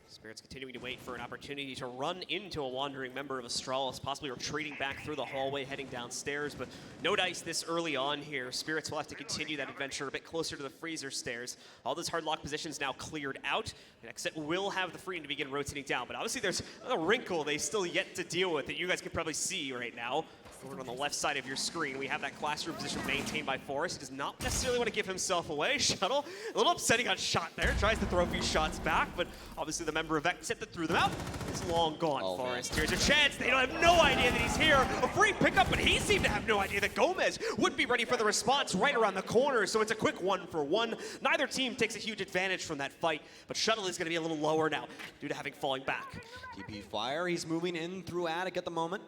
Spirits continuing to wait for an opportunity to run into a wandering member of Astralis, possibly retreating back through the hallway, heading downstairs, but no dice this early on here. Spirits will have to continue that adventure a bit closer to the freezer stairs. All those hard lock positions now cleared out, and XSET will have the freedom to begin rotating down, but obviously there's a wrinkle they still yet to deal with that you guys can probably see right now. On the left side of your screen, we have that classroom position maintained by Forrest. He does not necessarily want to give himself away. Shuttle, a little upsetting on shot there. Tries to throw a few shots back, but obviously the member of XSET that threw them out is long gone. Forrest, here's a chance. They don't have no idea that he's here. A free pickup, but he seemed to have no idea that Gomez would be ready for the response right around the corner, so it's a quick 1-for-1. Neither team takes a huge advantage from that fight, but Shuttle is going to be a little lower now due to having falling back. DP Fire, he's moving in through attic at the moment.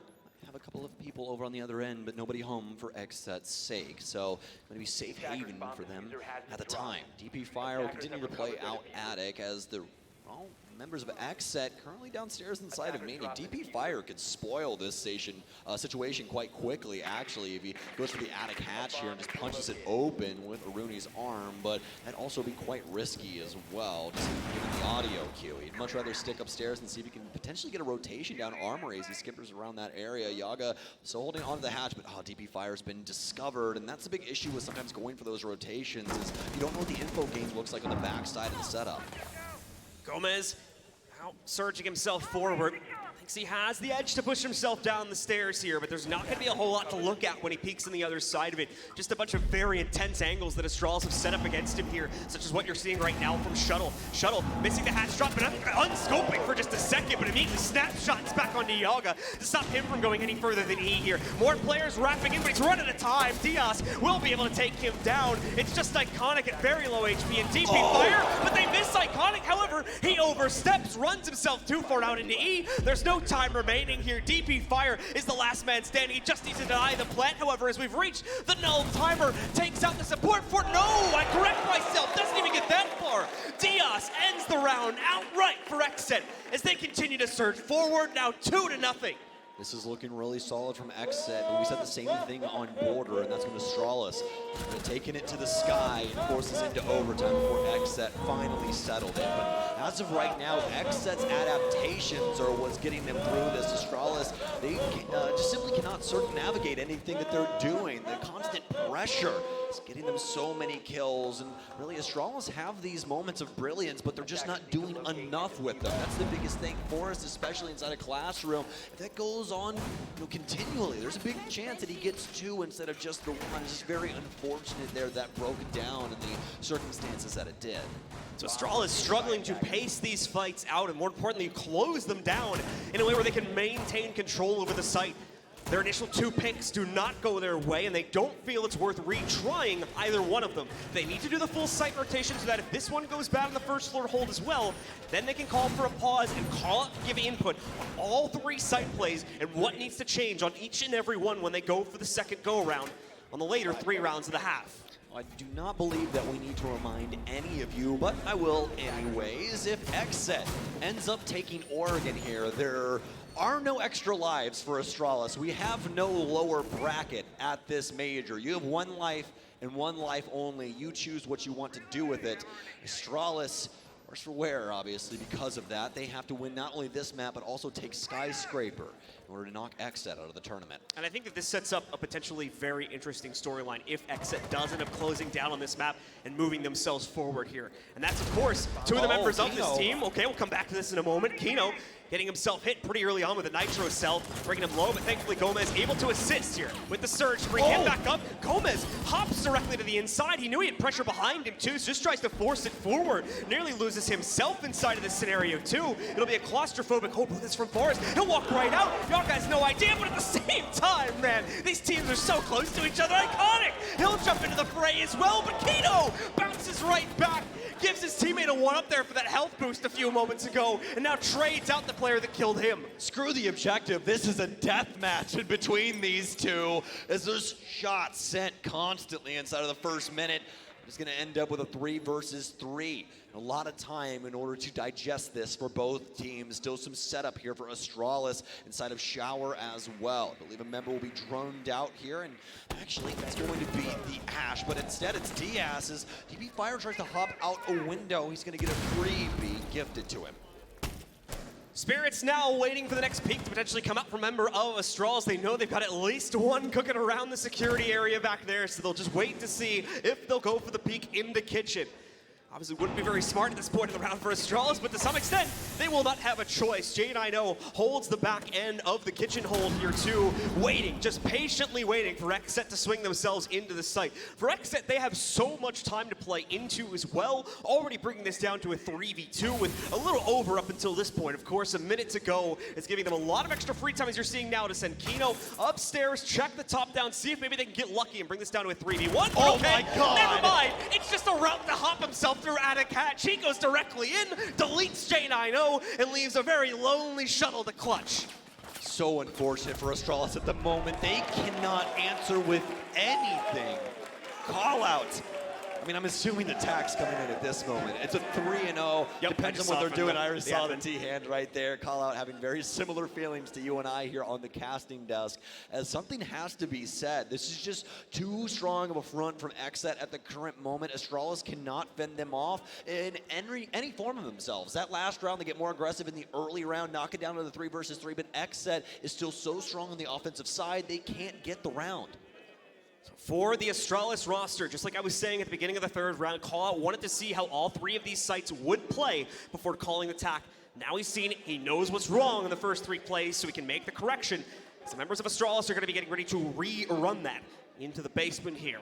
A couple of people over on the other end, but nobody home for XSET's sake. So going to be safe haven for them at the time. DP Fire will continue to play out attic as the members of XSET currently downstairs inside of Mania. DP Fire could spoil this situation quite quickly, actually, if he goes for the attic hatch here and just punches it open with Aruni's arm, but that'd also be quite risky as well, just given the audio cue. He'd much rather stick upstairs and see if he can potentially get a rotation down Armory as he skippers around that area. Yaga still holding onto the hatch, but DP Fire's been discovered, and that's the big issue with sometimes going for those rotations is you don't know what the info game looks like on the backside of the setup. Gomez out surging himself forward. Thinks he has the edge to push himself down the stairs here, but there's not going to be a whole lot to look at when he peeks on the other side of it. Just a bunch of very intense angles that Astralis have set up against him here, such as what you're seeing right now from Shuttle. Shuttle missing the hatch drop, but unscoping for just a second, but immediately snapshots back onto Yaga to stop him from going any further than E here. More players wrapping in, but he's running out of time. Diaz will be able to take him down. It's just Iconic at very low HP and DP Fire, but they miss Iconic. However, he oversteps, runs himself too far out into E. There's no time remaining here. DP Fire is the last man standing. He just needs to deny the plant. However, as we've reached the null timer, takes out the support for no. I correct myself. Doesn't even get that far. Diaz ends the round outright for XSET as they continue to surge forward. Now 2-0. This is looking really solid from XSET, but we said the same thing on Border, and that's going to Astralis. Taking it to the sky and forces into overtime before XSET finally settled it. But as of right now, XSET's adaptations are what's getting them through this. Astralis, they just simply cannot circumnavigate anything that they're doing. The constant pressure is getting them so many kills, and really Astralis have these moments of brilliance, but they're just not doing enough with them. That's the biggest thing for us, especially inside a classroom. If that goes on continually, there's a big chance that he gets 2 instead of just the 1. It's just very unfortunate there that broke down in the circumstances that it did. So Astralis is struggling to pace these fights out and more importantly close them down in a way where they can maintain control over the site. Their initial 2 picks do not go their way, and they don't feel it's worth retrying either one of them. They need to do the full site rotation so that if this one goes bad on the first floor hold as well, then they can call for a pause and call up, give input on all 3 site plays and what needs to change on each and every one when they go for the second go-around on the later 3 rounds of the half. I do not believe that we need to remind any of you, but I will anyways. If XSET ends up taking Oregon here, there are no extra lives for Astralis. We have no lower bracket at this major. You have 1 life and 1 life only. You choose what you want to do with it. Astralis, worse for wear, obviously, because of that. They have to win not only this map, but also take Skyscraper. in order to knock XSET out of the tournament. And I think that this sets up a potentially very interesting storyline if XSET does end up closing down on this map and moving themselves forward here. And that's, of course, two of the members of this team. Okay, we'll come back to this in a moment. Kino getting himself hit pretty early on with a Nitro cell, bringing him low, but thankfully Gomez able to assist here with the surge to bring him back up. Gomez hops directly to the inside. He knew he had pressure behind him too, so just tries to force it forward. Nearly loses himself inside of this scenario too. It'll be a claustrophobic hope with this from Forest. He'll walk right out. Y'all guys no idea, but at the same time, man, these teams are so close to each other. Iconic. He'll jump into the fray as well, but Kino bounces right back. Gives his teammate a one up there for that health boost a few moments ago, and now trades out the player that killed him. Screw the objective. This is a death match in between these two, as there's shots sent constantly inside of the first minute. It's going to end up with a 3 versus 3. A lot of time in order to digest this for both teams. Still some setup here for Astralis inside of Shower as well. I believe a member will be droned out here, and actually that's going to be the Ash, but instead it's Diaz as DB Fire tries to hop out a window. He's going to get a freebie gifted to him. Spirits now waiting for the next peak to potentially come out from member of Astralis. They know they've got at least one cooking around the security area back there, so they'll just wait to see if they'll go for the peak in the kitchen. Obviously wouldn't be very smart at this point in the round for Astralis, but to some extent, they will not have a choice. J9O holds the back end of the kitchen hold here too, waiting, just patiently waiting for XSET to swing themselves into the site. For XSET, they have so much time to play into as well, already bringing this down to a 3v2 with a little over up until this point. Of course, a minute to go is giving them a lot of extra free time, as you're seeing now, to send Kino upstairs, check the top down, see if maybe they can get lucky and bring this down to a 3v1. Oh okay, my God! Never mind, it's just a route to hop himself through Attic Hatch. He goes directly in, deletes J9O, and leaves a very lonely shuttle to clutch. So unfortunate for Astralis at the moment. They cannot answer with anything. Call out. I mean, I'm assuming the tack's coming in at this moment. It's a 3-0. Depends on what they're doing. I already saw the T-hand right there. Call out having very similar feelings to you and I here on the casting desk. As something has to be said. This is just too strong of a front from XSET at the current moment. Astralis cannot fend them off in any form of themselves. That last round, they get more aggressive in the early round, knock it down to the 3 versus 3, but XSET is still so strong on the offensive side, they can't get the round. For the Astralis roster, just like I was saying at the beginning of the third round, Callout wanted to see how all 3 of these sites would play before calling the attack. Now he's seen it, he knows what's wrong in the first 3 plays, so he can make the correction. So members of Astralis are going to be getting ready to rerun that into the basement here.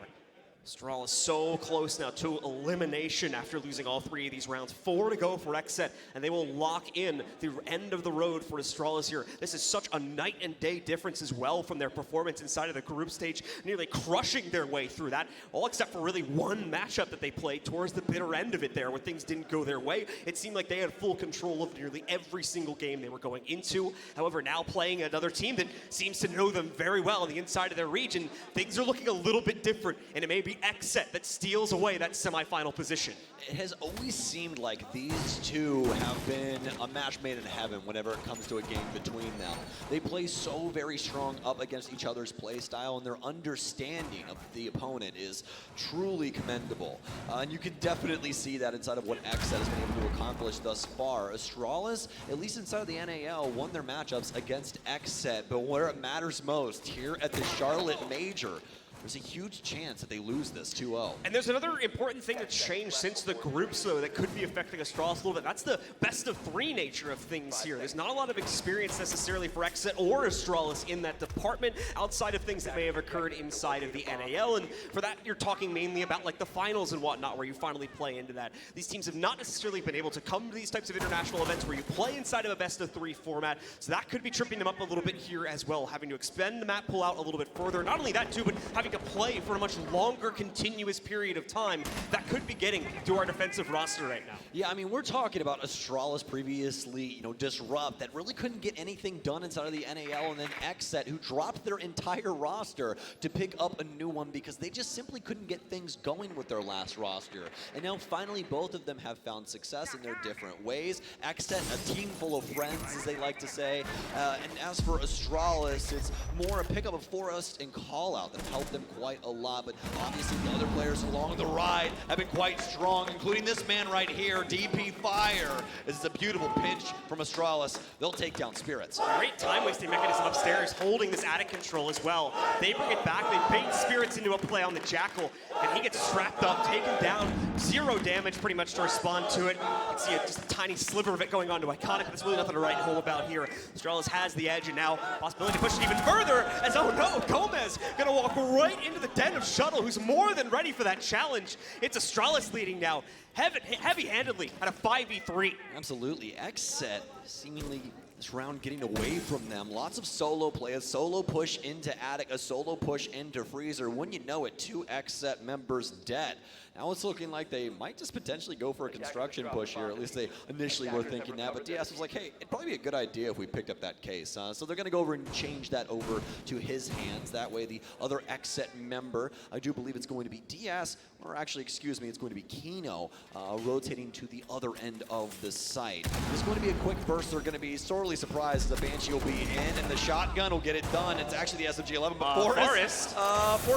Astralis so close now to elimination after losing all 3 of these rounds. 4 to go for XSET, and they will lock in the end of the road for Astralis here. This is such a night and day difference as well from their performance inside of the group stage, nearly crushing their way through that, all except for really one matchup that they played towards the bitter end of it there, when things didn't go their way. It seemed like they had full control of nearly every single game they were going into. However, now playing another team that seems to know them very well on the inside of their region, things are looking a little bit different, and it may be XSET that steals away that semifinal position. It has always seemed like these two have been a match made in heaven whenever it comes to a game between them. They play so very strong up against each other's play style, and their understanding of the opponent is truly commendable. And you can definitely see that inside of what XSET has been able to accomplish thus far. Astralis, at least inside of the NAL, won their matchups against XSET, but where it matters most, here at the Charlotte Major, there's a huge chance that they lose this 2-0. And there's another important thing that's changed since the groups, though, that could be affecting Astralis a little bit. That's the best of 3 nature of things here. There's not a lot of experience necessarily for XSET or Astralis in that department, outside of things that may have occurred inside of the NAL. And for that, you're talking mainly about like the finals and whatnot, where you finally play into that. These teams have not necessarily been able to come to these types of international events where you play inside of a best of 3 format. So that could be tripping them up a little bit here as well, having to expend the map pull out a little bit further. Not only that, too, but having to play for a much longer continuous period of time that could be getting to our defensive roster right now. Yeah, I mean, we're talking about Astralis previously, Disrupt, that really couldn't get anything done inside of the NAL, and then XSET, who dropped their entire roster to pick up a new one because they just simply couldn't get things going with their last roster. And now finally both of them have found success in their different ways. XSET, a team full of friends, as they like to say. And as for Astralis, it's more a pickup of Forest and Callout that helped them them quite a lot, but obviously the other players along the ride have been quite strong, including this man right here, DP Fire. This is a beautiful pinch from Astralis. They'll take down Spirits. Great time-wasting mechanism upstairs, holding this attic control as well. They bring it back, they bait Spirits into a play on the Jackal, and he gets strapped up, taken down, 0 damage pretty much to respond to it. You can see just a tiny sliver of it going on to Iconic, but there's really nothing to write home about here. Astralis has the edge, and now possibility to push it even further, as oh no, Gomez gonna walk right into the den of Shuttle, who's more than ready for that challenge. It's Astralis leading now, heavy-handedly at a 5v3. Absolutely. XSET seemingly this round getting away from them. Lots of solo play, a solo push into Attic, a solo push into Freezer. When you know it, 2 XSET members dead. Now it's looking like they might just potentially go for a construction push here. At least they initially were thinking that, but DS was like, hey, it'd probably be a good idea if we picked up that case. So they're gonna go over and change that over to his hands. That way the other XSET member, I do believe it's going to be DS, or actually, excuse me, it's going to be Kino, rotating to the other end of the site. There's going to be a quick burst. They're gonna be sorely surprised the Banshee will be in, and the shotgun will get it done. It's actually the SMG-11, but Forrest,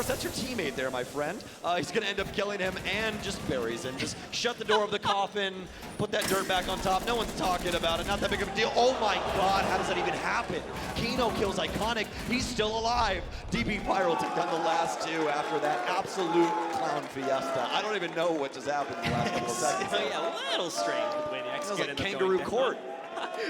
that's your teammate there, my friend. He's gonna end up killing him and just buries him. Just shut the door of the coffin, put that dirt back on top. No one's talking about it, not that big of a deal. Oh my God, how does that even happen? Kino kills Iconic, he's still alive. DP Fire will take down the last 2 after that absolute clown fiesta. I don't even know what just happened in the last couple of seconds. Yeah, a little strange the way the X It was like kangaroo court.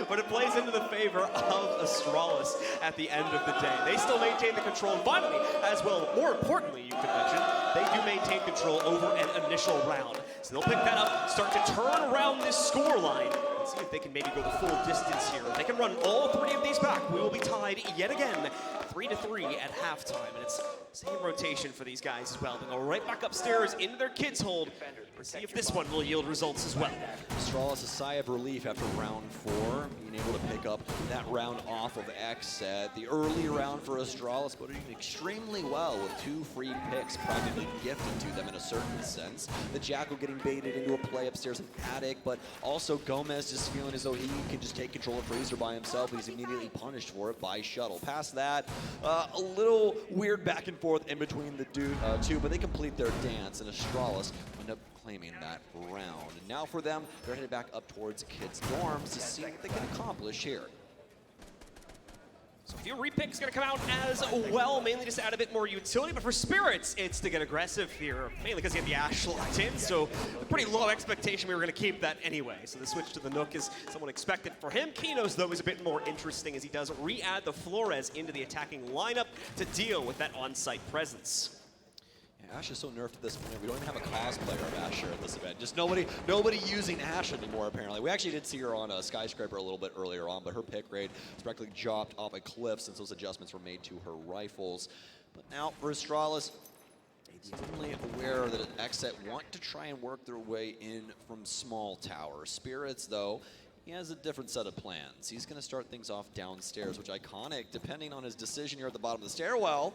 But it plays into the favor of Astralis at the end of the day. They still maintain the control, and finally, as well, more importantly, you could mention, they do maintain control over an initial round. So they'll pick that up, start to turn around this score line, and see if they can maybe go the full distance here. If they can run all 3 of these back, we will be tied yet again, 3-3 at halftime. And it's same rotation for these guys as well. They go right back upstairs into their kids' hold and see if this one will yield results as well. Astralis a sigh of relief after round 4, being able to pick up that round off of XSET. The early round for Astralis, but doing extremely well with 2 free picks practically gifted to them in a certain sense. The Jackal getting baited into a play upstairs in Attic, but also Gomez just feeling as though he can just take control of Freezer by himself, but he's immediately punished for it by Shuttle. Past that, a little weird back and forth in between the two, but they complete their dance, and Astralis end up claiming that round. And now for them, they're headed back up towards kids' dorms to see what they can accomplish here. So a few repicks going to come out as well, mainly just to add a bit more utility. But for Spirits, it's to get aggressive here, mainly because he had the Ash locked in. So a pretty low expectation we were going to keep that anyway. So the switch to the Nook is somewhat expected for him. Kino's, though, is a bit more interesting as he does re-add the Flores into the attacking lineup to deal with that on-site presence. Ash is so nerfed at this point. We don't even have a cosplayer of Asher at this event. Just nobody using Ash anymore, apparently. We actually did see her on a Skyscraper a little bit earlier on, but her pick rate was practically dropped off a cliff since those adjustments were made to her rifles. But now for Astralis, definitely aware that XSET want to try and work their way in from small tower. Spirits, though, he has a different set of plans. He's going to start things off downstairs, which Iconic, depending on his decision here at the bottom of the stairwell,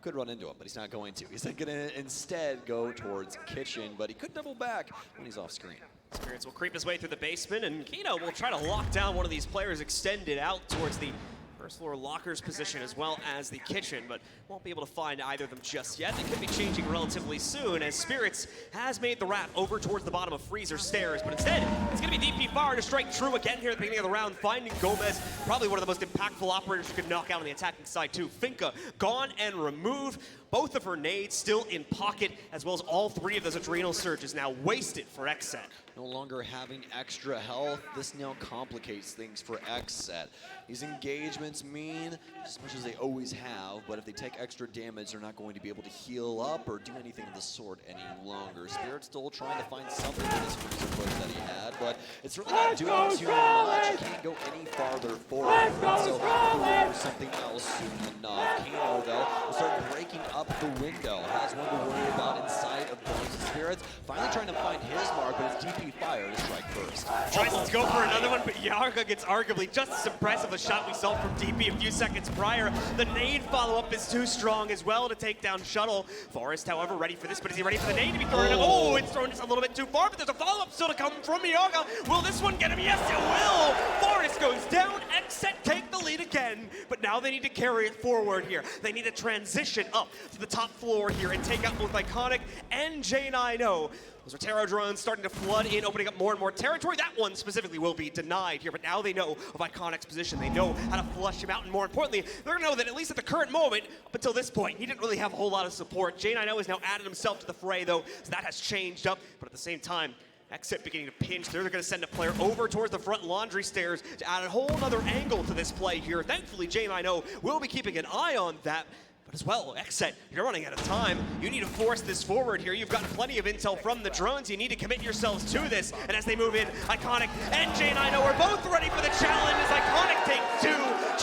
could run into him, but he's not going to. He's going to instead go towards kitchen, but he could double back when he's off screen. Spirits will creep his way through the basement, and Kino will try to lock down one of these players, extend it out towards the first floor lockers position as well as the kitchen, but won't be able to find either of them just yet. They could be changing relatively soon as Spirits has made the wrap over towards the bottom of Freezer stairs, but instead it's going to be DP Fire to strike true again here at the beginning of the round, finding Gomez, probably one of the most impactful operators who could knock out on the attacking side too. Finka gone and removed. Both of her nades still in pocket, as well as all 3 of those adrenal surges now wasted for XSET. No longer having extra health, this now complicates things for XSET. These engagements mean as much as they always have, but if they take extra damage, they're not going to be able to heal up or do anything of the sort any longer. Spirit's still trying to find something in this Freezer push that he had, but it's really not doing too much. He can't go any farther forward, so he'll do something else soon enough. Kino, though, will start breaking up the window. Has one to worry about inside of Bones and Spirits. Finally trying to find his mark, but it's DP Fire to strike first. Tries to go for another one, but Yarga gets arguably just as impressive a shot we saw from DP a few seconds prior. The nade follow-up is too strong as well to take down Shuttle. Forrest, however, ready for this, but is he ready for the nade to be thrown? Oh, it's thrown just a little bit too far, but there's a follow-up still to come from Yarga. Will this one get him? Yes, it will! Forrest goes down. XSET take the lead again, but now they need to carry it forward here. They need to transition up to the top floor here and take out both Iconic and J9O. Those are Terror drones starting to flood in, opening up more and more territory. That one specifically will be denied here, but now they know of Iconic's position. They know how to flush him out, and more importantly, they're gonna know that at least at the current moment, up until this point, he didn't really have a whole lot of support. J9O has now added himself to the fray, though, so that has changed up, but at the same time, XSET beginning to pinch. They're going to send a player over towards the front laundry stairs to add a whole other angle to this play here. Thankfully, J9O will be keeping an eye on that. But as well, XSET, you're running out of time. You need to force this forward here. You've gotten plenty of intel from the drones. You need to commit yourselves to this. And as they move in, Iconic and J9O are both ready for the challenge as Iconic takes 2.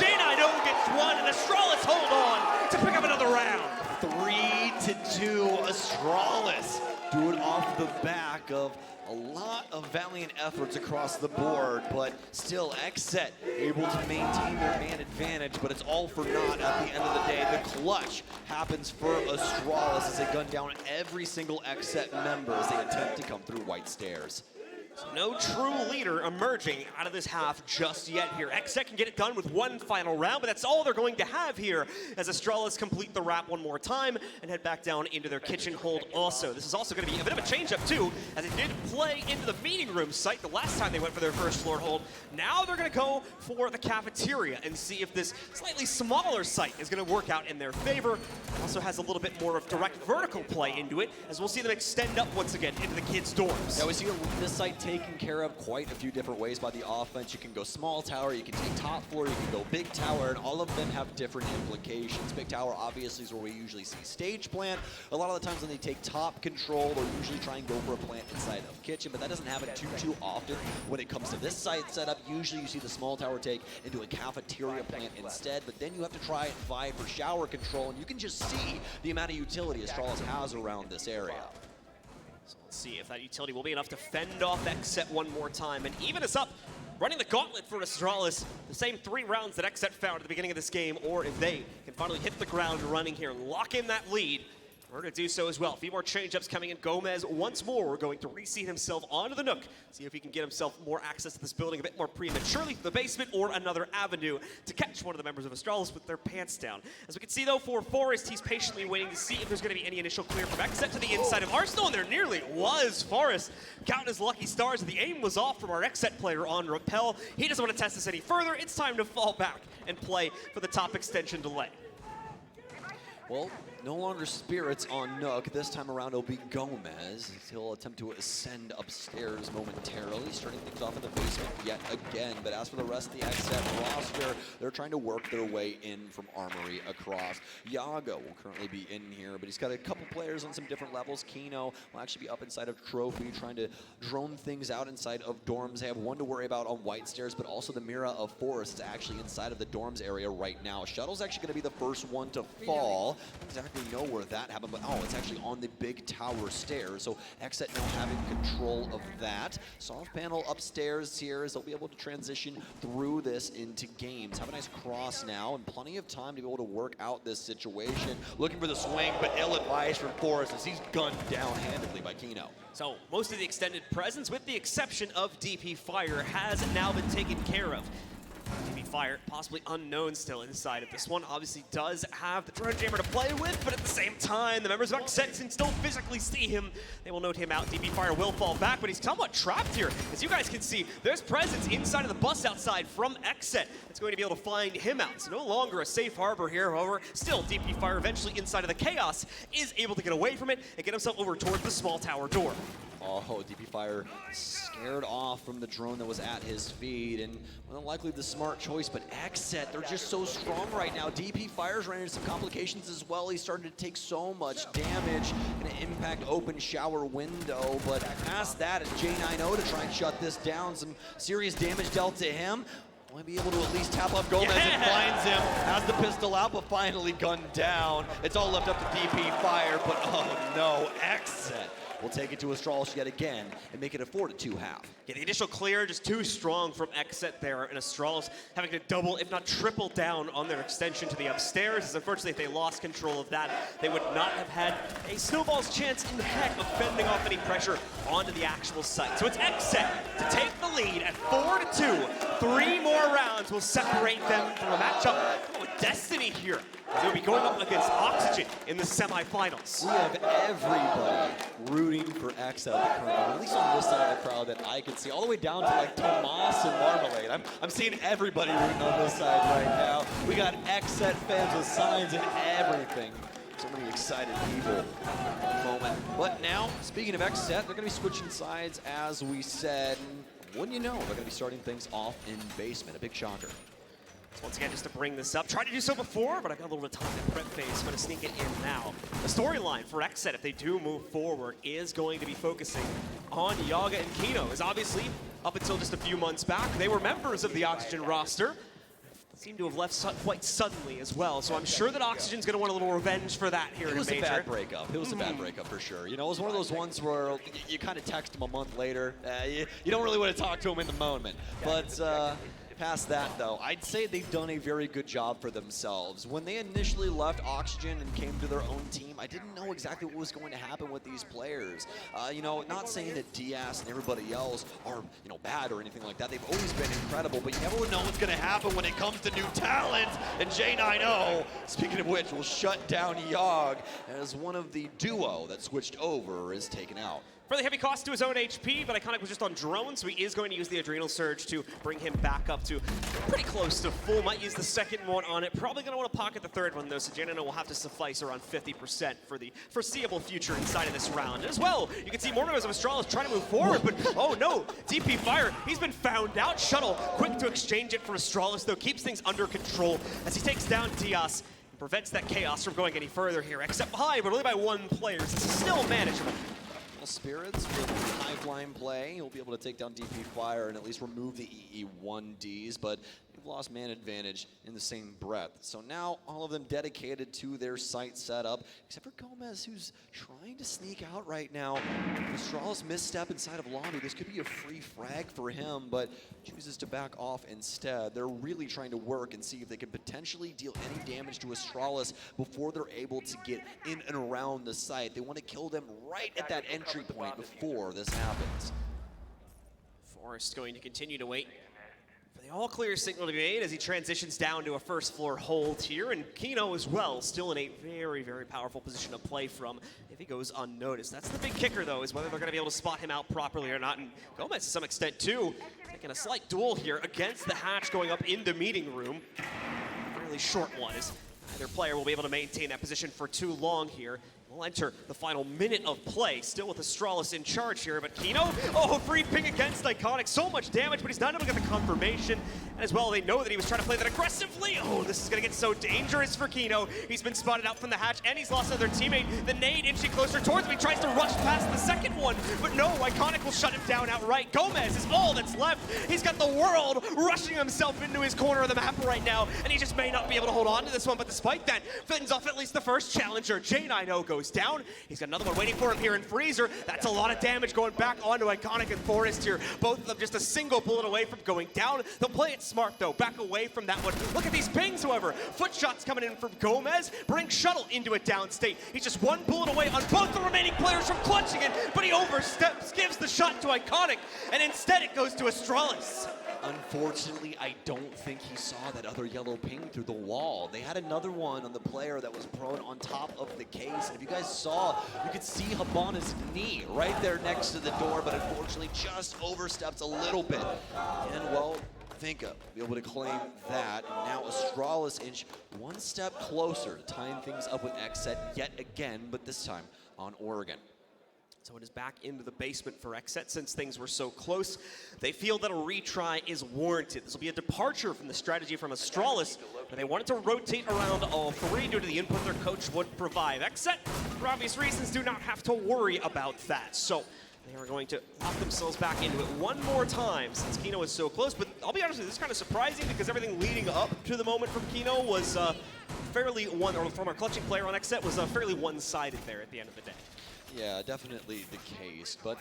J9O gets 1, and Astralis hold on to pick up another round. 3-2, Astralis do it off the back of a lot of valiant efforts across the board, but still XSET able to maintain their man advantage, but it's all for naught at the end of the day. The clutch happens for Astralis as they gun down every single XSET member as they attempt to come through white stairs. So no true leader emerging out of this half just yet here. XSET can get it done with one final round, but that's all they're going to have here as Astralis complete the wrap one more time and head back down into their kitchen hold also. This is also going to be a bit of a change-up too, as it did play into the meeting room site the last time they went for their first floor hold. Now they're going to go for the cafeteria and see if this slightly smaller site is going to work out in their favor. Also has a little bit more of direct vertical play into it, as we'll see them extend up once again into the kids' dorms. Yeah, we see this site taken care of quite a few different ways by the offense. You can go small tower, you can take top floor, you can go big tower, and all of them have different implications. Big tower obviously is where we usually see stage plant. A lot of the times when they take top control, they'll usually try and go for a plant inside of kitchen, but that doesn't happen too often. When it comes to this site setup, usually you see the small tower take into a cafeteria plant instead, but then you have to try and vie for shower control, and you can just see the amount of utility Astralis has around this area. So let's see if that utility will be enough to fend off XSET one more time and even us up, running the gauntlet for Astralis, the same 3 rounds that XSET found at the beginning of this game, or if they can finally hit the ground running here and lock in that lead. We're going to do so as well. A few more change-ups coming in. Gomez once more going to reseat himself onto the Nook. See if he can get himself more access to this building a bit more prematurely through the basement or another avenue to catch one of the members of Astralis with their pants down. As we can see, though, for Forrest, he's patiently waiting to see if there's going to be any initial clear from XSET to the inside of Arsenal, and there nearly was. Forrest counting his lucky stars. The aim was off from our XSET player on Rappel. He doesn't want to test this any further. It's time to fall back and play for the top extension delay. Well, no longer spirits on Nook. This time around it'll be Gomez. He'll attempt to ascend upstairs momentarily, starting things off in the basement yet again. But as for the rest of the XSET roster, they're trying to work their way in from Armory across. Yago will currently be in here, but he's got a couple players on some different levels. Kino will actually be up inside of Trophy, trying to drone things out inside of dorms. They have one to worry about on white stairs, but also the Mira of Forest is actually inside of the dorms area right now. Shuttle's actually going to be the first one to fall. Don't exactly know where that happened, but oh, it's actually on the big tower stairs. So XSET now having control of that. Soft panel upstairs here as they'll be able to transition through this into games. Have a nice cross now and plenty of time to be able to work out this situation. Looking for the swing, but ill-advised from Forrest as he's gunned down handedly by Kino. So most of the extended presence, with the exception of DP Fire, has now been taken care of. DP Fire, possibly unknown still inside of this one, obviously does have the drone jammer to play with, but at the same time, the members of XSET can still physically see him. They will note him out. DP Fire will fall back, but he's somewhat trapped here. As you guys can see, there's presence inside of the bus outside from XSET. It's going to be able to find him out. So no longer a safe harbor here. However, still DP Fire eventually inside of the chaos is able to get away from it and get himself over towards the small tower door. Oh, DP Fire scared off from the drone that was at his feet, and well, likely the smart choice, but XSET, they're just so strong right now. DP Fire's ran into some complications as well. He's starting to take so much damage, going to impact open shower window, but past that, it's J9O to try and shut this down. Some serious damage dealt to him. Might be able to at least tap up Gomez and finds him. Has the pistol out, but finally gunned down. It's all left up to DP Fire, but oh no, XSET will take it to Astralis yet again and make it a 4-2 half. Yeah, the initial clear just too strong from XSET there, and Astralis having to double, if not triple down on their extension to the upstairs, as unfortunately if they lost control of that, they would not have had a snowball's chance in heck of fending off any pressure onto the actual site. So it's XSET to take the lead at 4-2. 3 more rounds will separate them from a matchup with Destiny here. They'll be going up against Oxygen in the semifinals. We have everybody rooting for XSET at the current moment, at least on this side of the crowd that I can see, all the way down to like Tomas and Marmalade. I'm seeing everybody rooting on this side right now. We got XSET fans with signs and everything. So many excited people at the moment. But now, speaking of XSET, they're going to be switching sides as we said. Wouldn't you know, they're going to be starting things off in basement. A big shocker. Once again, just to bring this up, tried to do so before, but I've got a little bit of time in prep phase, so I'm going to sneak it in now. The storyline for XSET, if they do move forward, is going to be focusing on Yaga and Kino, as obviously, up until just a few months back, they were members of the Oxygen roster. Seem to have left quite suddenly as well, so I'm sure that Oxygen's going to want a little revenge for that here in Major. It was a bad breakup. It was a bad breakup for sure. You know, it was one of those ones where you kind of text them a month later. You don't really want to talk to them in the moment. But past that, though, I'd say they've done a very good job for themselves. When they initially left Oxygen and came to their own team, I didn't know exactly what was going to happen with these players. You know, not saying that Diaz and everybody else are, you know, bad or anything like that. They've always been incredible, but you never know what's going to happen when it comes to new talent. And J9O, speaking of which, will shut down Yogg as one of the duo that switched over is taken out. Fairly heavy cost to his own HP, but Iconic was just on drone, so he is going to use the Adrenal Surge to bring him back up to pretty close to full. Might use the second one on it. Probably going to want to pocket the third one, though, so J9O will have to suffice around 50% for the foreseeable future inside of this round. As well, you can see more members of Astralis trying to move forward, but oh no, DP Fire, he's been found out. Shuttle, quick to exchange it for Astralis, though, keeps things under control as he takes down Diaz. Prevents that chaos from going any further here, except high, but only by 1 player. This is still manageable. Spirits with high flying play. He'll be able to take down DP Fire and at least remove the EE1Ds, but they've lost man advantage in the same breath. So now all of them dedicated to their site setup, except for Gomez, who's trying to sneak out right now. Astralis misstep inside of lobby. This could be a free frag for him, but chooses to back off instead. They're really trying to work and see if they can potentially deal any damage to Astralis before they're able to get in and around the site. They want to kill them right at that entry point before this happens. Forrest going to continue to wait for the all-clear signal to be made as he transitions down to a first-floor hold here, and Kino as well, still in a very, very powerful position to play from if he goes unnoticed. That's the big kicker, though, is whether they're going to be able to spot him out properly or not, and Gomez to some extent, too, taking a slight duel here against the hatch going up in the meeting room. A really short one, as neither player will be able to maintain that position for too long here. We'll enter the final minute of play, still with Astralis in charge here, but Kino, oh, free ping against Iconic, so much damage, but he's not able to get the confirmation, and as well, they know that he was trying to play that aggressively. Oh, this is gonna get so dangerous for Kino. He's been spotted out from the hatch, and he's lost another teammate. The nade inching closer towards him, he tries to rush past the second one, but no, Iconic will shut him down outright. Gomez is all that's left. He's got the world rushing himself into his corner of the map right now, and he just may not be able to hold on to this one, but despite that, fends off at least the first challenger. J9O goes down. He's got another one waiting for him here in Freezer. That's a lot of damage going back onto Iconic and Forrest here. Both of them just a single bullet away from going down. They'll play it smart, though. Back away from that one. Look at these pings, however. Foot shots coming in from Gomez. Bring Shuttle into a down state. He's just 1 bullet away on both the remaining players from clutching it, but he oversteps, gives the shot to Iconic, and instead it goes to Astralis. Unfortunately, I don't think he saw that other yellow ping through the wall. They had another one on the player that was prone on top of the case. And if you guys saw, you could see Habana's knee right there next to the door, but unfortunately just overstepped a little bit. And well, Finka be able to claim that. And now Astralis inch 1 step closer to tying things up with XSET yet again, but this time on Oregon. So it is back into the basement for XSET since things were so close. They feel that a retry is warranted. This will be a departure from the strategy from Astralis, where they wanted to rotate around all 3 due to the input their coach would provide. XSET, for obvious reasons, do not have to worry about that. So they are going to lock themselves back into it one more time since Kino is so close. But I'll be honest with you, this is kind of surprising because everything leading up to the moment from Kino was fairly from our clutching player on XSET was fairly one-sided there at the end of the day. Yeah, definitely the case, but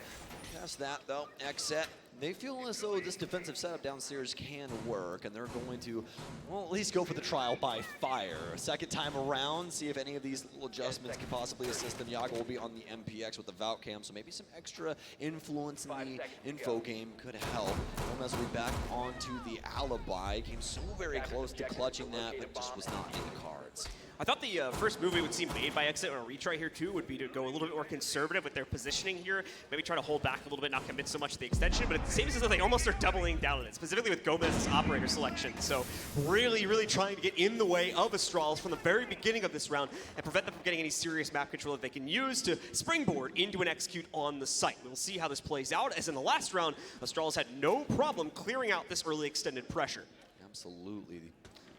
Past that, though, XSET, they feel as though this defensive setup downstairs can work, and they're going to, well, at least go for the trial by fire. Second time around, see if any of these little adjustments can possibly assist them. Yaga will be on the MPX with the Vault Cam, so maybe some extra influence in the info game could help. Gomez will be back onto the Alibi. Came so very close to clutching that, but just was not in the cards. I thought the first move we would see made by XSET on a retry here too would be to go a little bit more conservative with their positioning here. Maybe try to hold back a little bit, not commit so much to the extension, but it seems as though they almost are doubling down on it, specifically with Gomez's operator selection. So really, really trying to get in the way of Astralis from the very beginning of this round and prevent them from getting any serious map control that they can use to springboard into an execute on the site. We'll see how this plays out, as in the last round, Astralis had no problem clearing out this early extended pressure. Absolutely.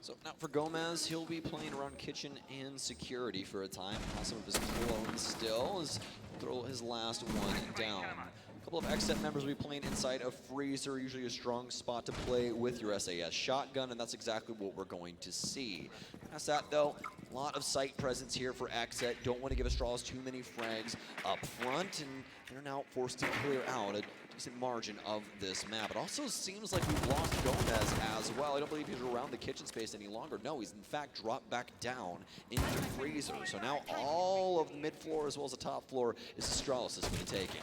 So now for Gomez, he'll be playing around kitchen and security for a time. Has some of his clones still. Throw his last one down. A couple of XSET members will be playing inside of Freezer, usually a strong spot to play with your SAS shotgun, and that's exactly what we're going to see. Past that, though, a lot of site presence here for XSET. Don't want to give Astralis too many frags up front, and they're now forced to clear out a decent margin of this map. It also seems like we've lost Gomez as well. I don't believe he's around the kitchen space any longer. No, he's in fact dropped back down into Freezer. So now all of the mid-floor as well as the top floor is Astralis is going to take it.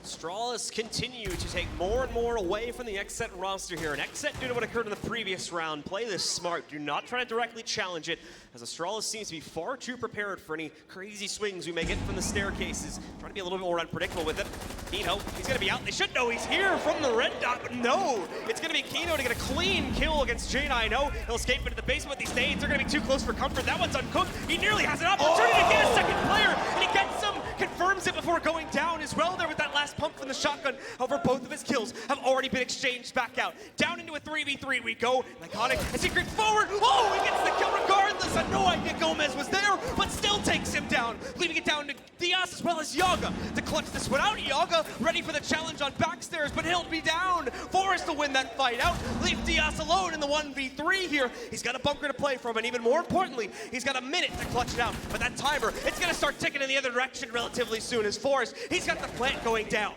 Astralis continue to take more and more away from the XSET roster here. And XSET, due to what occurred in the previous round, play this smart. Do not try to directly challenge it, as Astralis seems to be far too prepared for any crazy swings we may get from the staircases. Trying to be a little bit more unpredictable with it. Kino, he's going to be out. They should know he's here from the red dot, but no. It's going to be Kino to get a clean kill against J9O. He'll escape into the basement with these nades. They're going to be too close for comfort. That one's uncooked. He nearly has an opportunity to get a second player, and he gets some. Confirms it before going down as well there with that last pump from the shotgun. However, both of his kills have already been exchanged back out. Down into a 3v3 we go. Iconic as he creeps forward. Oh, he gets the kill regardless. I had no idea Gomez was there, but still takes him down, leaving it down to Diaz as well as Yaga to clutch this one out. Yaga ready for the challenge on backstairs, but he'll be down. Forrest to win that fight out. Leave Diaz alone in the 1v3 here. He's got a bunker to play from, and even more importantly, he's got a minute to clutch it out. But that timer, it's going to start ticking in the other direction relatively soon as Forrest, he's got the plant going down.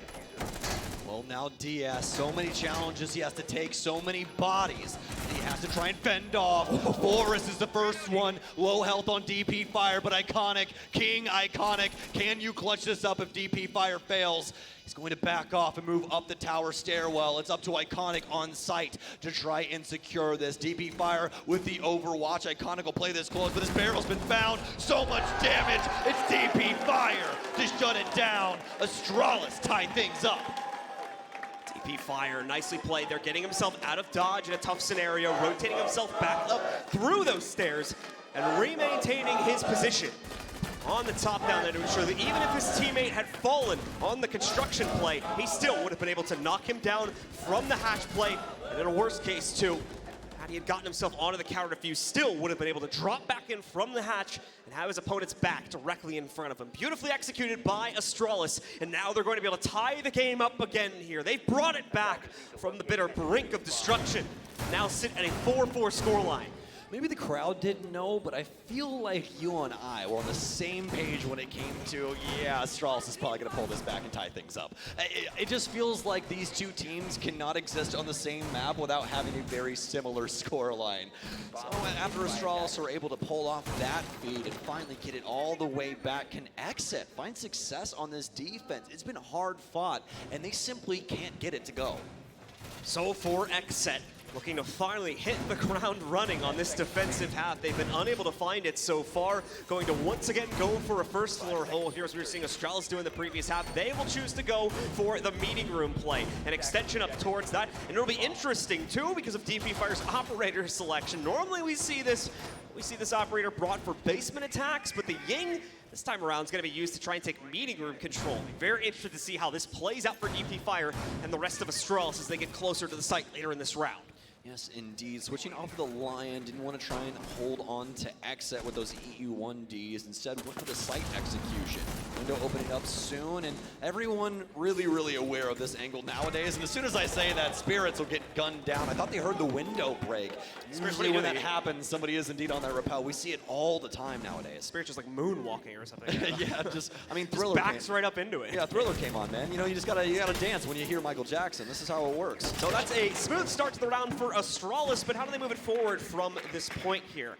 Well, now Diaz, so many challenges he has to take, so many bodies he has to try and fend off. Forrest is the first one, low health on DP Fire, but Iconic, King Iconic, can you clutch this up if DP Fire fails? He's going to back off and move up the tower stairwell. It's up to Iconic on site to try and secure this. DP Fire with the Overwatch. Iconic will play this close, but his barrel's been found. So much damage. It's DP Fire to shut it down. Astralis tie things up. DP Fire, nicely played. They're getting himself out of dodge in a tough scenario, rotating himself back up through those stairs and re-maintaining his position on the top down there to ensure that even if his teammate had fallen on the construction play, he still would have been able to knock him down from the hatch play. And in a worst case too, had he had gotten himself onto the counter defuse, still would have been able to drop back in from the hatch and have his opponent's back directly in front of him. Beautifully executed by Astralis, and now they're going to be able to tie the game up again here. They've brought it back from the bitter brink of destruction. Now sit at a 4-4 scoreline. Maybe the crowd didn't know, but I feel like you and I were on the same page when it came to, yeah, Astralis is probably going to pull this back and tie things up. It just feels like these two teams cannot exist on the same map without having a very similar scoreline. So after Astralis are able to pull off that feed and finally get it all the way back, can XSET find success on this defense? It's been hard fought, and they simply can't get it to go. So for XSET, looking to finally hit the ground running on this defensive half. They've been unable to find it so far. Going to once again go for a first floor hole. Here's what we were seeing Astralis do in the previous half. They will choose to go for the meeting room play. An extension up towards that. And it'll be interesting too because of DP Fire's operator selection. Normally we see this operator brought for basement attacks, but the Ying this time around is going to be used to try and take meeting room control. Very interested to see how this plays out for DP Fire and the rest of Astralis as they get closer to the site later in this round. Yes, indeed. Switching off of the Lion, didn't want to try and hold on to XSET with those EU1Ds. Instead, went for the site execution. Window opening up soon, and everyone really aware of this angle nowadays. And as soon as I say that, Spirits will get gunned down. I thought they heard the window break. Usually when that happens, somebody is indeed on that rappel. We see it all the time nowadays. Spirits just like moonwalking or something. Yeah, I mean, Thriller backs right up into it. Yeah, Thriller came on, man. You know, you gotta dance when you hear Michael Jackson. This is how it works. So that's a smooth start to the round for Astralis, but how do they move it forward from this point here?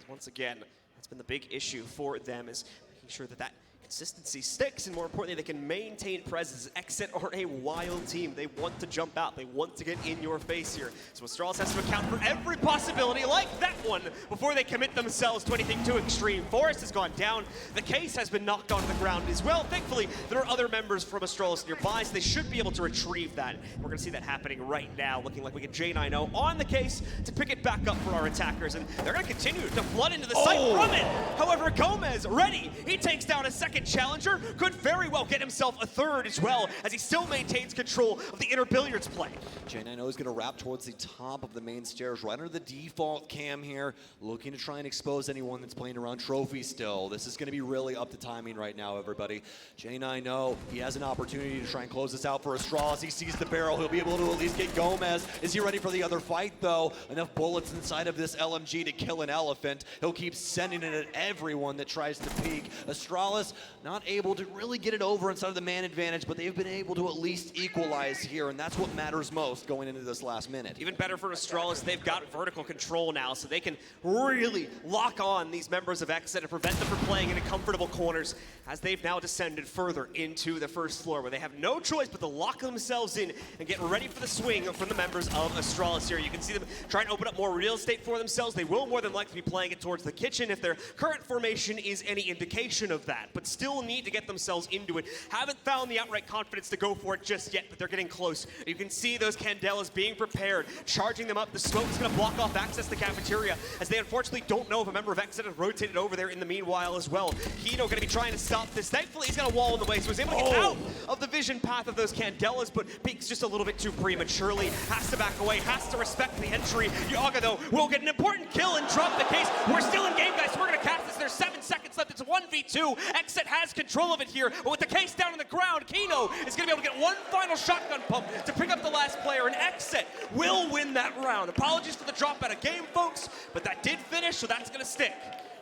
Once again, that's been the big issue for them, is making sure that consistency sticks, and more importantly, they can maintain presence. XSET are a wild team. They want to jump out. They want to get in your face here. So Astralis has to account for every possibility, like that one, before they commit themselves to anything too extreme. Forest has gone down. The case has been knocked onto the ground as well. Thankfully, there are other members from Astralis nearby, so they should be able to retrieve that. We're going to see that happening right now, looking like we get J9O on the case to pick it back up for our attackers, and they're going to continue to flood into the site from it. However, Gomez, ready. He takes down a second challenger, could very well get himself a third as well, as he still maintains control of the inner billiards play. J9O is going to wrap towards the top of the main stairs, right under the default cam here, looking to try and expose anyone that's playing around trophy still. This is going to be really up to timing right now, everybody. J9O, he has an opportunity to try and close this out for Astralis. He sees the barrel. He'll be able to at least get Gomez. Is he ready for the other fight, though? Enough bullets inside of this LMG to kill an elephant. He'll keep sending it at everyone that tries to peek. Astralis not able to really get it over inside of the man advantage, but they've been able to at least equalize here, and that's what matters most going into this last minute. Even better for Astralis, they've got vertical control now, so they can really lock on these members of XSET and prevent them from playing into comfortable corners, as they've now descended further into the first floor, where they have no choice but to lock themselves in and get ready for the swing from the members of Astralis here. You can see them try and open up more real estate for themselves. They will more than likely be playing it towards the kitchen if their current formation is any indication of that, but still need to get themselves into it. Haven't found the outright confidence to go for it just yet, but they're getting close. You can see those candelas being prepared, charging them up. The smoke is going to block off access to the cafeteria, as they unfortunately don't know if a member of XSET has rotated over there in the meanwhile as well. Kino going to be trying to stop this. Thankfully, he's got a wall in the way, so he's able to get out of the vision path of those candelas, but peaks just a little bit too prematurely. Has to back away, has to respect the entry. Yaga, though, will get an important kill and drop the case. We're still in game, guys, so we're going to cast this. There's 7 seconds left. It's 1v2. XSET has control of it here, but with the case down on the ground, Kino is going to be able to get one final shotgun pump to pick up the last player, and XSET will win that round. Apologies for the drop out of game, folks, but that did finish, so that's going to stick.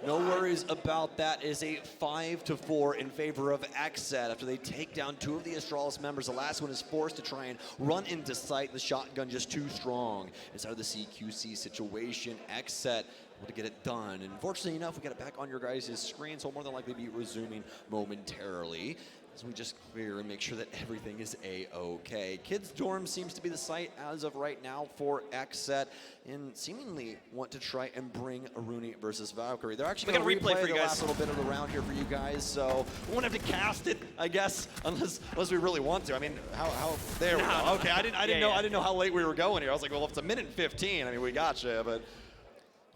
No worries about that. Is a 5-4 in favor of XSET after they take down 2 of the Astralis members. The last one is forced to try and run into sight. The shotgun just too strong. Inside of the CQC situation, XSET able to get it done. And fortunately enough, we got it back on your guys' screen, so we'll more than likely be resuming momentarily as we just clear and make sure that everything is A-okay. Kids Dorm seems to be the site as of right now for XSET, and seemingly want to try and bring Aruni versus Valkyrie. They're actually going to replay for the last little bit of the round here for you guys, so we won't have to cast it, I guess, unless we really want to. I mean, how there we go. Okay, I didn't know how late we were going here. I was like, well, if it's 1:15, I mean, we gotcha, but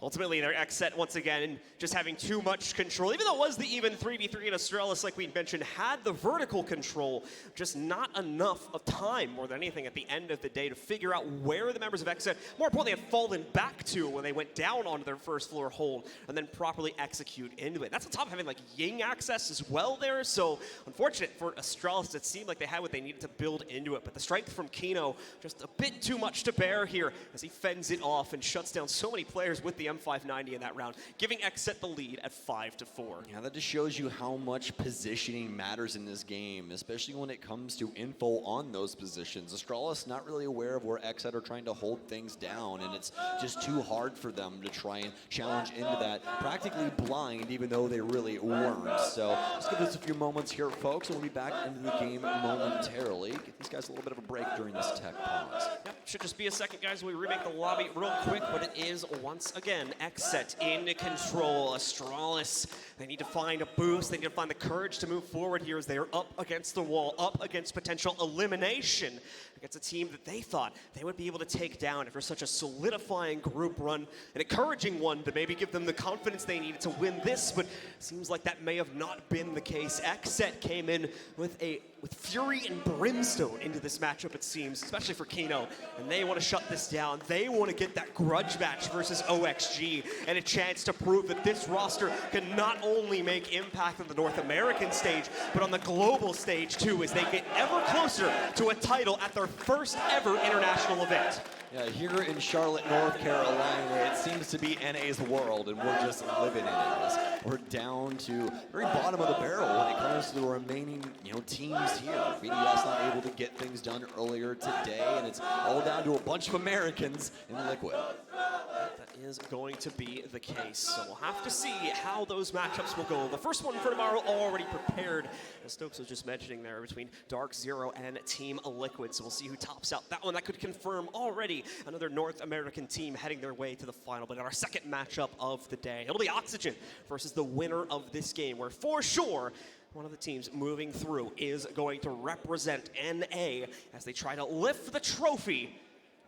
ultimately, they're XSET once again and just having too much control. Even though it was the even 3v3 in Astralis, like we mentioned, had the vertical control, just not enough of time, more than anything, at the end of the day to figure out where the members of XSET, more importantly, had fallen back to when they went down onto their first floor hold and then properly execute into it. That's on top of having like Ying access as well there, so unfortunate for Astralis. It seemed like they had what they needed to build into it, but the strength from Kino, just a bit too much to bear here as he fends it off and shuts down so many players with the M590 in that round, giving XSET the lead at 5-4. Yeah, that just shows you how much positioning matters in this game, especially when it comes to info on those positions. Astralis not really aware of where XSET are trying to hold things down, and it's just too hard for them to try and challenge into that. Practically blind, even though they really weren't. So let's give this a few moments here, folks, and we'll be back into the game momentarily. Get these guys a little bit of a break during this tech pause. Yep, should just be a second, guys. We remake the lobby real quick, but it is once again XSET in control. Astralis, they need to find a boost. They need to find the courage to move forward here as they are up against the wall, up against potential elimination against a team that they thought they would be able to take down after such a solidifying group run, an encouraging one to maybe give them the confidence they needed to win this, but seems like that may have not been the case. XSET came in with a with fury and brimstone into this matchup, it seems, especially for Kino, and they want to shut this down. They want to get that grudge match versus OXG and a chance to prove that this roster can not only make impact on the North American stage, but on the global stage too, as they get ever closer to a title at their first ever international event. Yeah, here in Charlotte, North Carolina, it seems to be NA's world, and we're just living in it. We're down to the very bottom of the barrel when it comes to the remaining, teams here. BDS not able to get things done earlier today, and it's all down to a bunch of Americans in Liquid. That is going to be the case. So we'll have to see how those matchups will go. The first one for tomorrow already prepared, as Stokes was just mentioning there, between Dark Zero and Team Liquid. So we'll see who tops out that one. That could confirm already another North American team heading their way to the final. But in our second matchup of the day, it'll be Oxygen versus the winner of this game, where for sure one of the teams moving through is going to represent NA as they try to lift the trophy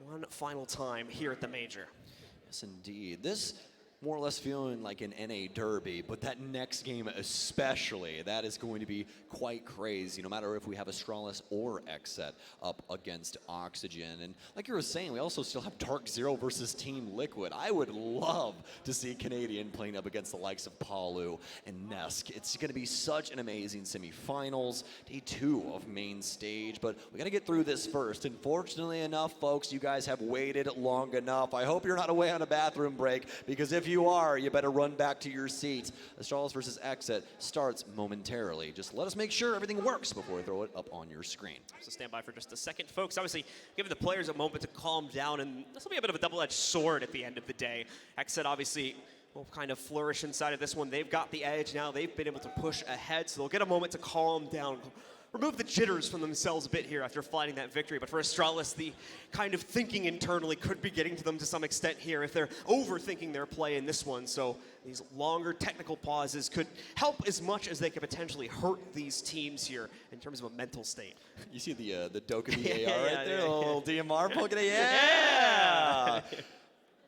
one final time here at the Major. Yes, indeed. This more or less feeling like an NA derby, but that next game especially, that is going to be quite crazy, no matter if we have Astralis or XSET up against Oxygen. And like you were saying, we also still have Dark Zero versus Team Liquid. I would love to see Canadian playing up against the likes of Palu and Nesk. It's going to be such an amazing semifinals, day 2 of main stage, but we got to get through this first. And fortunately enough, folks, you guys have waited long enough. I hope you're not away on a bathroom break, because if you are, you better run back to your seats. Astralis versus XSET starts momentarily. Just let us make sure everything works before we throw it up on your screen. So stand by for just a second, folks. Obviously, giving the players a moment to calm down, and this will be a bit of a double-edged sword at the end of the day. XSET obviously will kind of flourish inside of this one. They've got the edge now. They've been able to push ahead, so they'll get a moment to calm down, remove the jitters from themselves a bit here after finding that victory. But for Astralis, the kind of thinking internally could be getting to them to some extent here if they're overthinking their play in this one. So these longer technical pauses could help as much as they could potentially hurt these teams here in terms of a mental state. You see the Dokkaebi AR right there? Yeah. Little DMR poking it. Yeah!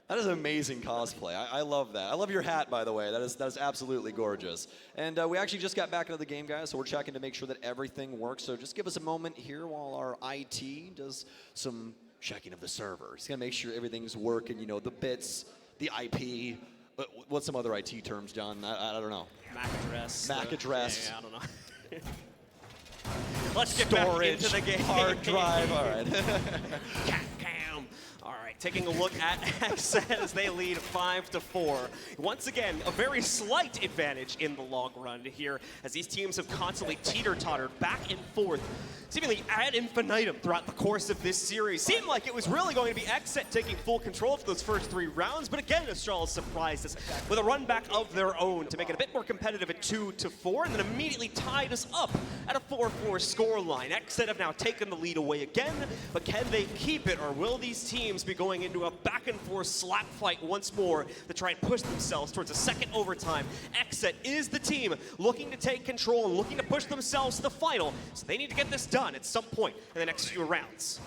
That is amazing cosplay. I love that. I love your hat, by the way. That is absolutely gorgeous. And we actually just got back into the game, guys, so we're checking to make sure that everything works. So just give us a moment here while our IT does some checking of the server. It's going to make sure everything's working, the bits, the IP. What's some other IT terms, John? I don't know. MAC address. MAC address. Yeah, I don't know. Let's get Storage, back into the game. hard drive, all right. Cam. All right, taking a look at XSET as they lead 5-4. Once again, a very slight advantage in the long run here, as these teams have constantly teeter-tottered back and forth, seemingly ad infinitum throughout the course of this series. Seemed like it was really going to be XSET taking full control for those first 3 rounds, but again, Astralis surprised us with a run back of their own to make it a bit more competitive at 2-4, and then immediately tied us up at a 4-4 scoreline. XSET have now taken the lead away again, but can they keep it, or will these teams be going into a back-and-forth slap fight once more to try and push themselves towards a second overtime? XSET is the team looking to take control and looking to push themselves to the final, so they need to get this done at some point in the next few rounds.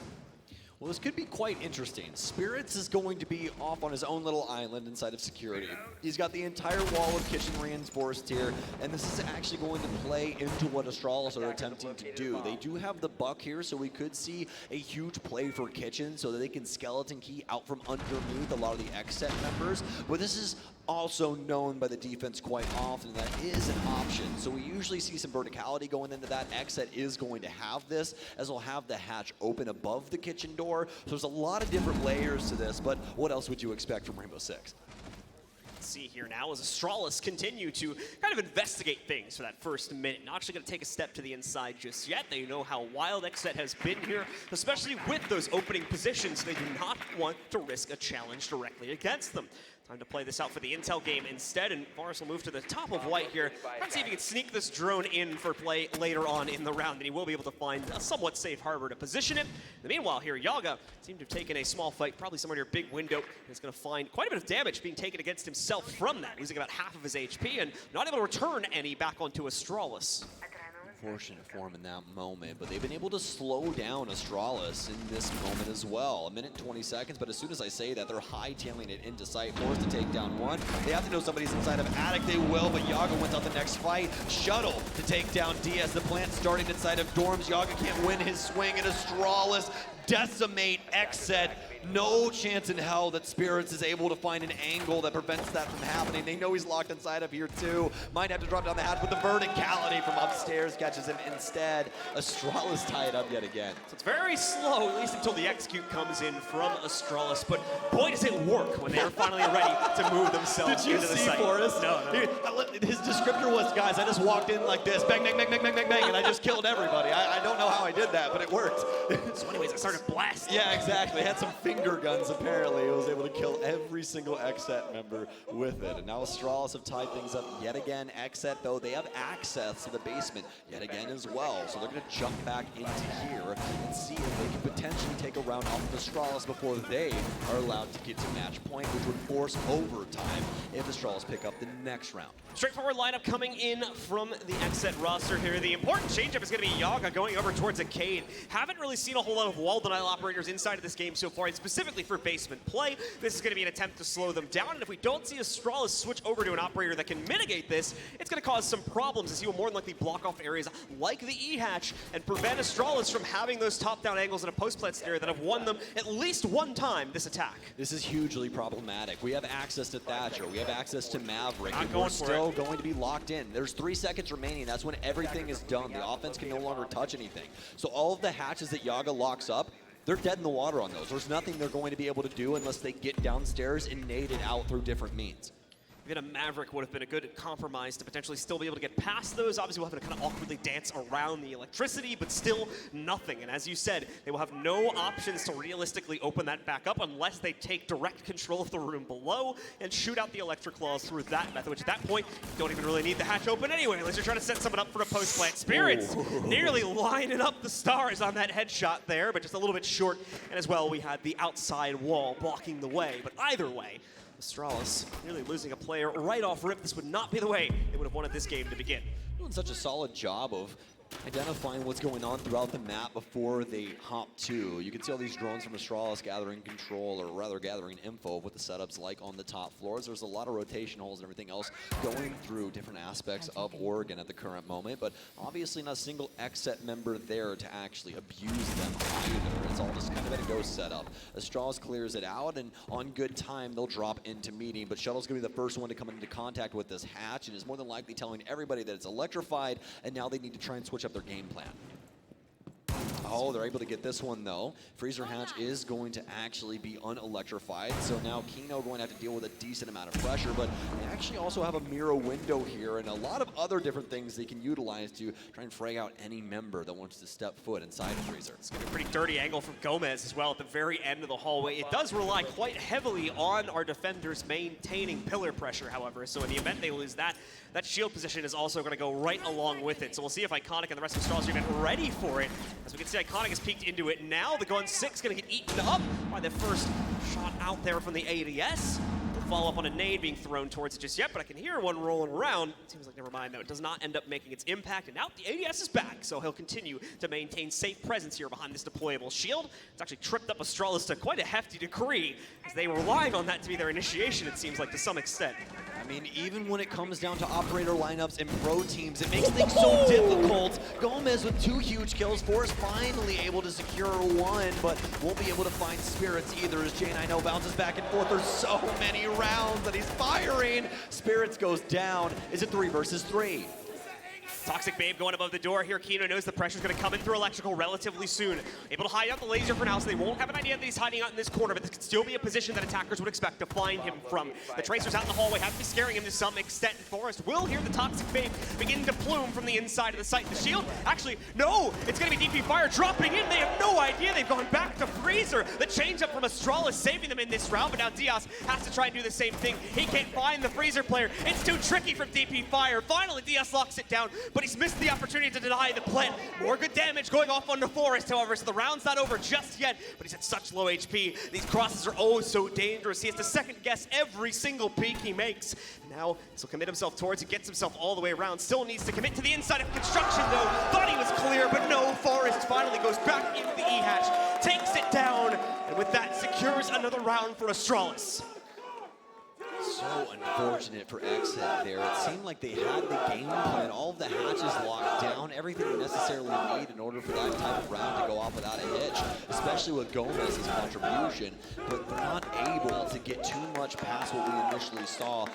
Well, this could be quite interesting. Spirits is going to be off on his own little island inside of security. He's got the entire wall of kitchen reinforced here, and this is actually going to play into what Astralis are attempting to do. They do have the buck here, so we could see a huge play for kitchen so that they can skeleton key out from underneath a lot of the XSET members, but this is also known by the defense quite often. That is an option. So we usually see some verticality going into that. XSET is going to have this, as we'll have the hatch open above the kitchen door. So there's a lot of different layers to this, but what else would you expect from Rainbow Six? See here now as Astralis continue to kind of investigate things for that first minute. Not actually going to take a step to the inside just yet. They know how wild XSET has been here, especially with those opening positions. They do not want to risk a challenge directly against them. Time to play this out for the intel game instead, and Forrest will move to the top of white here. Let's see if he can sneak this drone in for play later on in the round, and he will be able to find a somewhat safe harbor to position it. In the meanwhile here, Yaga seemed to have taken a small fight, probably somewhere near big window, and is going to find quite a bit of damage being taken against himself from that, losing about half of his HP and not able to return any back onto Astralis. unfortunate for him in that moment, but they've been able to slow down Astralis in this moment as well. 1 minute and 20 seconds, but as soon as I say that, they're hightailing it into sight, forced to take down one. They have to know somebody's inside of Attic, they will, but Yaga wins out the next fight. Shuttle to take down Diaz, the plant starting inside of Dorms. Yaga can't win his swing, and Astralis decimate XSET. No chance in hell that Spirits is able to find an angle that prevents that from happening. They know he's locked inside of here too. Might have to drop down the hatch, but the verticality from upstairs catches him instead. Astralis tied up yet again. So it's very slow, at least until the execute comes in from Astralis, but boy does it work when they are finally ready to move themselves into the site. Forrest? No. His descriptor was, guys, I just walked in like this, bang, bang, bang, bang, bang, bang, bang, and I just killed everybody. I don't know how I did that, but it worked. So anyways, I started blasting. Yeah, exactly. Had some finger guns, apparently. He was able to kill every single XSET member with it. And now Astralis have tied things up yet again. XSET, though, they have access to the basement yet again as well. So they're going to jump back into here and see if they can potentially take a round off of Astralis before they are allowed to get to match point, which would force overtime if Astralis pick up the next round. Straightforward lineup coming in from the XSET roster here. The important changeup is going to be Yaga going over towards Arcade. Haven't really seen a whole lot of wall denial operators inside of this game so far, and specifically for basement play. This is going to be an attempt to slow them down, and if we don't see Astralis switch over to an operator that can mitigate this, it's going to cause some problems, as he will more than likely block off areas like the E-hatch and prevent Astralis from having those top-down angles in a post-plant area that have won them at least one time this attack. This is hugely problematic. We have access to Thatcher. We have access to Maverick. Not and going we're for still going to be locked in. There's 3 seconds remaining. That's when everything is done. The offense can no longer touch anything. So all of the hatches that Yaga locks up, they're dead in the water on those. There's nothing they're going to be able to do unless they get downstairs and nade it out through different means. Even a Maverick would have been a good compromise to potentially still be able to get past those. Obviously, we'll have to kind of awkwardly dance around the electricity, but still nothing. And as you said, they will have no options to realistically open that back up unless they take direct control of the room below and shoot out the electric claws through that method, which at that point, you don't even really need the hatch open anyway, unless you're trying to set someone up for a post-plant. Spirits nearly lining up the stars on that headshot there, but just a little bit short. And as well, we had the outside wall blocking the way. But either way, Astralis nearly losing a player right off rip. This would not be the way they would have wanted this game to begin. Doing such a solid job of identifying what's going on throughout the map before they hop to. You can see all these drones from Astralis gathering control, or rather gathering info of what the setup's like on the top floors. There's a lot of rotation holes and everything else going through different aspects of Oregon at the current moment, but obviously not a single XSET member there to actually abuse them either. It's all just kind of at a ghost setup. Astralis clears it out, and on good time, they'll drop into meeting, but Shuttle's going to be the first one to come into contact with this hatch, and is more than likely telling everybody that it's electrified, and now they need to try and switch up their game plan. Oh, they're able to get this one, though. Freezer hatch is going to actually be unelectrified, so now Kino going to have to deal with a decent amount of pressure, but they actually also have a mirror window here and a lot of other different things they can utilize to try and frag out any member that wants to step foot inside of Freezer. It's going to be a pretty dirty angle from Gomez as well at the very end of the hallway. It does rely quite heavily on our defenders maintaining pillar pressure, however, so in the event they lose that, that shield position is also going to go right along with it. So we'll see if Iconic and the rest of Astralis are even ready for it. As we can see, Iconic has peeked into it now. The Gun 6 going to get eaten up by the first shot out there from the ADS. We'll follow up on a nade being thrown towards it just yet, but I can hear one rolling around. It seems like never mind, though. It does not end up making its impact, and now the ADS is back, so he'll continue to maintain safe presence here behind this deployable shield. It's actually tripped up Astralis to quite a hefty degree, as they were relying on that to be their initiation, it seems like, to some extent. I mean, even when it comes down to operator lineups and pro teams, it makes things so difficult. Gomez with 2 huge kills. Forrest finally able to secure 1, but won't be able to find Spirits either, as J9O bounces back and forth. There's so many rounds that he's firing. Spirits goes down. Is it 3 versus 3? Toxic Babe going above the door here. Kino knows the pressure's going to come in through electrical relatively soon. Able to hide out the laser for now, so they won't have an idea that he's hiding out in this corner, but this could still be a position that attackers would expect to find him from. The Tracer's out in the hallway, have to be scaring him to some extent, and Forrest will hear the Toxic Babe begin to plume from the inside of the site. The shield, actually, no, it's going to be DP Fire dropping in. They have no idea. They've gone back to Freezer. The change-up from Astralis saving them in this round, but now Diaz has to try and do the same thing. He can't find the Freezer player. It's too tricky from DP Fire. Finally, Diaz locks it down, but he's missed the opportunity to deny the plant. More good damage going off onto Forest, however, so the round's not over just yet, but he's at such low HP. These crosses are oh so dangerous. He has to second guess every single peek he makes. Now, he'll commit himself towards it, gets himself all the way around. Still needs to commit to the inside of construction, though. Thought he was clear, but no. Forest finally goes back into the E-hatch, takes it down, and with that, secures another round for Astralis. So unfortunate for XSET there. It seemed like they had the game plan, all of the hatches locked down, everything you necessarily need in order for that type of round to go off without a hitch, especially with Gomez's contribution, but they're not able to get too much past what we initially saw.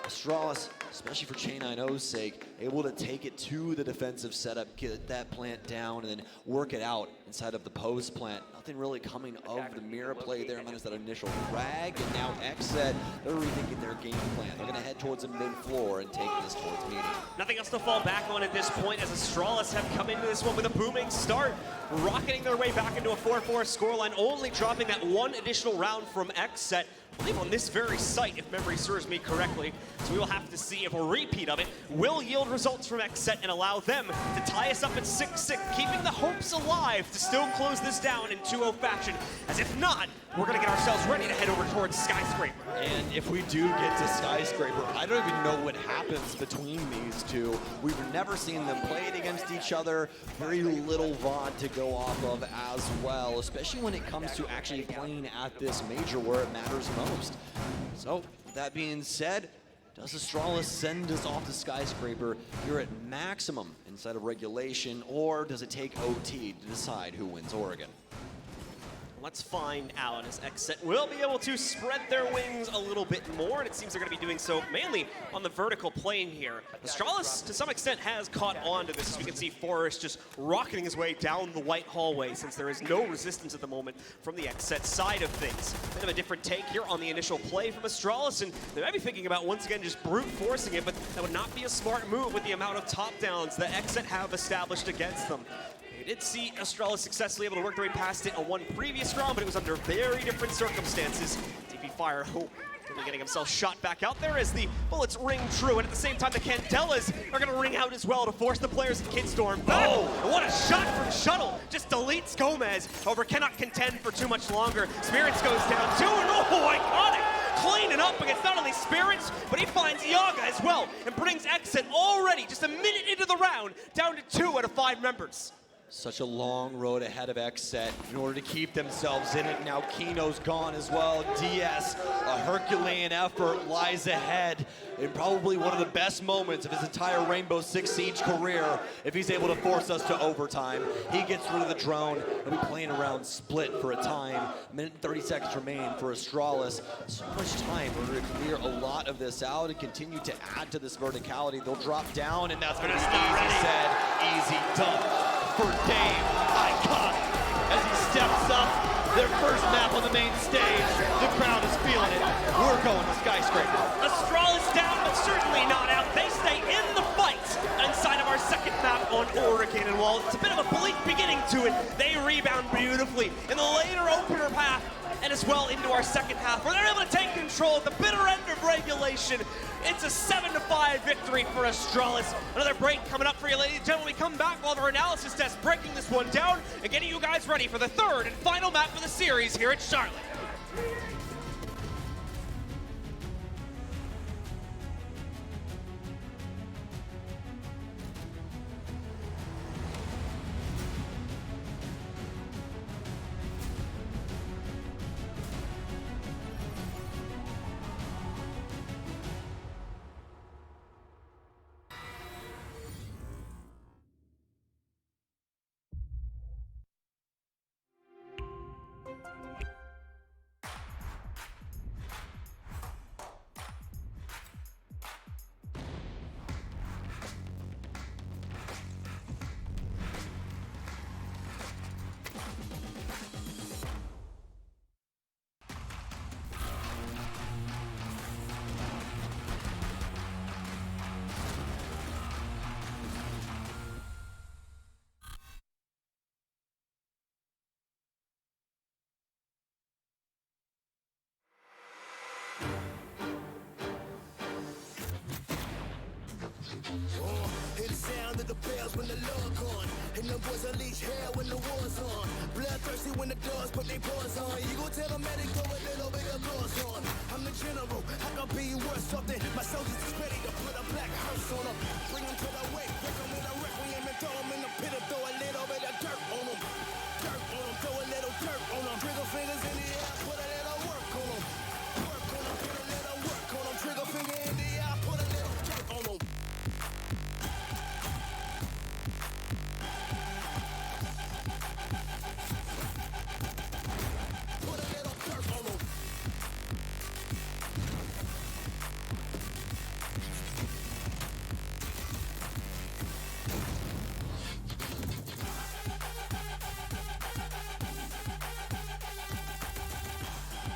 Astralis, especially for Chain9O's sake, able to take it to the defensive setup, get that plant down, and then work it out inside of the post plant. Nothing really coming of the mirror play there, minus that initial frag, and now XSET, they're rethinking their game plan. They're going to head towards the mid-floor and take this towards meeting. Nothing else to fall back on at this point, as Astralis have come into this one with a booming start, rocketing their way back into a 4-4 scoreline, only dropping that one additional round from XSET. I believe on this very site, if memory serves me correctly. So we will have to see if a repeat of it will yield results from XSET and allow them to tie us up at 6-6, keeping the hopes alive to still close this down in 2-0 fashion. As if not, we're going to get ourselves ready to head over towards Skyscraper. And if we do get to Skyscraper, I don't even know what happens between these two. We've never seen them play it against each other. Very little VOD to go off of as well, especially when it comes to actually playing at this major where it matters most. So, that being said, does Astralis send us off to Skyscraper here at maximum inside of regulation, or does it take OT to decide who wins Oregon? Let's find out, as XSET will be able to spread their wings a little bit more, and it seems they're going to be doing so mainly on the vertical plane here. Astralis, to some extent, has caught on to this, as we can see Forrest just rocketing his way down the white hallway, since there is no resistance at the moment from the XSET side of things. Bit of a different take here on the initial play from Astralis, and they might be thinking about, once again, just brute forcing it, but that would not be a smart move with the amount of top downs that XSET have established against them. We did see Astralis successfully able to work their way past it on one previous round, but it was under very different circumstances. DP Fire, getting himself shot back out there as the bullets ring true, and at the same time the Candelas are going to ring out as well to force the players in Kidstorm back. Oh, what a shot from Shuttle! Just deletes Gomez, however cannot contend for too much longer. Spirits goes down too, and oh, iconic! Cleaning up against not only Spirits, but he finds Yaga as well, and brings XSET already, just a minute into the round, down to 2 out of 5 members. Such a long road ahead of XSET in order to keep themselves in it. Now Kino's gone as well. DS, a Herculean effort lies ahead in probably one of the best moments of his entire Rainbow Six Siege career if he's able to force us to overtime. He gets rid of the drone. He'll be playing around split for a time. Minute and 30 seconds remain for Astralis. So much time in order to clear a lot of this out and continue to add to this verticality. They'll drop down, and that's going to be easy said, easy done for Dave. Iconic as he steps up. Their first map on the main stage. The crowd is feeling it. We're going to Skyscraper. Astralis down, but certainly not out. They stay in the fight inside of our second map on Oregon. And while it's a bit of a bleak beginning to it, they rebound beautifully in the later opener half, and as well into our second half, where they're able to take control at the bitter end of regulation. It's a 7-5 victory for Astralis. Another break coming up for you, ladies and gentlemen. We come back while our analysis test, breaking this one down and getting you guys ready for the third and final map for the series here at Charlotte. bells when the love gone. And the boys unleash hell when the war's on. Bloodthirsty when the dogs put their paws on. You gon' tell them that they go a little bit of gloss on. I'm the general, I can be worth something. My soldiers is ready to put a black hearse on them. Bring them to the wake, break them with a requiem and throw them in the pit and throw a little bit of dirt on them. Dirt on them, throw a little dirt on them. Trigger fingers in the air, put a little work on them. Work on them, put a little work on them. Trigger finger in the air, put a little dirt on them. Put a little dirt on them.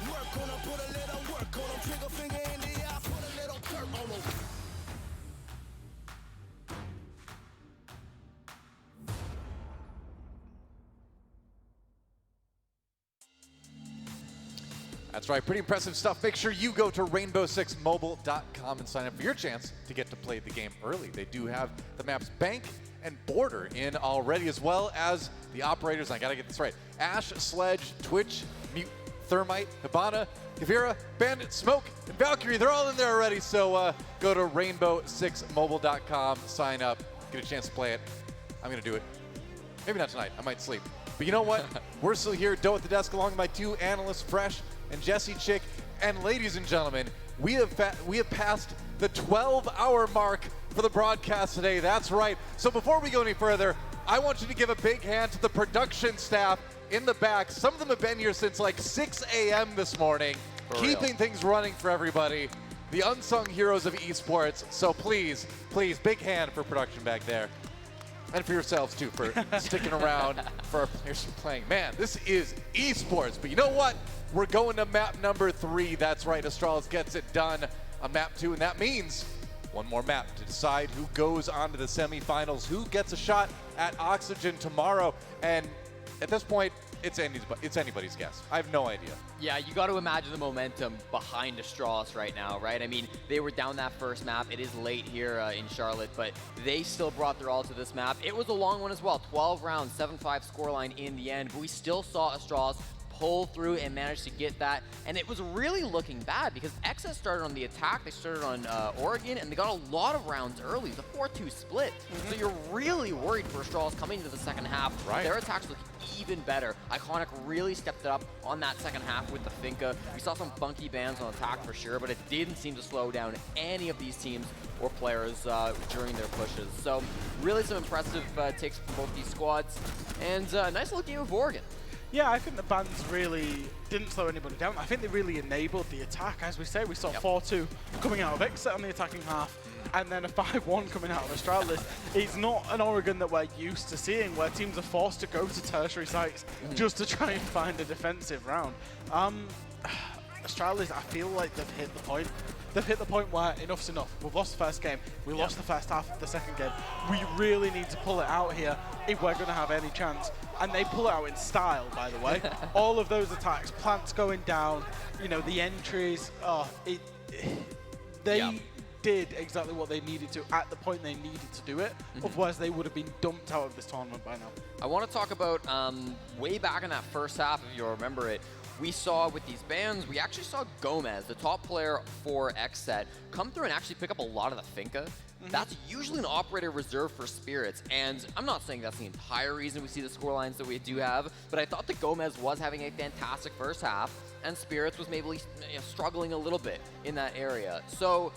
Work on them, put a little work on them. Trigger finger in the eye, put a little dirt on them. That's right, pretty impressive stuff. Make sure you go to rainbow6mobile.com and sign up for your chance to get to play the game early. They do have the maps Bank and Border in already, as well as the operators, I gotta get this right, Ash, Sledge, Twitch, Mute, Thermite, Hibana, Kavira, Bandit, Smoke, and Valkyrie. They're all in there already, so go to rainbow6mobile.com, sign up, get a chance to play it. I'm gonna do it. Maybe not tonight, I might sleep. But you know what? We're still here, Doe at the desk, along with my two analysts, Fresh and Jesse Chick. And ladies and gentlemen, we have passed the 12-hour mark for the broadcast today. That's right. So before we go any further, I want you to give a big hand to the production staff in the back. Some of them have been here since like 6 a.m. this morning, keeping things running for everybody. The unsung heroes of esports. So please, please, big hand for production back there. And for yourselves too, for sticking around for our players who are playing. Man, this is esports, but you know what? We're going to map number 3. That's right, Astralis gets it done on map 2, and that means one more map to decide who goes on to the semifinals, who gets a shot at Oxygen tomorrow. And at this point, it's anybody's guess. I have no idea. Yeah, you got to imagine the momentum behind Astralis right now, right? I mean, they were down that first map. It is late here in Charlotte, but they still brought their all to this map. It was a long one as well. 12 rounds, 7-5 scoreline in the end, but we still saw Astralis pull through and manage to get that. And it was really looking bad because XSET started on the attack. They started on Oregon, and they got a lot of rounds early. The 4-2 split. So you're really worried for Astralis coming into the second half. Right. Their attacks look even better. Iconic really stepped it up on that second half with the Finka. We saw some funky bans on attack for sure, but it didn't seem to slow down any of these teams or players during their pushes. So really some impressive takes from both these squads. And a nice little game of Oregon. Yeah, I think the bans really didn't slow anybody down. I think they really enabled the attack. As we say, we saw 4-2 coming out of XSET on the attacking half, and then a 5-1 coming out of Astralis. It's not an Oregon that we're used to seeing, where teams are forced to go to tertiary sites just to try and find a defensive round. Astralis, I feel like they've hit the point. They've hit the point where enough's enough. We've lost the first game. We lost the first half of the second game. We really need to pull it out here if we're going to have any chance. And they pull it out in style, by the way. All of those attacks, plants going down, you know, the entries. They did exactly what they needed to at the point they needed to do it. Otherwise, they would have been dumped out of this tournament by now. I want to talk about way back in that first half, if you'll remember it. We saw with these bans, we actually saw Gomez, the top player for XSET, come through and actually pick up a lot of the Finka. That's usually an operator reserved for Spirits, and I'm not saying that's the entire reason we see the scorelines that we do have, but I thought that Gomez was having a fantastic first half, and Spirits was maybe struggling a little bit in that area. So,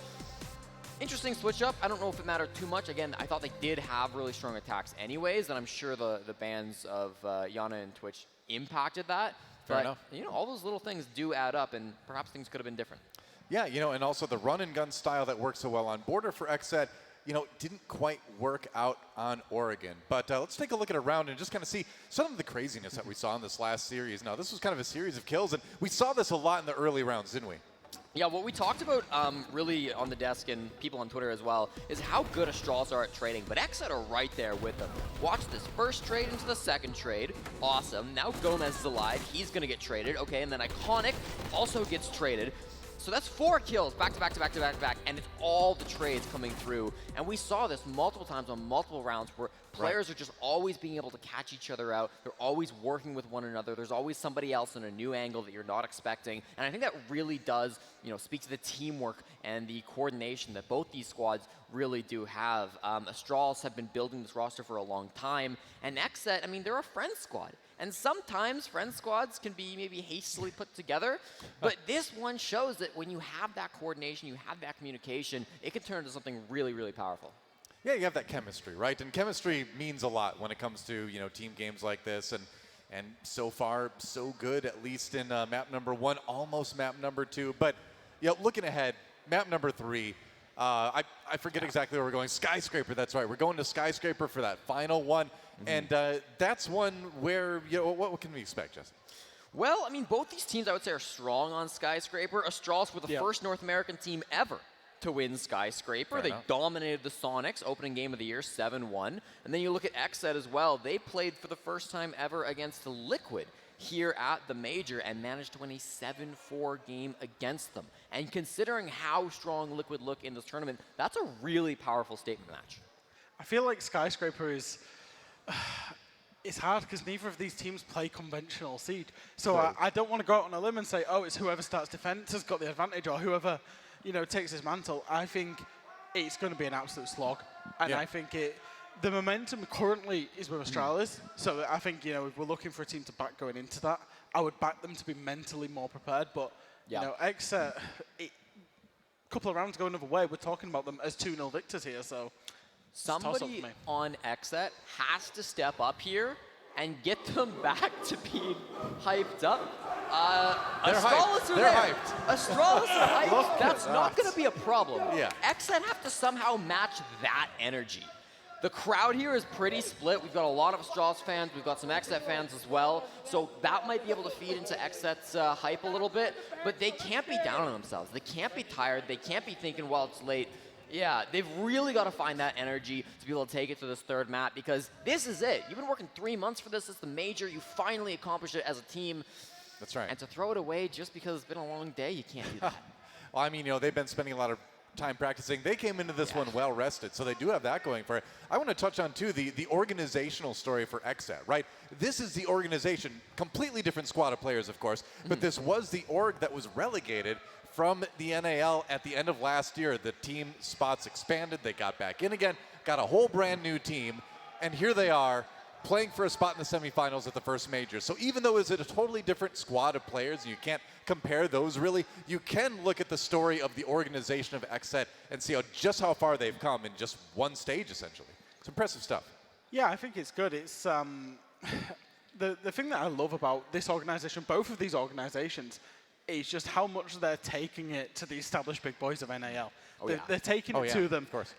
interesting switch up. I don't know if it mattered too much. Again, I thought they did have really strong attacks anyways, and I'm sure the bans of Yana and Twitch impacted that. Fair enough. You know, all those little things do add up, and perhaps things could have been different. Yeah, you know, and also the run and gun style that works so well on Border for XSET, you know, didn't quite work out on Oregon. But let's take a look at a round and just kind of see some of the craziness that we saw in this last series. Now, this was kind of a series of kills, and we saw this a lot in the early rounds, didn't we? Yeah, what we talked about really on the desk and people on Twitter as well is how good Astralis are at trading, but XSET are right there with them. Watch this first trade into the second trade. Awesome. Now Gomez is alive. He's going to get traded. Okay, and then Iconic also gets traded. So that's 4 kills back to back to back to back to back, and it's all the trades coming through. And we saw this multiple times on multiple rounds where players are just always being able to catch each other out. They're always working with one another. There's always somebody else in a new angle that you're not expecting. And I think that really does, speak to the teamwork and the coordination that both these squads really do have. Astralis have been building this roster for a long time, and XSET, I mean, they're a friend squad. And sometimes friend squads can be maybe hastily put together, but this one shows that when you have that coordination, you have that communication, it can turn into something really, really powerful. Yeah, you have that chemistry, right? And chemistry means a lot when it comes to, team games like this. And so far, so good, at least in map number 1, almost map number 2. But, looking ahead, map number 3, I forget exactly where we're going. Skyscraper, that's right. We're going to Skyscraper for that final one. And that's one where, what can we expect, Justin? Well, I mean, both these teams, I would say, are strong on Skyscraper. Astralis were the first North American team ever to win Skyscraper. They dominated the Sonics, opening game of the year, 7-1. And then you look at XSET as well. They played for the first time ever against Liquid here at the Major and managed to win a 7-4 game against them. And considering how strong Liquid look in this tournament, that's a really powerful statement match. I feel like Skyscraper is... it's hard because neither of these teams play conventional Siege. So I don't want to go out on a limb and say, oh, it's whoever starts defense has got the advantage or whoever, takes his mantle. I think it's going to be an absolute slog. And I think the momentum currently is with Astralis. So I think, if we're looking for a team to back going into that, I would back them to be mentally more prepared. But, XSET, a couple of rounds going another way, we're talking about them as 2-0 victors here. So somebody on XSET has to step up here and get them back to being hyped up. Astralis are there. Astralis are hyped. That's not going to be a problem. XSET have to somehow match that energy. The crowd here is pretty split. We've got a lot of Astralis fans. We've got some XSET fans as well. So that might be able to feed into XSET's hype a little bit. But they can't be down on themselves. They can't be tired. They can't be thinking, well, it's late. Yeah, they've really got to find that energy to be able to take it to this third map because this is it. You've been working 3 months for this. It's the Major. You finally accomplished it as a team. That's right. And to throw it away just because it's been a long day, you can't do that. Well, I mean, they've been spending a lot of time practicing. They came into this one well rested, so they do have that going for it. I want to touch on, too, the organizational story for XSET, right? This is the organization, completely different squad of players, of course, but this was the org that was relegated from the NAL at the end of last year. The team spots expanded. They got back in again, got a whole brand new team, and here they are playing for a spot in the semifinals at the first Major. So even though it's a totally different squad of players, you can't compare those really, you can look at the story of the organization of XSET and see just how far they've come in just one stage, essentially. It's impressive stuff. Yeah, I think it's good. It's the thing that I love about this organization, both of these organizations, is just how much they're taking it to the established big boys of NAL. They're taking it to them. Of course.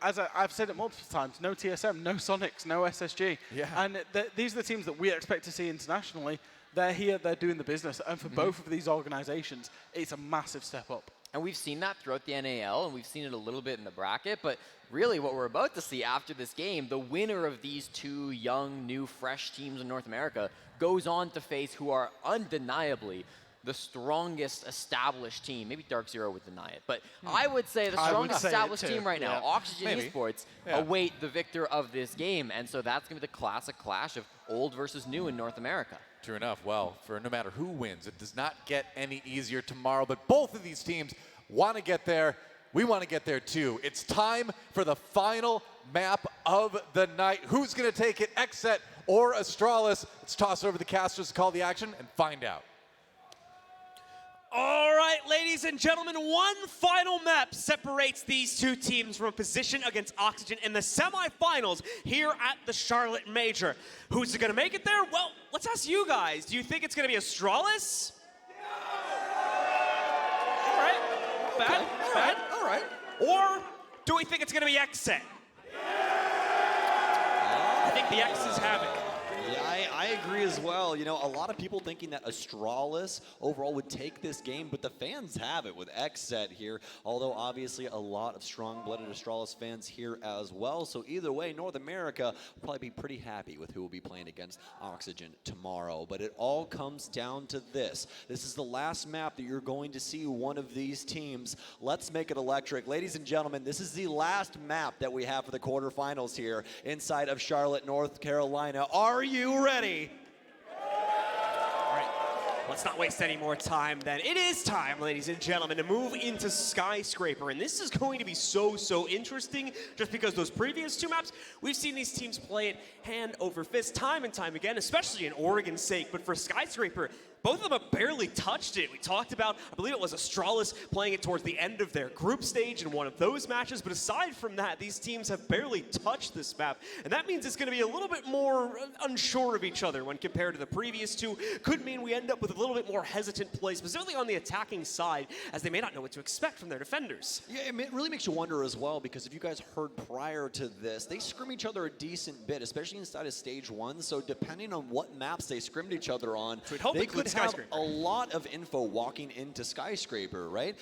As I've said it multiple times, no TSM, no Sonics, no SSG. And these are the teams that we expect to see internationally. They're here, they're doing the business. And for both of these organizations, it's a massive step up. And we've seen that throughout the NAL, and we've seen it a little bit in the bracket. But really what we're about to see after this game, the winner of these 2 young, new, fresh teams in North America goes on to face who are undeniably the strongest established team. Maybe Dark Zero would deny it, but I would say the strongest established team right now, Oxygen Esports, await the victor of this game. And so that's going to be the classic clash of old versus new in North America. True enough. Well, for no matter who wins, it does not get any easier tomorrow, but both of these teams want to get there. We want to get there too. It's time for the final map of the night. Who's going to take it, XSET or Astralis? Let's toss it over the casters to call the action and find out. All right, ladies and gentlemen, one final map separates these 2 teams from a position against Oxygen in the semifinals here at the Charlotte Major. Who's going to make it there? Well, let's ask you guys. Do you think it's going to be Astralis? All right, bad. All right. Or do we think it's going to be XSET? I think the X's have it. Yeah, I agree as well. You know, a lot of people thinking that Astralis overall would take this game, but the fans have it with XSET here, although obviously a lot of strong-blooded Astralis fans here as well. So either way, North America will probably be pretty happy with who will be playing against Oxygen tomorrow. But it all comes down to this. This is the last map that you're going to see one of these teams. Let's make it electric. Ladies and gentlemen, this is the last map that we have for the quarterfinals here inside of Charlotte, North Carolina. Are you ready? All right, let's not waste any more time then. It is time, ladies and gentlemen, to move into Skyscraper. And this is going to be so interesting just because those previous two maps, we've seen these teams play it hand over fist time and time again, especially in Oregon's sake. But for Skyscraper, both of them have barely touched it. We talked about, I believe it was Astralis playing it towards the end of their group stage in one of those matches. But aside from that, these teams have barely touched this map. And that means it's going to be a little bit more unsure of each other when compared to the previous two. Could mean we end up with a little bit more hesitant play, specifically on the attacking side, as they may not know what to expect from their defenders. Yeah, it really makes you wonder as well, because if you guys heard prior to this, they scrim each other a decent bit, especially inside of stage 1. So depending on what maps they scrimmed each other on, they could have a lot of info walking into Skyscraper, right?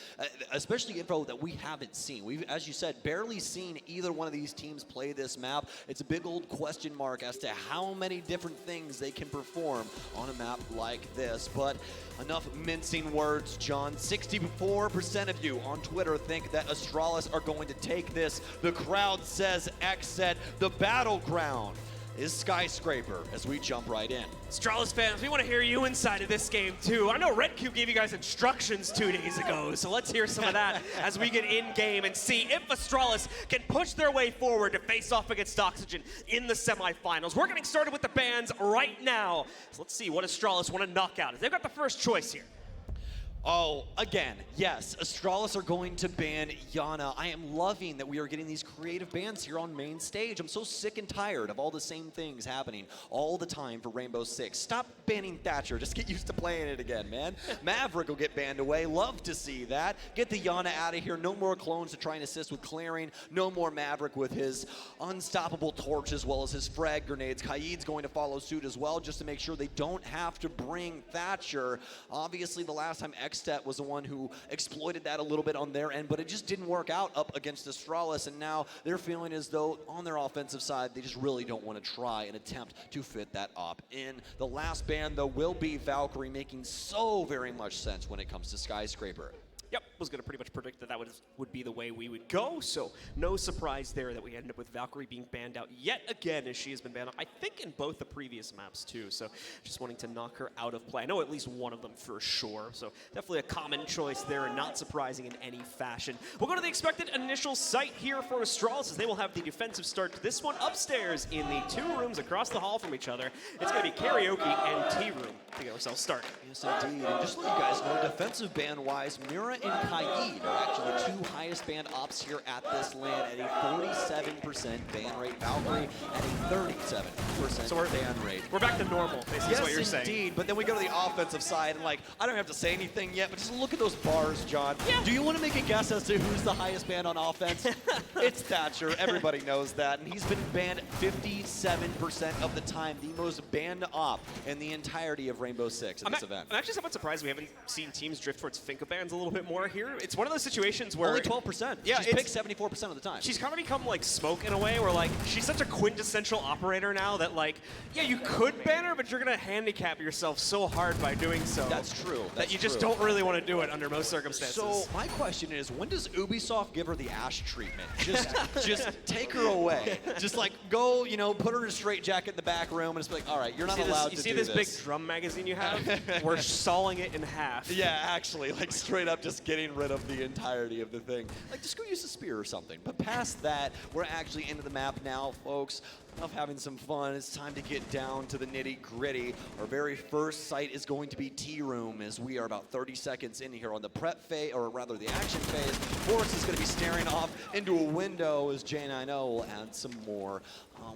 Especially info that we haven't seen. We've, as you said, barely seen either one of these teams play this map. It's a big old question mark as to how many different things they can perform on a map like this. But enough mincing words, John. 64% of you on Twitter think that Astralis are going to take this. The crowd says XSET. The battleground is Skyscraper as we jump right in. Astralis fans, we want to hear you inside of this game too. I know Red Cube gave you guys instructions 2 days ago, so let's hear some of that as we get in game and see if Astralis can push their way forward to face off against Oxygen in the semifinals. We're getting started with the bans right now. So let's see what Astralis want to knock out. They've got the first choice here. Oh, again, yes, Astralis are going to ban Yana. I am loving that we are getting these creative bans here on main stage. I'm so sick and tired of all the same things happening all the time for Rainbow Six. Stop banning Thatcher. Just get used to playing it again, man. Maverick will get banned away. Love to see that. Get the Yana out of here. No more clones to try and assist with clearing. No more Maverick with his unstoppable torch as well as his frag grenades. Kaid's going to follow suit as well just to make sure they don't have to bring Thatcher. Obviously, the last time XSET was the one who exploited that a little bit on their end, but it just didn't work out up against Astralis, and now they're feeling as though on their offensive side, they just really don't want to try and attempt to fit that op in. The last ban, though, will be Valkyrie, making so very much sense when it comes to Skyscraper. Yep, was going to pretty much predict that would be the way we would go, so no surprise there that we ended up with Valkyrie being banned out yet again, as she has been banned out, I think, in both the previous maps too, so just wanting to knock her out of play. I know at least one of them for sure, so definitely a common choice there and not surprising in any fashion. We'll go to the expected initial site here for Astralis, as they will have the defensive start to this one upstairs in the 2 rooms across the hall from each other. It's going to be karaoke and tea room to get ourselves started. Yes, indeed, and just so you guys know, defensive ban-wise, Mira and Kaid are actually the 2 highest banned ops here at this LAN at a 47% ban rate. Valkyrie at a 37% ban rate. We're back to normal, basically, is what you're saying. Yes, indeed, but then we go to the offensive side, and like, I don't have to say anything yet, but just look at those bars, John. Yeah. Do you want to make a guess as to who's the highest banned on offense? It's Thatcher, everybody knows that, and he's been banned 57% of the time, the most banned op in the entirety of Rainbow Six in this event. I'm actually somewhat surprised we haven't seen teams drift towards Finka bans a little bit more here. It's one of those situations where... Only 12%. Yeah, she's picked 74% of the time. She's kind of become like Smoke in a way, where like, she's such a quintessential operator now that like, yeah, you could ban her, but you're going to handicap yourself so hard by doing so. That's true. That you just don't really want to do it under most circumstances. So my question is, when does Ubisoft give her the Ash treatment? Just take her away. Just like go, you know, put her in a straitjacket in the back room and just be like, all right, you're not allowed to do this. You see this big drum magazine you have? We're sawing it in half. Yeah, actually, like straight up just getting rid of the entirety of the thing. Like just go use a spear or something. But past that, we're actually into the map now, folks. Enough having some fun. It's time to get down to the nitty-gritty. Our very first site is going to be Tea Room, as we are about 30 seconds in here on the prep phase, or rather the action phase. Forrest is going to be staring off into a window as J90 will add some more,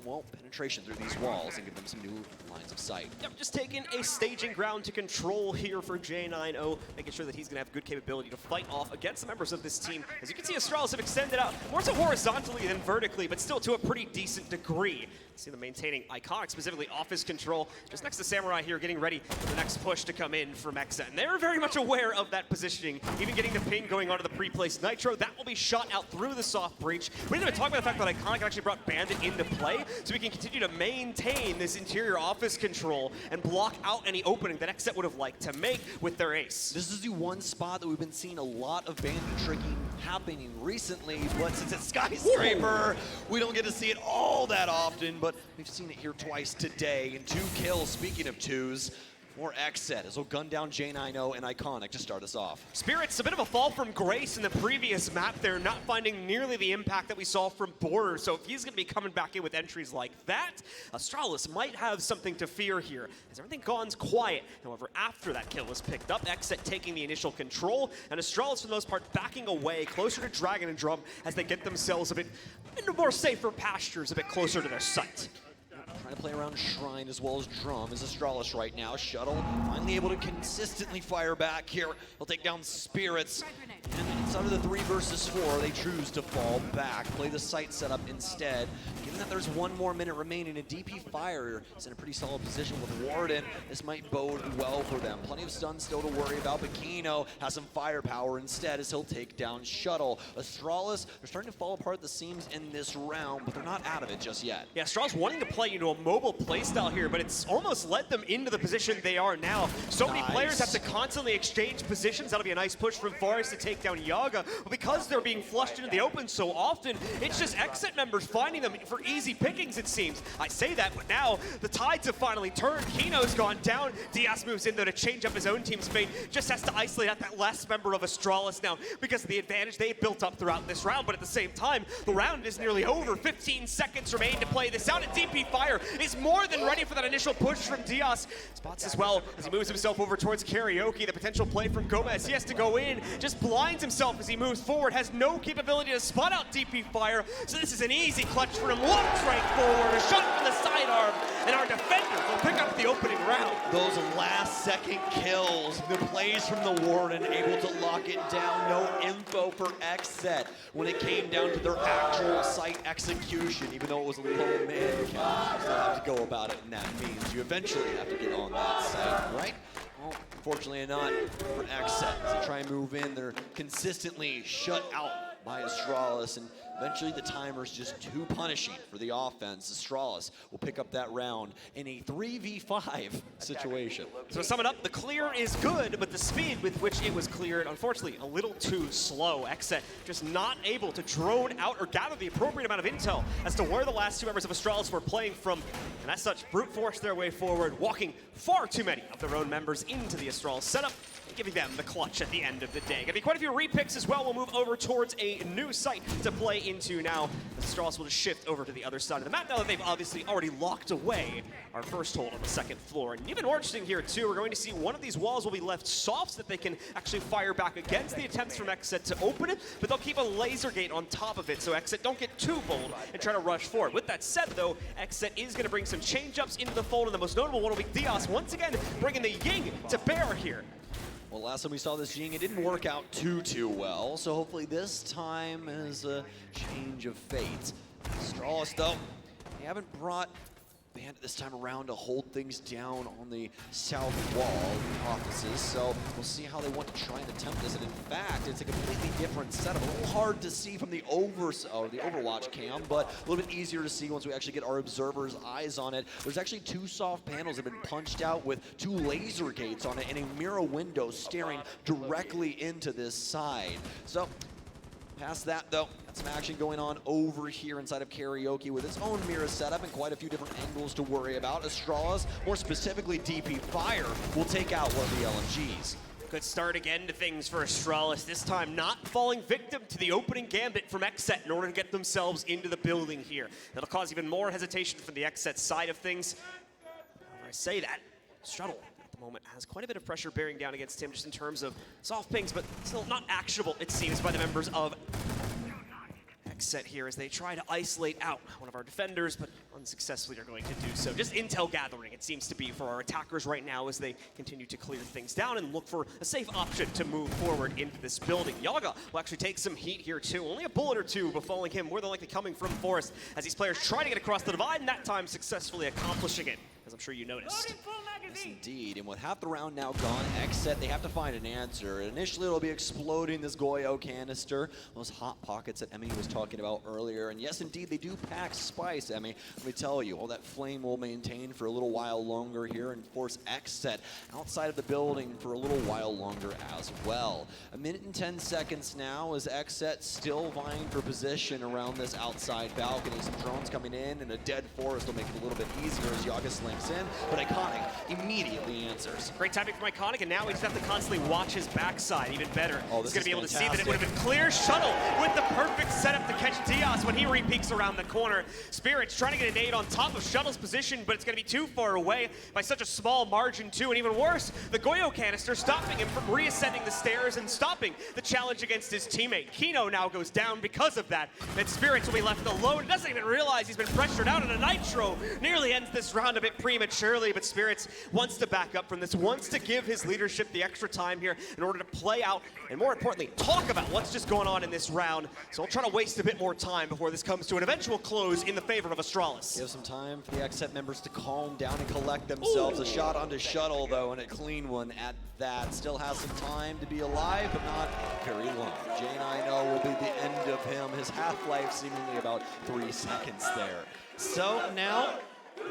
well, penetration through these walls and give them some new lines of sight. Yep, just taking a staging ground to control here for J90, making sure that he's going to have good capability to fight off against the members of this team. As you can see, Astralis have extended out more so horizontally than vertically, but still to a pretty decent degree. See them maintaining Iconic, specifically Office Control, just next to Samurai here, getting ready for the next push to come in from XSET. And they're very much aware of that positioning, even getting the ping going onto the pre-placed Nitro. That will be shot out through the soft breach. We didn't even talk about the fact that Iconic actually brought Bandit into play, so we can continue to maintain this interior Office Control and block out any opening that XSET would have liked to make with their ace. This is the one spot that we've been seeing a lot of bandit tricking happening recently, but since it's Skyscraper, we don't get to see it all that often, but we've seen it here twice today, and 2 kills, speaking of 2s, for XSET as they'll gun down J90 and Iconic to start us off. Spirits, a bit of a fall from grace in the previous map. They're not finding nearly the impact that we saw from Border, so if he's going to be coming back in with entries like that, Astralis might have something to fear here, as everything goes quiet. However, after that kill was picked up, XSET taking the initial control, and Astralis, for the most part, backing away closer to Dragon and Drum as they get themselves a bit into more safer pastures, a bit closer to their site. Trying to play around Shrine as well as Drum is Astralis right now. Shuttle finally able to consistently fire back here. He'll take down Spirits. And inside of the 3 versus 4, they choose to fall back. Play the site setup instead. Given that there's 1 more minute remaining, a DP Fire is in a pretty solid position with Warden. This might bode well for them. Plenty of stuns still to worry about, but Kino has some firepower instead as he'll take down Shuttle. Astralis, they're starting to fall apart at the seams in this round, but they're not out of it just yet. Yeah, Astralis wanting to play into a mobile playstyle here, but it's almost led them into the position they are now. So many players have to constantly exchange positions. That'll be a nice push from Forest to take down Yaga. But because they're being flushed into the open so often, it's just XSET members finding them for easy pickings, it seems. I say that, but now the tides have finally turned. Kino's gone down. Diaz moves in, though, to change up his own team's fate. Just has to isolate out that last member of Astralis now because of the advantage they built up throughout this round. But at the same time, the round is nearly over. 15 seconds remain to play this out, and DP Fire is more than ready for that initial push from Diaz. Spots as well as he moves himself over towards Karaoke. The potential play from Gomez. He has to go in, just blinds himself as he moves forward, has no capability to spot out DP Fire. So this is an easy clutch for him. Walks right forward, a shot from the sidearm, and our defenders will pick up the opening round. Those last second kills, the plays from the Warden, able to lock it down. No info for XSET when it came down to their actual site execution, even though it was a low man count. You still have to go about it, and that means you eventually have to get on that site, right? Well, fortunately not for XSET. As they try and move in, they're consistently shut out by Astralis, and eventually the timer's just too punishing for the offense. Astralis will pick up that round in a 3v5 situation. So to sum it up, the clear is good, but the speed with which it was cleared, unfortunately, a little too slow. XSET just not able to drone out or gather the appropriate amount of intel as to where the last 2 members of Astralis were playing from, and as such, brute force their way forward, walking far too many of their own members into the Astralis setup, giving them the clutch at the end of the day. Gonna be quite a few repicks as well. We'll move over towards a new site to play into now. The Astralis will just shift over to the other side of the map now that they've obviously already locked away our first hold on the 2nd floor. And even more interesting here too, we're going to see one of these walls will be left soft so that they can actually fire back against the attempts from XSET to open it, but they'll keep a laser gate on top of it so XSET don't get too bold and try to rush forward. With that said though, XSET is gonna bring some change-ups into the fold, and the most notable one will be Diaz once again bringing the Ying to bear here. Well, last time we saw this Ying, it didn't work out too well, so hopefully this time is a change of fate. Astralis, though, they haven't brought Bandit this time around to hold things down on the south wall of the offices, so we'll see how they want to try and attempt this. And in fact, it's a completely different setup. A little hard to see from the Overwatch cam, but a little bit easier to see once we actually get our observers' eyes on it. There's actually 2 soft panels that have been punched out with 2 laser gates on it and a mirror window staring directly into this side. So past that, though, got some action going on over here inside of Karaoke with its own mirror setup and quite a few different angles to worry about. Astralis, more specifically DP Fire, will take out one of the LMGs. Good start again to things for Astralis, this time not falling victim to the opening gambit from XSET in order to get themselves into the building here. That'll cause even more hesitation from the XSET side of things. However, I say that, Shuttle at the moment has quite a bit of pressure bearing down against him just in terms of soft pings, but still not actionable, it seems, by the members of XSET here as they try to isolate out one of our defenders, but unsuccessfully are going to do so. Just intel gathering, it seems to be, for our attackers right now as they continue to clear things down and look for a safe option to move forward into this building. Yaga will actually take some heat here too. Only a bullet or two befalling him, more than likely coming from Forest, as these players try to get across the divide, and that time successfully accomplishing it, as I'm sure you noticed. Yes, indeed. And with half the round now gone, XSET, they have to find an answer. Initially, it'll be exploding this Goyo canister, those hot pockets that Emmy was talking about earlier. And yes, indeed, they do pack spice, Emmy. Let me tell you, all that flame will maintain for a little while longer here and force XSET outside of the building for a little while longer as well. 1 minute and 10 seconds now as XSET still vying for position around this outside balcony. Some drones coming in, and a dead Forest will make it a little bit easier as Yaga slinks in, but Iconic immediately answers. Great timing from Iconic, and now we just have to constantly watch his backside even better. Oh, He's going to be able fantastic. to see that it would have been clear. Shuttle with the perfect setup to catch Diaz when he re-peeks around the corner. Spirits trying to get a nade on top of Shuttle's position, but it's going to be too far away by such a small margin too, and even worse, the Goyo canister stopping him from reascending the stairs and stopping the challenge against his teammate. Kino now goes down because of that, and Spirits will be left alone. He doesn't even realize he's been pressured out, and a Nitro nearly ends this round a bit prematurely, but Spirits wants to back up from this, wants to give his leadership the extra time here in order to play out, and more importantly, talk about what's just going on in this round. So I'll try to waste a bit more time before this comes to an eventual close in the favor of Astralis. Give some time for the XSET members to calm down and collect themselves. Ooh. A shot onto Shuttle, though, and a clean one at that. Still has some time to be alive, but not very long. J9O will be the end of him. His half-life seemingly about 3 seconds there. So now,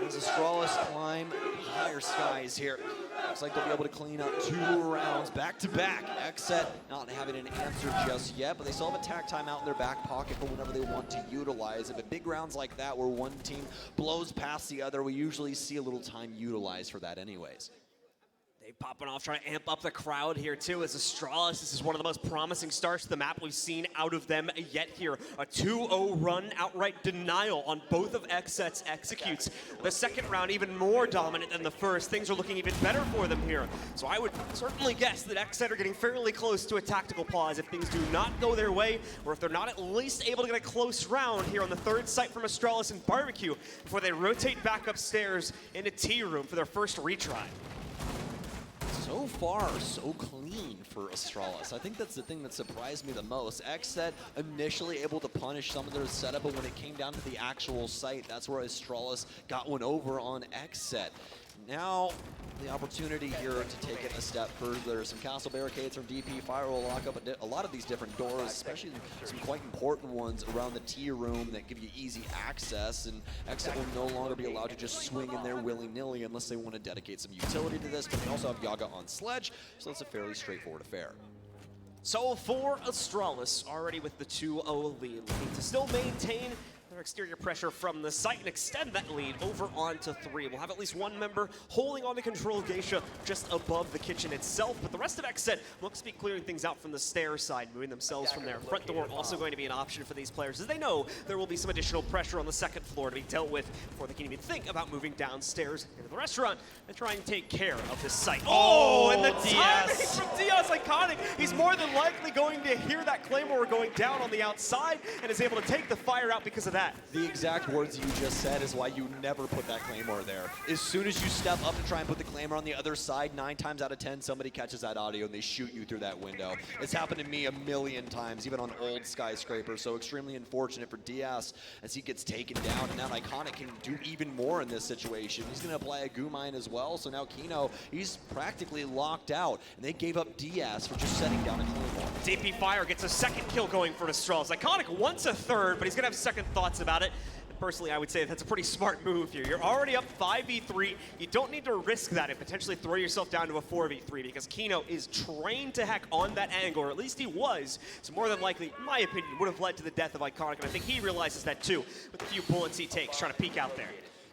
as Astralis climb higher skies here, looks like they'll be able to clean up 2 rounds back-to-back. XSET not having an answer just yet, but they still have a tack timeout in their back pocket for whenever they want to utilize it. But big rounds like that where one team blows past the other, we usually see a little time utilized for that anyways. Popping off, trying to amp up the crowd here too as Astralis. This is one of the most promising starts to the map we've seen out of them yet here. A 2-0 run, outright denial on both of XSET's executes. The second round even more dominant than the first. Things are looking even better for them here. So I would certainly guess that XSET are getting fairly close to a tactical pause if things do not go their way, or if they're not at least able to get a close round here on the third site from Astralis and Barbecue before they rotate back upstairs into Tea Room for their first retry. So far, so clean for Astralis. I think that's the thing that surprised me the most. XSET initially able to punish some of their setup, but when it came down to the actual site, that's where Astralis got one over on XSET. Now, the opportunity here to take it a step further. Some castle barricades from DP Fire will lock up a lot of these different doors, especially some quite important ones around the Tea Room that give you easy access, and XSET will no longer be allowed to just swing in there willy-nilly unless they want to dedicate some utility to this, but they also have Yaga on Sledge, so it's a fairly straightforward affair. So for Astralis, already with the 2-0 lead, looking to still maintain their exterior pressure from the site and extend that lead over onto 3. We'll have at least one member holding on to control Geisha just above the kitchen itself, but the rest of XSET looks to be clearing things out from the stairs side, moving themselves from their front door. Also going to be an option for these players, as they know there will be some additional pressure on the second floor to be dealt with before they can even think about moving downstairs into the restaurant and try and take care of this site. Oh, and the timing from Diaz, Iconic. He's more than likely going to hear that Claymore going down on the outside and is able to take the fire out because of that. The exact words you just said is why you never put that Claymore there. As soon as you step up to try and put the Claymore on the other side, 9 times out of 10, somebody catches that audio and they shoot you through that window. It's happened to me a million times, even on old Skyscraper, so extremely unfortunate for Diaz as he gets taken down, and now Iconic can do even more in this situation. He's going to apply a goo mine as well, so now Kino, he's practically locked out, and they gave up Diaz for just setting down a Claymore. DP Fire gets a second kill going for Astralis. Iconic wants a third, but he's going to have second thoughts about it. Personally, I would say that's a pretty smart move here. You're already up 5v3. You don't need to risk that and potentially throw yourself down to a 4v3 because Kino is trained to heck on that angle, or at least he was. So more than likely, in my opinion, would have led to the death of Iconic, and I think he realizes that too with the few bullets he takes trying to peek out there.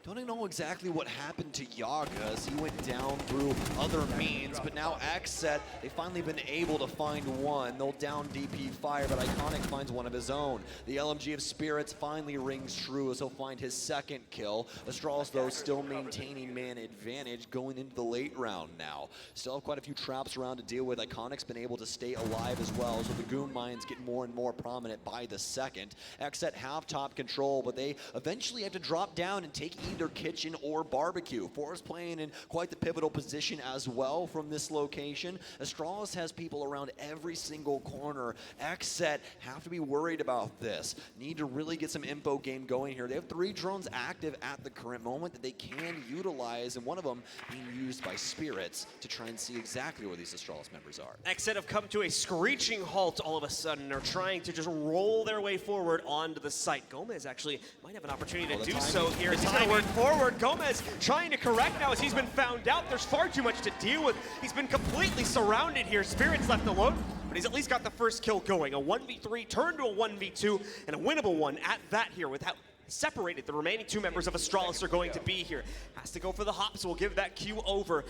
Don't know exactly what happened to Yaga as he went down through other means, but now XSET, they've finally been able to find one. They'll down DP Fire, but Iconic finds one of his own. The LMG of Spirits finally rings true as he'll find his second kill. Astralis, though, still maintaining man advantage going into the late round now. Still have quite a few traps around to deal with. Iconic's been able to stay alive as well, so the Goon Mines get more and more prominent by the second. XSET have top control, but they eventually have to drop down and take either kitchen or barbecue. Forrest playing in quite the pivotal position as well from this location. Astralis has people around every single corner. XSET have to be worried about this. Need to really get some info game going here. They have 3 drones active at the current moment that they can utilize, and one of them being used by Spirits to try and see exactly where these Astralis members are. XSET have come to a screeching halt all of a sudden. They're trying to just roll their way forward onto the site. Gomez actually might have an opportunity to do so here. He's going to work forward. Gomez trying to correct now as he's been found out. There's far too much to deal with. He's been completely surrounded here. Spirits left alone, but he's at least got the first kill going. A 1v3 turned to a 1v2, and a winnable one at that here without separated. The remaining 2 members of Astralis are going to be here. Has to go for the hops. We'll give that Q over.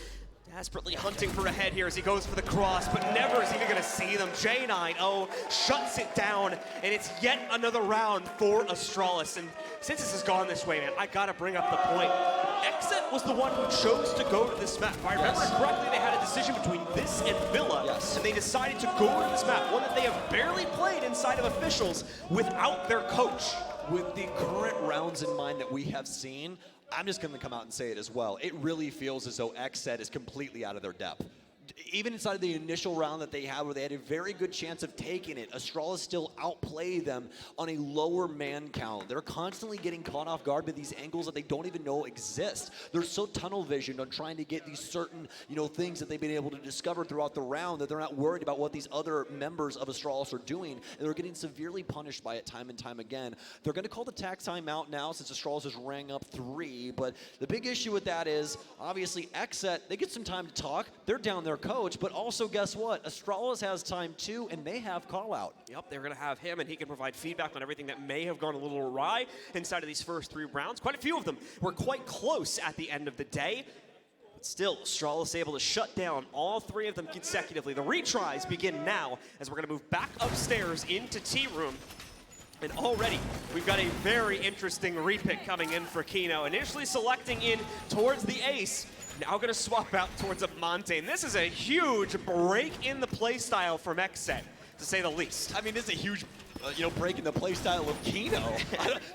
Desperately hunting for a head here as he goes for the cross, but never is even going to see them. J9-0 shuts it down, and it's yet another round for Astralis. And since this has gone this way, man, I got to bring up the point. XSET was the one who chose to go to this map. If I remember correctly, they had a decision between this and Villa, and they decided to go to this map, one that they have barely played inside of officials without their coach. With the current rounds in mind that we have seen, I'm just going to come out and say it as well. It really feels as though XSET is completely out of their depth. Even inside of the initial round that they had, where they had a very good chance of taking it, Astralis still outplay them on a lower man count. They're constantly getting caught off guard by these angles that they don't even know exist. They're so tunnel visioned on trying to get these certain, things that they've been able to discover throughout the round that they're not worried about what these other members of Astralis are doing, and they're getting severely punished by it time and time again. They're going to call the tax timeout now since Astralis has rang up 3, but the big issue with that is, obviously, XSET, they get some time to talk. They're down their coach, but also guess what? Astralis has time too, and they have call out. Yep, they're going to have him, and he can provide feedback on everything that may have gone a little awry inside of these first 3 rounds. Quite a few of them were quite close at the end of the day. But still, Astralis able to shut down all 3 of them consecutively. The retries begin now as we're going to move back upstairs into Tea Room. And already, we've got a very interesting repick coming in for Kino. Initially selecting in towards the ace, now going to swap out towards a Monte. And this is a huge break in the playstyle from XSET, to say the least. I mean, this is a huge break in the playstyle of Kino.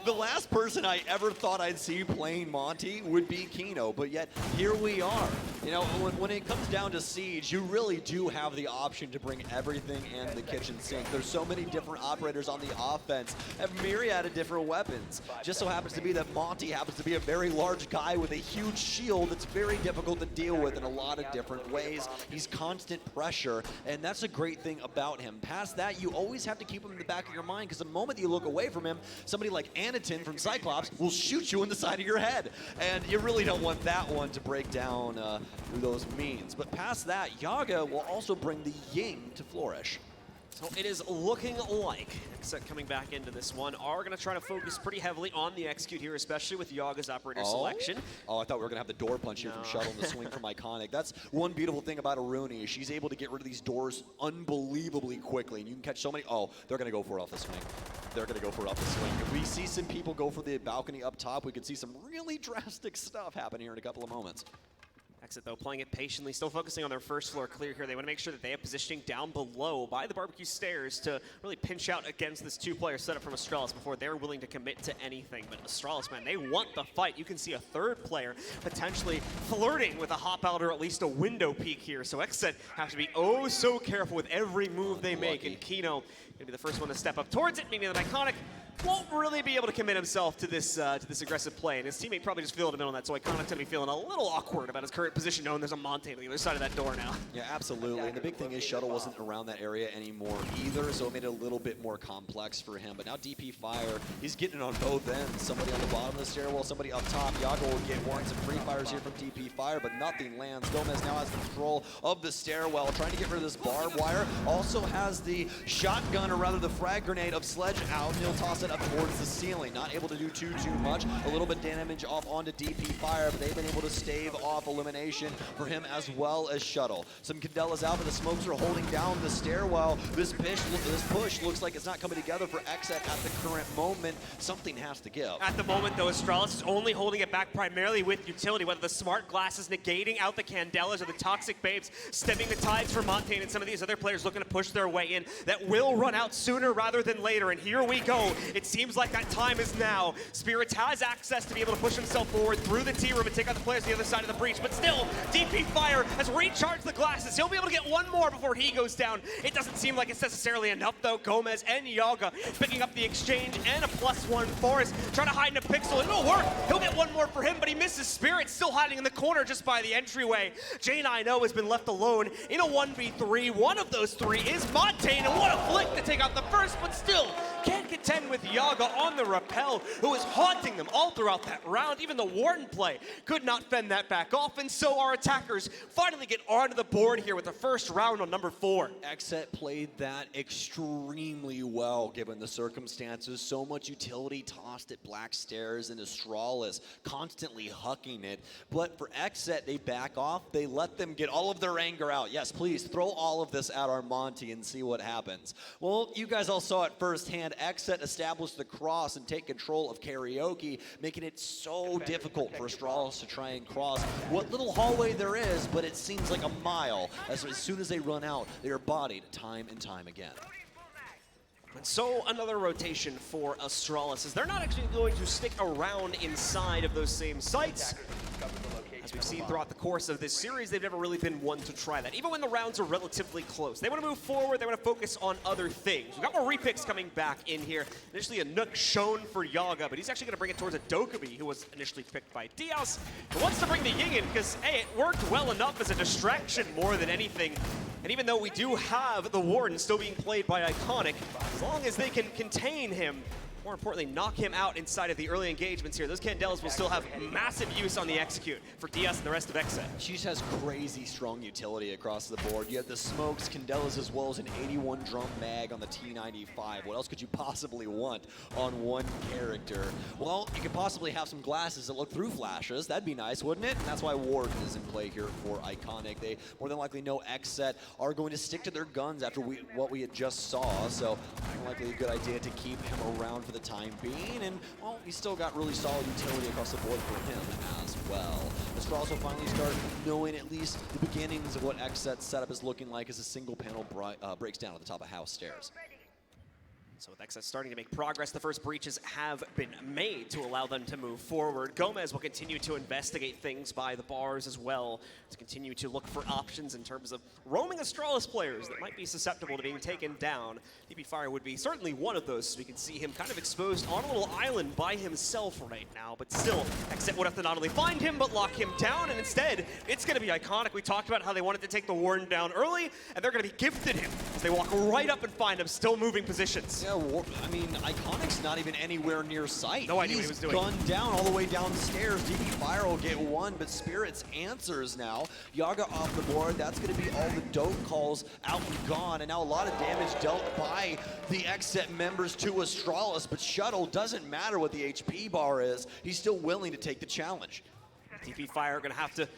The last person I ever thought I'd see playing Monty would be Kino, but yet here we are. When it comes down to Siege, you really do have the option to bring everything in the kitchen sink. There's so many different operators on the offense, have myriad of different weapons. Just so happens to be that Monty happens to be a very large guy with a huge shield that's very difficult to deal with in a lot of different ways. He's constant pressure, and that's a great thing about him. Past that, you always have to keep him in the back of your mind, because the moment you look away from him, somebody like Anakin from Cyclops will shoot you in the side of your head, and you really don't want that one to break down through those means. But past that, Yaga will also bring the Ying to flourish. So it is looking like XSET coming back into this one are going to try to focus pretty heavily on the execute here, especially with Yaga's operator selection. Oh, I thought we were going to have the door punch here from Shuttle and the swing from Iconic. That's one beautiful thing about Aruni, is she's able to get rid of these doors unbelievably quickly. And you can catch so many. Oh, they're going to go for it off the swing. They're going to go for it off the swing. If we see some people go for the balcony up top, we could see some really drastic stuff happen here in a couple of moments. XSET, though, playing it patiently, still focusing on their first floor clear here. They want to make sure that they have positioning down below by the barbecue stairs to really pinch out against this 2-player setup from Astralis before they're willing to commit to anything. But Astralis, man, they want the fight. You can see a 3rd player potentially flirting with a hop out or at least a window peek here. So XSET have to be oh so careful with every move they make. And Kino going to be the first one to step up towards it, meaning that Iconic won't really be able to commit himself to this aggressive play. And his teammate probably just filled him in on that, so Iconic's going to be feeling a little awkward about his current position, knowing there's a Monte on the other side of that door now. Yeah, absolutely. And the big thing is Shuttle wasn't around that area anymore either, so it made it a little bit more complex for him. But now DP Fire, he's getting it on both ends. Somebody on the bottom of the stairwell, somebody up top. Yaga will get one, some free fires here from DP Fire, but nothing lands. Gomez now has control of the stairwell, trying to get rid of this barbed wire. Also has the shotgun, or rather the frag grenade of Sledge out. He'll toss it XSET up towards the ceiling, not able to do too much. A little bit damage off onto DP Fire, but they've been able to stave off elimination for him as well as Shuttle. Some Candelas out, but the smokes are holding down the stairwell. This push looks like it's not coming together for XSET at the current moment. Something has to give. At the moment, though, Astralis is only holding it back primarily with utility, whether the smart glasses negating out the Candelas or the toxic babes stemming the tides for Montaigne and some of these other players looking to push their way in. That will run out sooner rather than later, and here we go. It seems like that time is now. Spirits has access to be able to push himself forward through the T-room and take out the players on the other side of the breach, but still, DP Fire has recharged the glasses. He'll be able to get one more before he goes down. It doesn't seem like it's necessarily enough, though. Gomez and Yaga picking up the exchange and a +1 Forest, trying to hide in a pixel. It'll work. He'll get one more for him, but he misses. Spirit still hiding in the corner just by the entryway. Jane I know has been left alone in a 1v3. One of those three is Montaigne, and what a flick to take out the first, but still can't contend with Yaga on the rappel, who is haunting them all throughout that round. Even the Warden play could not fend that back off, and so our attackers finally get onto the board here with the first round on number 4. XSET played that extremely well given the circumstances. So much utility tossed at Black Stairs, and Astralis constantly hucking it. But for XSET, they back off. They let them get all of their anger out. Yes, please throw all of this at our Monty and see what happens. Well, you guys all saw it firsthand. XSET established the cross and take control of Karaoke, making it so difficult for Astralis to try and cross what little hallway there is, but it seems like a mile. As soon as they run out, they are bodied time and time again. And so another rotation for Astralis, as they're not actually going to stick around inside of those same sites. As we've seen throughout the course of this series, they've never really been one to try that, even when the rounds are relatively close. They want to move forward, they want to focus on other things. We've got more repicks coming back in here. Initially a Nook shown for Yaga, but he's actually going to bring it towards a Dokkaebi, who was initially picked by Diaz, who wants to bring the Ying in, because, hey, it worked well enough as a distraction more than anything. And even though we do have the Warden still being played by Iconic, as long as they can contain him, more importantly, knock him out inside of the early engagements here, those Candelas will still have massive use on the execute for Diaz and the rest of XSET. She just has crazy strong utility across the board. You have the smokes, Candelas, as well as an 81 drum mag on the T95. What else could you possibly want on one character? Well, you could possibly have some glasses that look through flashes. That'd be nice, wouldn't it? And that's why Warden is in play here for Iconic. They more than likely know XSET are going to stick to their guns after what we had just saw, so more than likely a good idea to keep him around for the time being, and well, he's still got really solid utility across the board for him as well. Astralis will finally start knowing at least the beginnings of what XSET's setup is looking like as a single panel breaks down at the top of house stairs. So with XSET starting to make progress, the first breaches have been made to allow them to move forward. Gomez will continue to investigate things by the bars as well, to continue to look for options in terms of roaming Astralis players that might be susceptible to being taken down. DP Fire would be certainly one of those, so we can see him kind of exposed on a little island by himself right now, but still, XSET would have to not only find him, but lock him down, and instead, it's going to be Iconic. We talked about how they wanted to take the Warden down early, and they're going to be gifted him as they walk right up and find him, still moving positions. Yeah, I mean, Iconic's not even anywhere near sight. No idea what he was doing. He's gunned down all the way downstairs. DP Fire will get one, but Spirits answers now. Yaga off the board. That's going to be all the dope calls out and gone. And now a lot of damage dealt by the XSET members to Astralis, but Shuttle doesn't matter what the HP bar is. He's still willing to take the challenge. DP Fire going to have to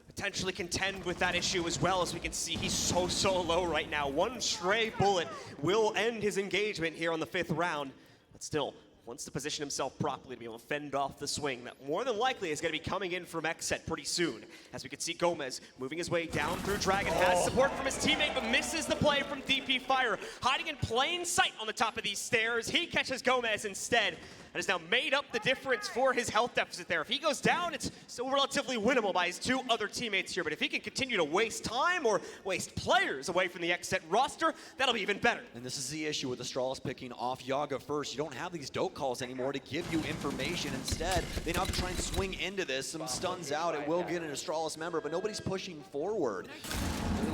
potentially contend with that issue as well. As we can see, he's so low right now. One stray bullet will end his engagement here on the 5th round, but still wants to position himself properly to be able to fend off the swing that more than likely is going to be coming in from XSET pretty soon. As we can see, Gomez moving his way down through Dragon, has support from his teammate, but misses the play from DP Fire. Hiding in plain sight on the top of these stairs, he catches Gomez instead, and has now made up the difference for his health deficit there. If he goes down, it's still relatively winnable by his 2 other teammates here, but if he can continue to waste time or waste players away from the XSET roster, that'll be even better. And this is the issue with Astralis picking off Yaga first. You don't have these dope calls anymore to give you information. Instead, they now have to try and swing into this. Some stuns out. It will get an Astralis member, but nobody's pushing forward.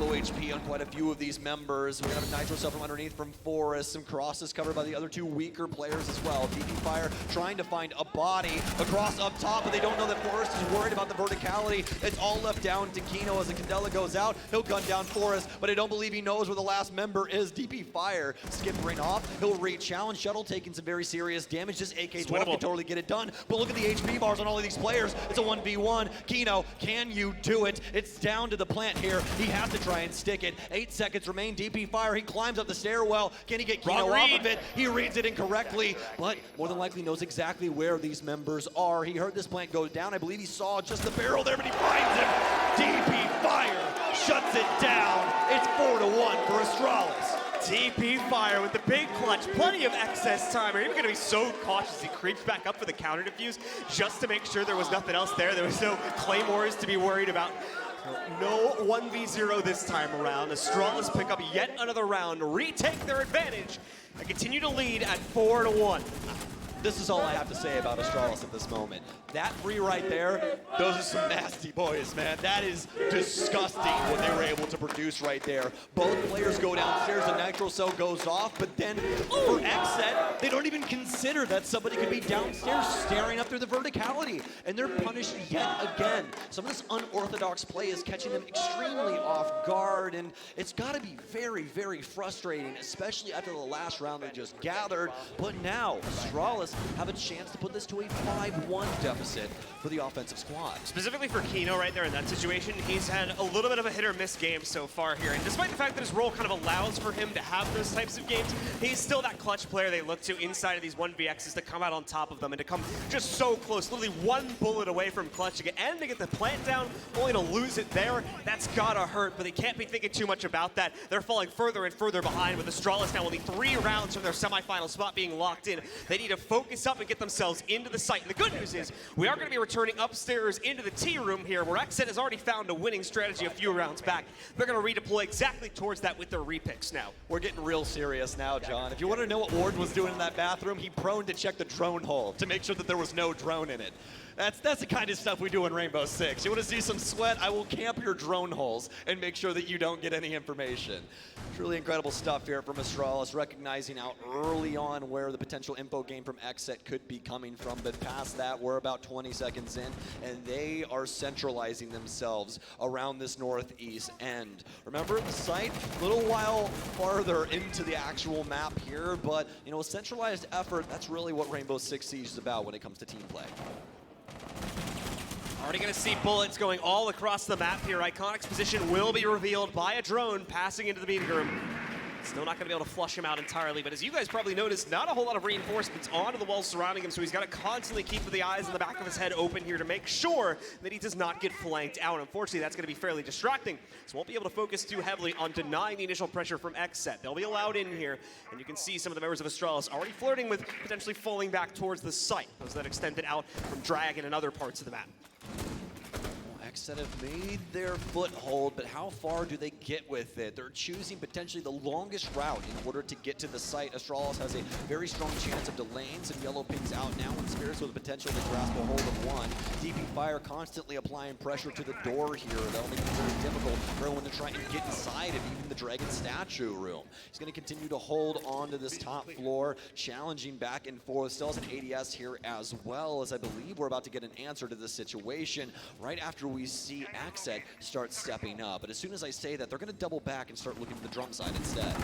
Low HP on quite a few of these members. We have a Nitro Cell from underneath from Forest. Some crosses covered by the other two weaker players as well. DP Fire trying to find a body across up top, but they don't know that Forest is worried about the verticality. It's all left down to Kino as the Candela goes out. He'll gun down Forest, but I don't believe he knows where the last member is. DP Fire skippering off. He'll re-challenge. Shuttle taking some very serious damage. This AK-12 can totally get it done, but look at the HP bars on all of these players. It's a 1v1. Kino, can you do it? It's down to the plant here. He has to try and stick it. 8 seconds remain. DP Fire, he climbs up the stairwell. Can he get Kino off of it? He reads it incorrectly, but more than likely knows exactly where these members are. He heard this plant go down. I believe he saw just the barrel there, but he finds him. DP Fire shuts it down. It's 4-1 for Astralis. DP Fire with the big clutch, plenty of excess time. Are even going to be so cautious he creeps back up for the counter defuse just to make sure there was nothing else there. There was no claymores to be worried about. No 1v0 this time around. Astralis pick up yet another round, retake their advantage, and continue to lead at 4-1. This is all I have to say about Astralis at this moment. That three right there, those are some nasty boys, man. That is disgusting what they were able to produce right there. Both players go downstairs, the Nitro Cell goes off, but then for XSET, they don't even consider that somebody could be downstairs staring up through the verticality, and they're punished yet again. Some of this unorthodox play is catching them extremely off guard, and it's gotta be very, very frustrating, especially after the last round they just gathered. But now, Astralis have a chance to put this to a 5-1 deficit for the offensive squad. Specifically for Kino right there in that situation, he's had a little bit of a hit or miss game so far here. And despite the fact that his role kind of allows for him to have those types of games, he's still that clutch player they look to inside of these 1vx's to come out on top of them and to come just so close, literally one bullet away from clutch to get the plant down, only to lose it there. That's gotta hurt, but they can't be thinking too much about that. They're falling further and further behind with Astralis now only 3 rounds from their semifinal spot being locked in. They need to focus up and get themselves into the site. And the good news is we are going to be returning upstairs into the tea room here where XSET has already found a winning strategy a few rounds back. They're going to redeploy exactly towards that with their repicks now. We're getting real serious now, John. If you want to know what Ward was doing in that bathroom, he proned to check the drone hole to make sure that there was no drone in it. That's the kind of stuff we do in Rainbow Six. You want to see some sweat? I will camp your drone holes and make sure that you don't get any information. Truly incredible stuff here from Astralis, recognizing out early on where the potential info game from XSET could be coming from, but past that, we're about 20 seconds in, and they are centralizing themselves around this northeast end. Remember, the site, a little while farther into the actual map here, but, you know, a centralized effort, that's really what Rainbow Six Siege is about when it comes to team play. Already going to see bullets going all across the map here. Iconic's position will be revealed by a drone passing into the meeting room. Still not going to be able to flush him out entirely, but as you guys probably noticed, not a whole lot of reinforcements onto the walls surrounding him, so he's got to constantly keep the eyes in the back of his head open here to make sure that he does not get flanked out. Unfortunately, that's going to be fairly distracting, so won't be able to focus too heavily on denying the initial pressure from XSET. They'll be allowed in here, and you can see some of the members of Astralis already flirting with potentially falling back towards the site, those that extended out from Dragon and other parts of the map. XSET have made their foothold, but how far do they get with it? They're choosing potentially the longest route in order to get to the site. Astralis has a very strong chance of delaying some yellow pings out now, and Spirits with the potential to grasp a hold of one. DP Fire constantly applying pressure to the door here. That'll make it very difficult for everyone to try and get inside of even the Dragon statue room. He's going to continue to hold on to this top floor, challenging back and forth. Still has an ADS here as well, as I believe we're about to get an answer to this situation right after we see XSET start stepping up. But as soon as I say that, they're going to double back and start looking to the drum side instead.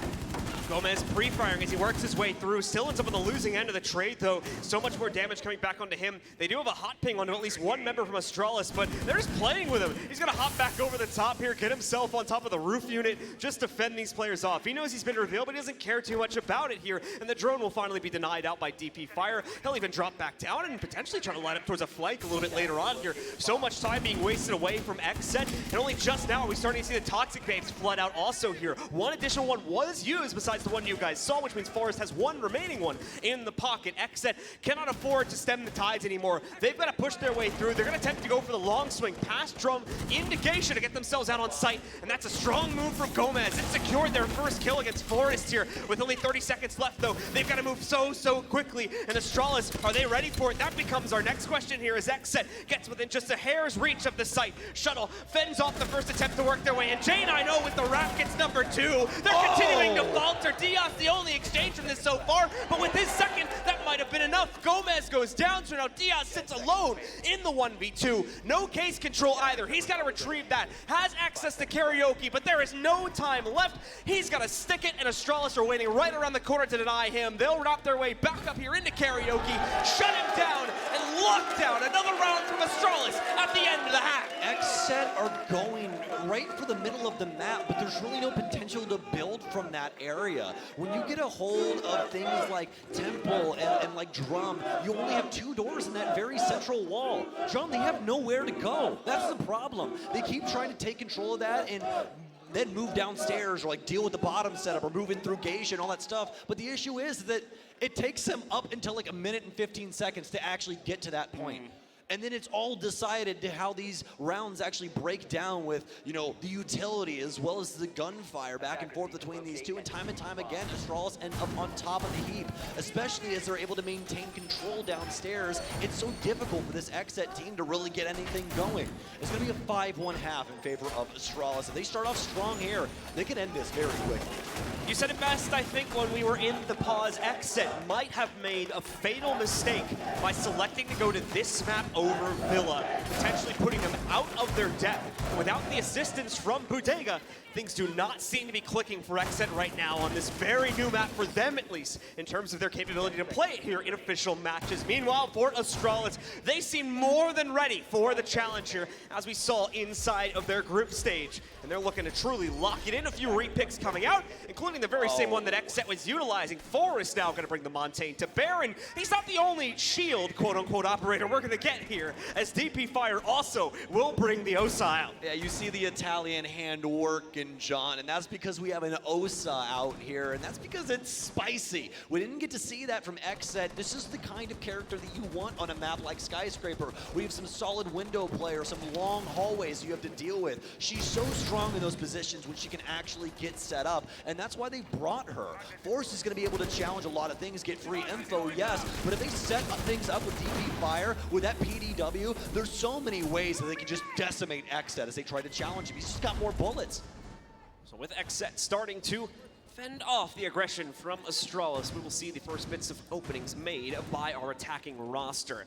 Gomez pre-firing as he works his way through. Still ends up on the losing end of the trade, though. So much more damage coming back onto him. They do have a hot ping onto at least one member from Astralis, but they're just playing with him. He's going to hop back over the top here, get himself on top of the roof unit, just to fend these players off. He knows he's been revealed, but he doesn't care too much about it here, and the drone will finally be denied out by DP Fire. He'll even drop back down and potentially try to line up towards a flank a little bit later on here. So much time being wasted away from XSET, and only just now are we starting to see the Toxic Babes flood out also here. One additional one was used besides neutralize the one you guys saw, which means Forest has one remaining one in the pocket. XSET cannot afford to stem the tides anymore. They've got to push their way through. They're going to attempt to go for the long swing past Drum into Geisha to get themselves out on site, and that's a strong move from Gomez. It secured their first kill against Forest here with only 30 seconds left, though. They've got to move so quickly, and Astralis, are they ready for it? That becomes our next question here as XSET gets within just a hair's reach of the site. Shuttle fends off the first attempt to work their way in. Jane, I know, with the Rockets number 2. They're continuing to falter. Diaz, the only exchange from this so far, but with his second, that might have been enough. Gomez goes down, so now Diaz sits alone in the 1v2. No case control either. He's got to retrieve that. Has access to karaoke, but there is no time left. He's got to stick it, and Astralis are waiting right around the corner to deny him. They'll wrap their way back up here into karaoke, shut him down, and lock down another round from Astralis at the end of the half. XSET are going right for the middle of the map, but there's really no potential to build from that area. When you get a hold of things like Temple and like Drum, you only have 2 doors in that very central wall. Drum, they have nowhere to go. That's the problem. They keep trying to take control of that and then move downstairs or like deal with the bottom setup or move in through Geisha and all that stuff. But the issue is that it takes them up until like 1 minute and 15 seconds to actually get to that point. And then it's all decided to how these rounds actually break down with, you know, the utility as well as the gunfire back and forth between these two. And time again, Astralis end up on top of the heap, especially as they're able to maintain control downstairs. It's so difficult for this XSET team to really get anything going. It's going to be a 5-1 half in favor of Astralis. If they start off strong here, they can end this very quickly. You said it best, I think, when we were in the pause. XSET might have made a fatal mistake by selecting to go to this map over Villa, potentially putting them out of their depth. Without the assistance from Bodega, things do not seem to be clicking for XSET right now on this very new map, for them at least, in terms of their capability to play it here in official matches. Meanwhile, for Astralis, they seem more than ready for the challenge here, as we saw inside of their group stage. And they're looking to truly lock it in. A few repicks coming out, including the very same one that XSET was utilizing. Forest now going to bring the Montaigne to bear, and he's not the only shield, quote-unquote, operator we're going to get here, as DP Fire also will bring the Osile. Yeah, you see the Italian hand working, John, and that's because we have an Osa out here, and that's because it's spicy. We didn't get to see that from XSET. This is the kind of character that you want on a map like Skyscraper. We have some solid window play or some long hallways you have to deal with. She's so strong in those positions when she can actually get set up, and that's why they brought her. Force is going to be able to challenge a lot of things, get free info, yes, but if they set things up with DP Fire, with that PDW, there's so many ways that they can just decimate XSET as they try to challenge him. He's just got more bullets. So with XSET starting to fend off the aggression from Astralis, we will see the first bits of openings made by our attacking roster.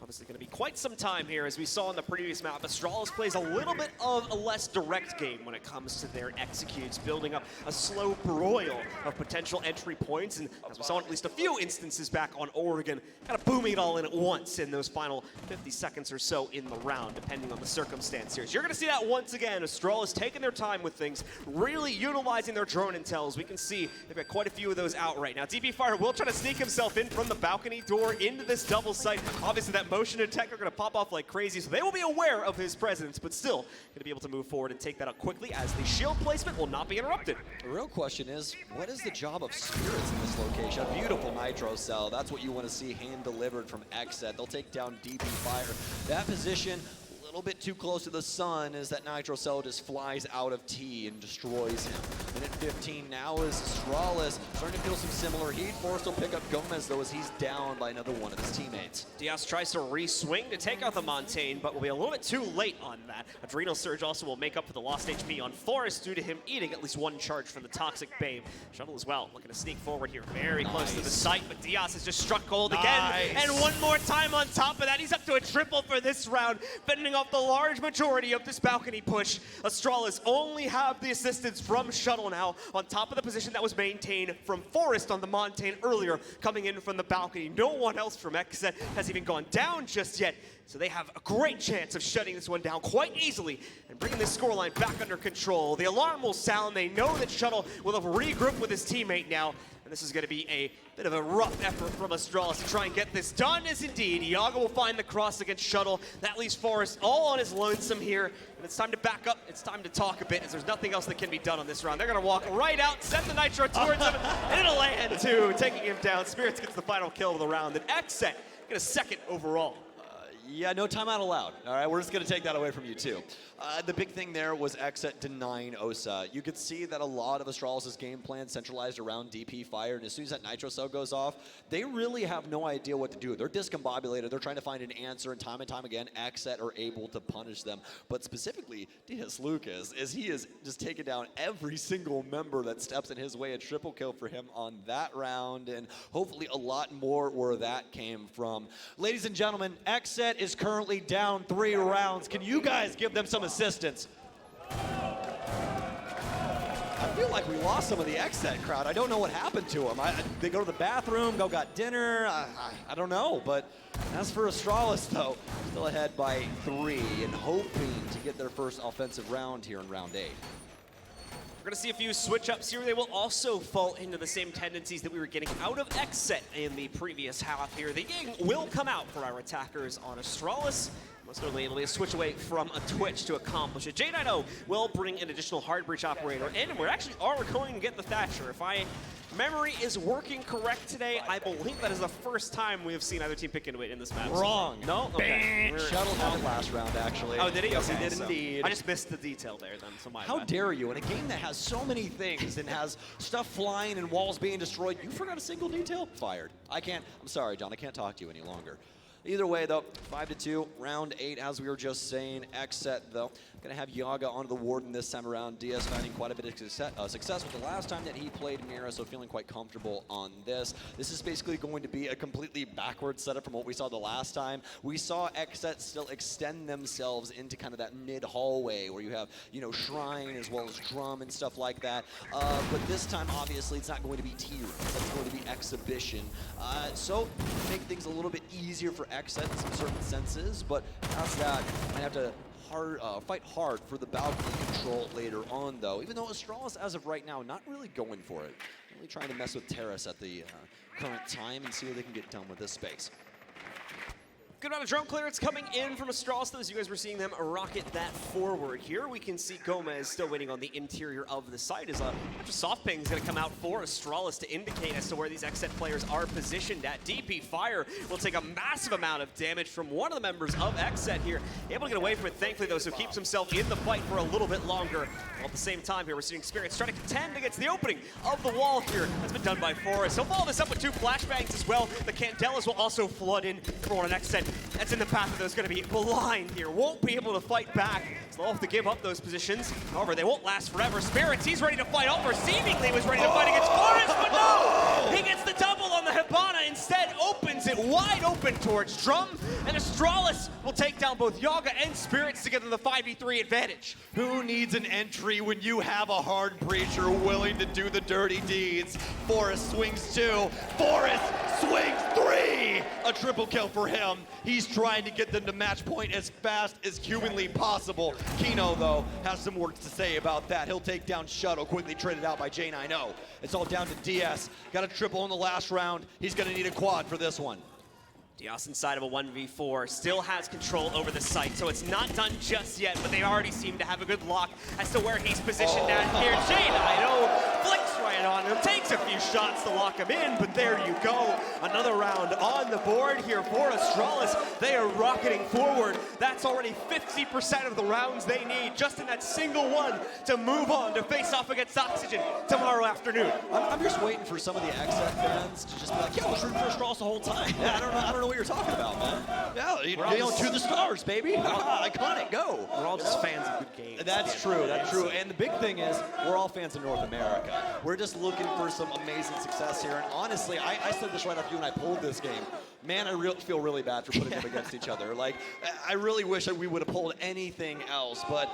Obviously going to be quite some time here, as we saw in the previous map. Astralis plays a little bit of a less direct game when it comes to their executes, building up a slow broil of potential entry points, and as we saw in at least a few instances back on Oregon, kind of booming it all in at once in those final 50 seconds or so in the round, depending on the circumstance here. So you're going to see that once again. Astralis taking their time with things, really utilizing their drone intels. We can see they've got quite a few of those out right now. DP Fire will try to sneak himself in from the balcony door into this double site. Obviously that motion attack are going to pop off like crazy, so they will be aware of his presence, but still going to be able to move forward and take that out quickly, as the shield placement will not be interrupted. The real question is, what is the job of Spirits in this location? A beautiful nitro cell. That's what you want to see hand delivered from XSET. They'll take down DP Fire. That position, a little bit too close to the sun, as that nitro cell just flies out of T and destroys him. Minute 15 now is Astralis starting to feel some similar heat. Forrest will pick up Gomez, though, as he's down by another one of his teammates. Diaz tries to re-swing to take out the Montaigne, but will be a little bit too late on that. Adrenal Surge also will make up for the lost HP on Forrest due to him eating at least one charge from the Toxic Babe. Shuttle as well, looking to sneak forward here, very close to the site, but Diaz has just struck gold again. And one more time on top of that, he's up to a triple for this round, fending off the large majority of this balcony push. Astralis only have the assistance from Shuttle now, on top of the position that was maintained from Forrest on the Montaigne earlier, coming in from the balcony. No one else from XSET has even gone down just yet, so they have a great chance of shutting this one down quite easily and bringing this scoreline back under control. The alarm will sound. They know that Shuttle will have regrouped with his teammate now. And this is going to be a bit of a rough effort from Astralis to try and get this done, as indeed Yaga will find the cross against Shuttle. That leaves Forrest all on his lonesome here. And it's time to back up. It's time to talk a bit, as there's nothing else that can be done on this round. They're going to walk right out, send the Nitro towards him, and it'll land too, taking him down. Spirits gets the final kill of the round, and XSET get a second overall. Yeah, no timeout allowed. All right, we're just going to take that away from you, too. The big thing there was XSET denying Osa. You could see that a lot of Astralis' game plan centralized around DP Fire, and as soon as that Nitro cell goes off, they really have no idea what to do. They're discombobulated. They're trying to find an answer, and time again, XSET are able to punish them. But specifically, DS Lucas, as he is just taking down every single member that steps in his way. A triple kill for him on that round, and hopefully a lot more where that came from. Ladies and gentlemen, XSET is currently down 3 rounds. Can you guys give them some assistance? I feel like we lost some of the XSET crowd. I don't know what happened to them. They go to the bathroom, got dinner. I don't know. But as for Astralis, though, still ahead by 3 and hoping to get their first offensive round here in round 8. We're going to see a few switch-ups here. They will also fall into the same tendencies that we were getting out of XSET in the previous half here. The Ying will come out for our attackers on Astralis. Most notably, it'll be a switch away from a Twitch to accomplish it. J90 will bring an additional hard breach operator in, and we're actually going to get the Thatcher. If my memory is working correct today, I believe that is the first time we have seen either team pick into it in this match. Wrong. No? Okay. Shuttle had it last round, actually. Oh, did he? Yes, Okay, he did so indeed. I just missed the detail there then, so my How bad. dare you, in a game that has so many things and has stuff flying and walls being destroyed, you forgot a single detail? Fired. I'm sorry, John, I can't talk to you any longer. Either way, though, 5-2, round 8, as we were just saying. XSET, though, going to have Yaga onto the Warden this time around. DS finding quite a bit of success with the last time that he played Mira, so feeling quite comfortable on this. This is basically going to be a completely backward setup from what we saw the last time. We saw XSET still extend themselves into kind of that mid-hallway where you have, Shrine as well as Drum and stuff like that. But this time, obviously, it's not going to be tier. It's going to be exhibition. So, make things a little bit easier for XSET in some certain senses, but past that, I have to fight hard for the balcony control later on, though. Even though Astralis, as of right now, not really going for it. Really trying to mess with Terrace at the current time and see what they can get done with this space. Good amount of drone clearance coming in from Astralis, though, as you guys were seeing them rocket that forward here. We can see Gomez still waiting on the interior of the site as a bunch of soft pings going to come out for Astralis to indicate as to where these XSET players are positioned at. DP Fire will take a massive amount of damage from one of the members of XSET here. Able to get away from it, thankfully, though, so keeps himself in the fight for a little bit longer. While at the same time here, we're seeing Spirits trying to contend against the opening of the wall here. That's been done by Forrest. He'll follow this up with 2 flashbangs as well. The Candelas will also flood in for one of XSET. That's in the path of those going to be blind here. Won't be able to fight back. So they'll have to give up those positions. However, they won't last forever. Spirits, he's ready to fight. Alpha seemingly was ready to fight against Forrest, but no! He gets the double on the Hibana. Instead, opens it wide open towards Drum. And Astralis will take down both Yaga and Spirits to get them the 5v3 advantage. Who needs an entry when you have a hard breacher willing to do the dirty deeds? Forrest swings 2. Forrest swings 3. A triple kill for him. He's trying to get them to match point as fast as humanly possible. Kino, though, has some words to say about that. He'll take down Shuttle, quickly traded out by J90. It's all down to DS. Got a triple in the last round. He's going to need a quad for this one. Diaz inside of a 1v4 still has control over the site, so it's not done just yet, but they already seem to have a good lock as to where he's positioned at here. J90 flicks right on him, takes a few shots to lock him in, but there you go. Another round on the board here for Astralis. They are rocketing forward. That's already 50% of the rounds they need just in that single one to move on to face off against Oxygen tomorrow afternoon. I'm just waiting for some of the XSET fans to just be like, yeah, I was rooting for Astralis the whole time. Yeah, I don't know what you're talking about, man. Yeah, to the stars, baby. Iconic, go. We're all just fans of good games. That's true, that's true. And the big thing is, we're all fans of North America. We're just looking for some amazing success here. And honestly, I said this right after you and I pulled this game. Man, I feel really bad for putting them against each other. Like, I really wish that we would have pulled anything else. But,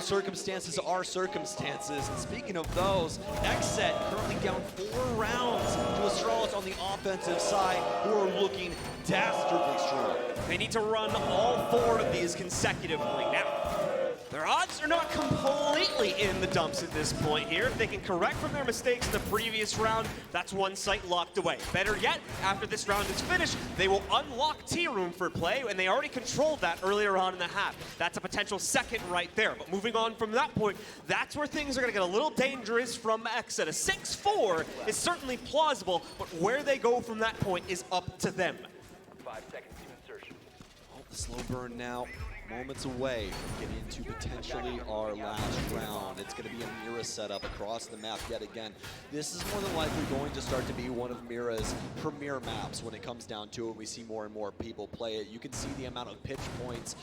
circumstances are circumstances. And speaking of those, XSET currently down 4 rounds to Astralis on the offensive side, who are looking dastardly strong. They need to run all 4 of these consecutively now. Their odds are not completely in the dumps at this point here. If they can correct from their mistakes in the previous round, that's one site locked away. Better yet, after this round is finished, they will unlock Tea Room for play, and they already controlled that earlier on in the half. That's a potential second right there. But moving on from that point, that's where things are going to get a little dangerous from XSET. A 6-4 is certainly plausible, but where they go from that point is up to them. 5 seconds to insertion. Oh, the slow burn now. Moments away from getting into potentially our last round. It's going to be a Mira setup across the map yet again. This is more than likely going to start to be one of Mira's premier maps when it comes down to it. We see more and more people play it. You can see the amount of pitch points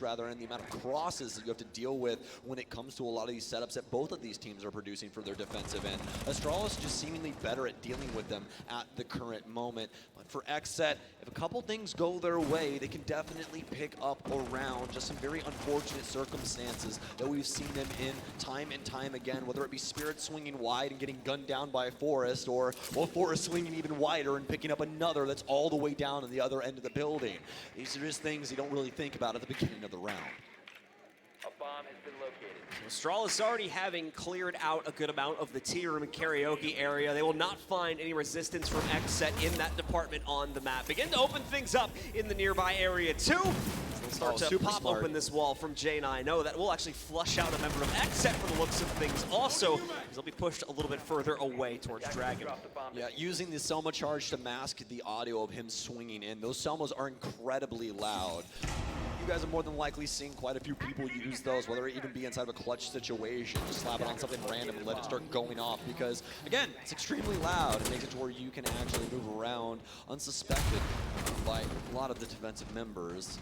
rather, and the amount of crosses that you have to deal with when it comes to a lot of these setups that both of these teams are producing for their defensive end. Astralis just seemingly better at dealing with them at the current moment. But for XSET, if a couple things go their way, they can definitely pick up around just some very unfortunate circumstances that we've seen them in time and time again, whether it be Spirit swinging wide and getting gunned down by Forest, or Forest swinging even wider and picking up another that's all the way down on the other end of the building. These are just things you don't really think about at the beginning of the round. A bomb has been located. Astralis already having cleared out a good amount of the Tea Room and karaoke area. They will not find any resistance from XSET in that department on the map. Begin to open things up in the nearby area too. They'll start to pop open this wall from J9. No, that will actually flush out a member of XSET for the looks of things also. They'll be pushed a little bit further away towards Dragon. Yeah, using the Selma charge to mask the audio of him swinging in. Those Selmas are incredibly loud. You guys have more than likely seen quite a few people use those, whether it even be inside of a clutch situation. Just slap it on something random and let it start going off because, again, it's extremely loud. It makes it to where you can actually move around unsuspected by a lot of the defensive members.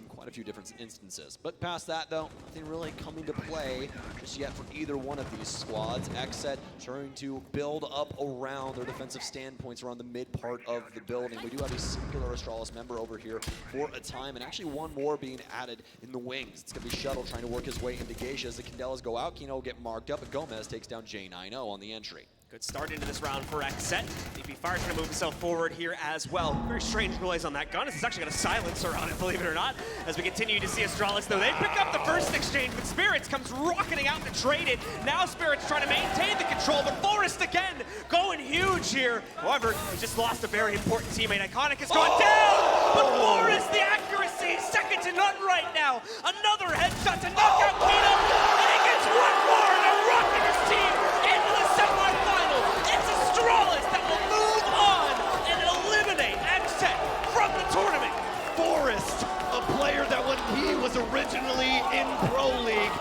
Quite a few different instances. But past that, though, nothing really coming to play just yet for either one of these squads. XSET trying to build up around their defensive standpoints around the mid part of the building. We do have a singular Astralis member over here for a time, and actually one more being added in the wings. It's going to be Shuttle trying to work his way into Geisha as the Candelas go out. Kino will get marked up, but Gomez takes down J90 on the entry. Good start into this round for XSET. DP Fire's going to move himself forward here as well. Very strange noise on that gun. This is actually got a silencer on it, believe it or not. As we continue to see Astralis, though, they pick up the first exchange, but Spirits comes rocketing out to trade it. Now Spirits trying to maintain the control, but Forest again going huge here. However, he just lost a very important teammate. Iconic has gone down, but Forest, the accuracy, second to none right now. Another headshot to knock out Kino, and he gets one more to rocket his team into the semifinals. It's Astralis that will move on and eliminate XSET from the tournament. Forest, a player that when he was originally in Pro League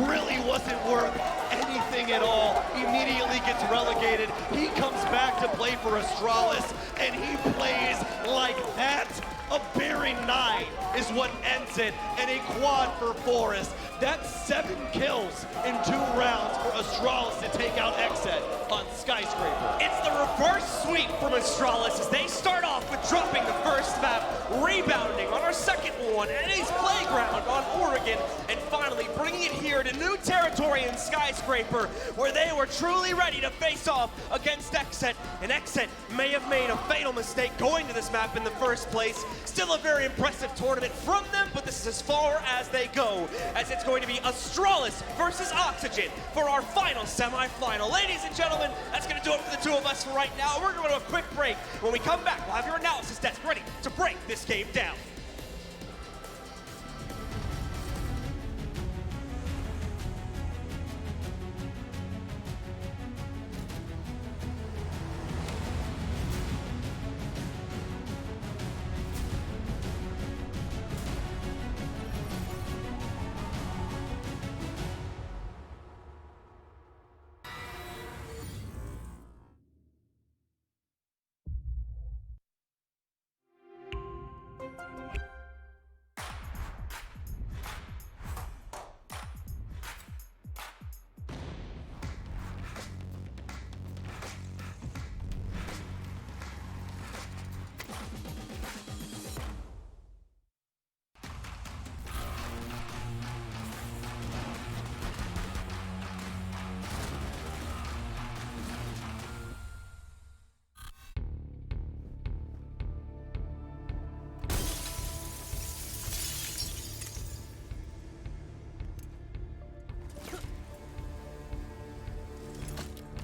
really wasn't worth anything at all, immediately gets relegated. He comes back to play for Astralis, and he plays like that. A bearing 9 is what ends it, and a quad for Forest. That's 7 kills in 2 rounds for Astralis to take out XSET on Skyscraper. It's the reverse sweep from Astralis as they start off with dropping the first map, rebounding on our second one, Eddie's Playground on Oregon, and finally bringing it here to new territory in Skyscraper, where they were truly ready to face off against XSET, and XSET may have made a fatal mistake going to this map in the first place. Still a very impressive tournament from them, but this is as far as they go, as it's going to be Astralis versus Oxygen for our final semifinal. Ladies and gentlemen, that's going to do it for the two of us for right now. We're going to go to a quick break. When we come back, we'll have your analysis desk ready to break this game down.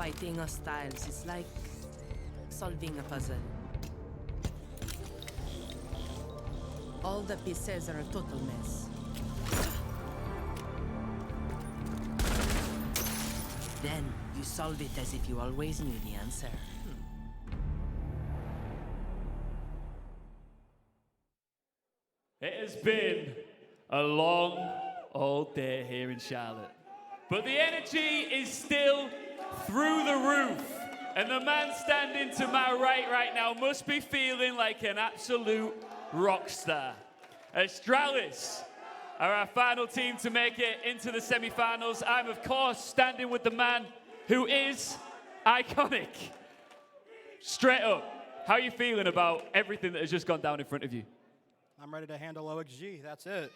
Fighting Astralis is like solving a puzzle. All the pieces are a total mess. Then you solve it as if you always knew the answer. It has been a long old day here in Charlotte. But the energy is still through the roof. And the man standing to my right now must be feeling like an absolute rock star. Astralis are our final team to make it into the semi-finals. I'm, of course, standing with the man who is iconic. Straight up, how are you feeling about everything that has just gone down in front of you? I'm ready to handle OXG. That's it.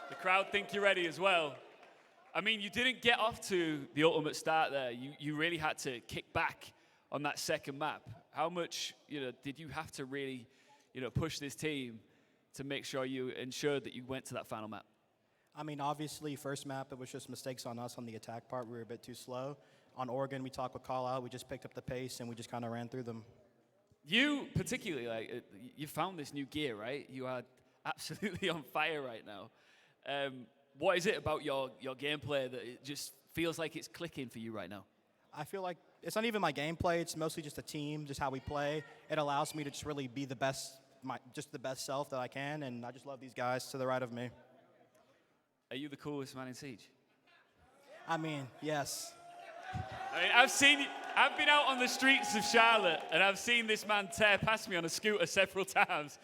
The crowd think you're ready as well. I mean, you didn't get off to the ultimate start there. You really had to kick back on that second map. How much, did you have to really, push this team to make sure you ensured that you went to that final map? I mean, obviously, first map, it was just mistakes on us on the attack part. We were a bit too slow. On Oregon, we talked with Call Out. We just picked up the pace, and we just kind of ran through them. You particularly, you found this new gear, right? You are absolutely on fire right now. What is it about your gameplay that it just feels like it's clicking for you right now? I feel like it's not even my gameplay. It's mostly just a team, just how we play. It allows me to just really be the best, just the best self that I can, and I just love these guys to the right of me. Are you the coolest man in Siege? I mean, yes. I mean, I've been out on the streets of Charlotte, and I've seen this man tear past me on a scooter several times.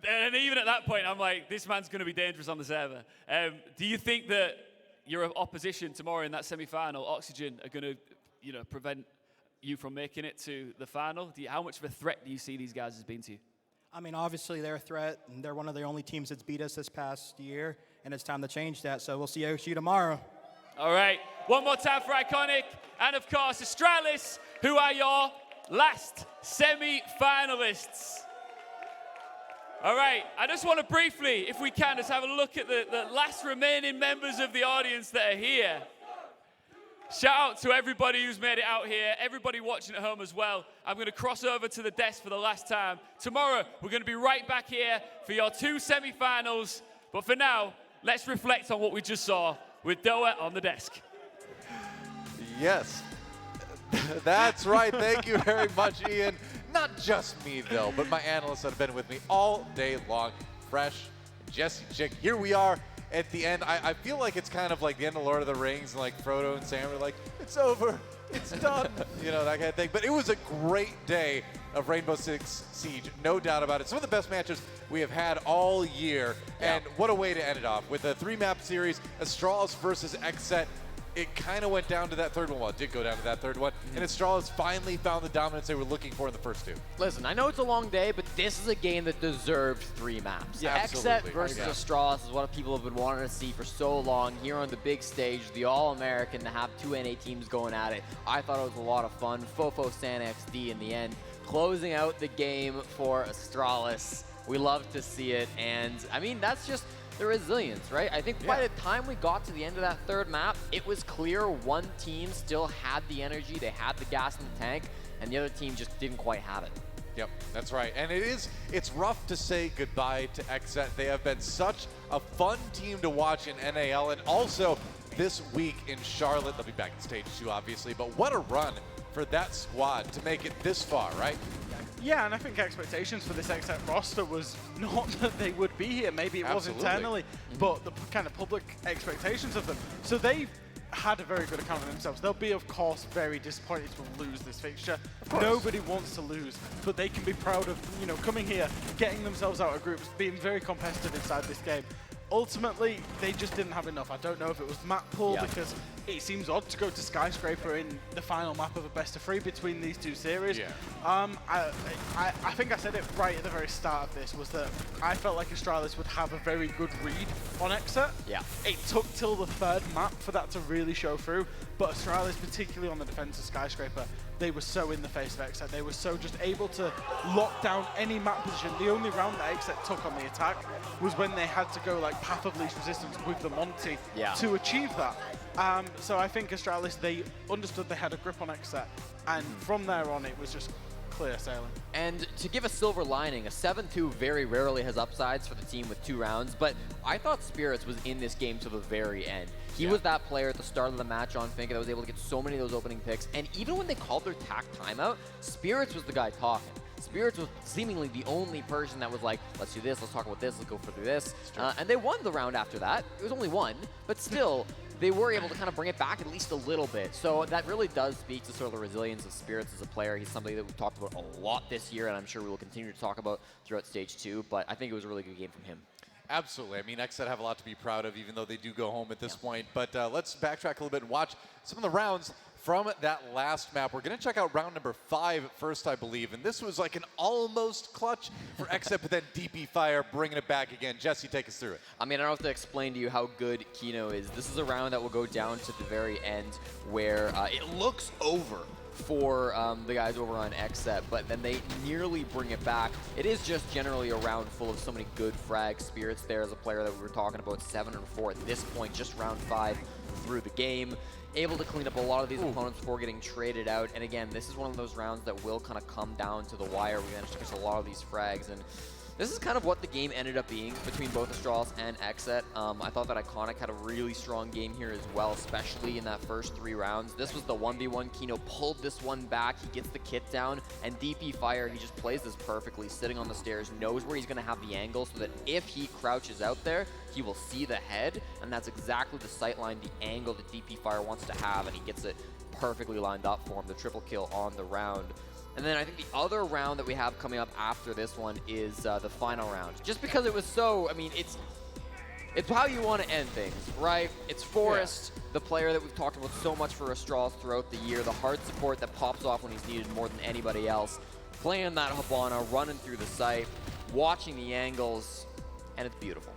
And even at that point, I'm like, this man's going to be dangerous on the server. Do you think that your opposition tomorrow in that semi-final, Oxygen, are going to, prevent you from making it to the final? How much of a threat do you see these guys as being to you? I mean, obviously they're a threat, and they're one of the only teams that's beat us this past year, and it's time to change that. So we'll see OXG tomorrow. All right, one more time for Iconic, and of course, Astralis, who are your last semi-finalists. All right, I just want to briefly, if we can, just have a look at the last remaining members of the audience that are here. Shout out to everybody who's made it out here, everybody watching at home as well. I'm going to cross over to the desk for the last time. Tomorrow, we're going to be right back here for your 2 semi-finals. But for now, let's reflect on what we just saw with Doa on the desk. Yes, that's right. Thank you very much, Ian. Not just me, though, but my analysts that have been with me all day long. Fresh, Jesse Chick. Here we are at the end. I feel like it's kind of like the end of Lord of the Rings, and like Frodo and Sam were like, it's over, it's done, that kind of thing. But it was a great day of Rainbow Six Siege, no doubt about it. Some of the best matches we have had all year, and what a way to end it off. With a 3-map series, Astralis versus XSET. It kind of went down to that third one. Well, it did go down to that third one. And Astralis finally found the dominance they were looking for in the first 2. Listen, I know it's a long day, but this is a game that deserved 3 maps. Yeah, XSET versus Astralis is what people have been wanting to see for so long here on the big stage, the All-American, to have 2 NA teams going at it. I thought it was a lot of fun. Fofo San XD in the end, closing out the game for Astralis. We love to see it, and I mean, that's just the resilience, right? I think by the time we got to the end of that third map, it was clear one team still had the energy, they had the gas in the tank, and the other team just didn't quite have it. Yep, that's right. And it's rough to say goodbye to XSET. They have been such a fun team to watch in NAL, and also this week in Charlotte. They'll be back in stage 2, obviously, but what a run for that squad to make it this far, right? Yeah, and I think expectations for this XSET roster was not that they would be here. Maybe it was internally, but the kind of public expectations of them. So they've had a very good account of themselves. They'll be, of course, very disappointed to lose this fixture. Nobody wants to lose, but they can be proud of, coming here, getting themselves out of groups, being very competitive inside this game. Ultimately, they just didn't have enough. I don't know if it was map pool, because it seems odd to go to Skyscraper in the final map of a best-of-3 between these 2 series. Yeah. I think I said it right at the very start of this, was that I felt like Astralis would have a very good read on XSET. Yeah. It took till the 3rd map for that to really show through, but Astralis, particularly on the defense of Skyscraper, they were so in the face of XSET. They were so just able to lock down any map position. The only round that XSET took on the attack was when they had to go like path of least resistance with the Monty to achieve that. So I think Astralis, they understood they had a grip on XSET, and from there on, it was just clear sailing. And to give a silver lining, a 7-2 very rarely has upsides for the team with 2 rounds, but I thought Spirits was in this game to the very end. He was that player at the start of the match on Finka that was able to get so many of those opening picks, and even when they called their TAC timeout, Spirits was the guy talking. Spirits was seemingly the only person that was like, let's do this, let's talk about this, let's go through this. And they won the round after that. It was only 1, but still, they were able to kind of bring it back at least a little bit. So that really does speak to sort of the resilience of Spirits as a player. He's somebody that we've talked about a lot this year, and I'm sure we will continue to talk about throughout Stage 2, but I think it was a really good game from him. Absolutely. I mean, XSET have a lot to be proud of, even though they do go home at this point. But let's backtrack a little bit and watch some of the rounds from that last map. We're going to check out round number 5 first, I believe. And this was like an almost clutch for XSET, but then DP Fire bringing it back again. Jesse, take us through it. I mean, I don't have to explain to you how good Kino is. This is a round that will go down to the very end where it looks over for the guys over on XSET, but then they nearly bring it back. It is just generally a round full of so many good frag Spirits there as a player that we were talking about, 7-4 at this point, just round 5 through the game. Able to clean up a lot of these opponents before getting traded out. And again, this is one of those rounds that will kind of come down to the wire. We managed to catch a lot of these frags, and this is kind of what the game ended up being between both Astralis and XSET. I thought that Iconic had a really strong game here as well, especially in that first 3 rounds. This was the 1v1. Kino pulled this one back. He gets the kit down, and DP Fire, he just plays this perfectly, sitting on the stairs, knows where he's going to have the angle so that if he crouches out there, he will see the head, and that's exactly the sightline, the angle that DP Fire wants to have, and he gets it perfectly lined up for him, the triple kill on the round. And then I think the other round that we have coming up after this one is the final round. Just because it was so, I mean, it's how you want to end things, right? It's Forrest, the player that we've talked about so much for Astralis throughout the year, the hard support that pops off when he's needed more than anybody else, playing that Habana, running through the site, watching the angles, and it's beautiful.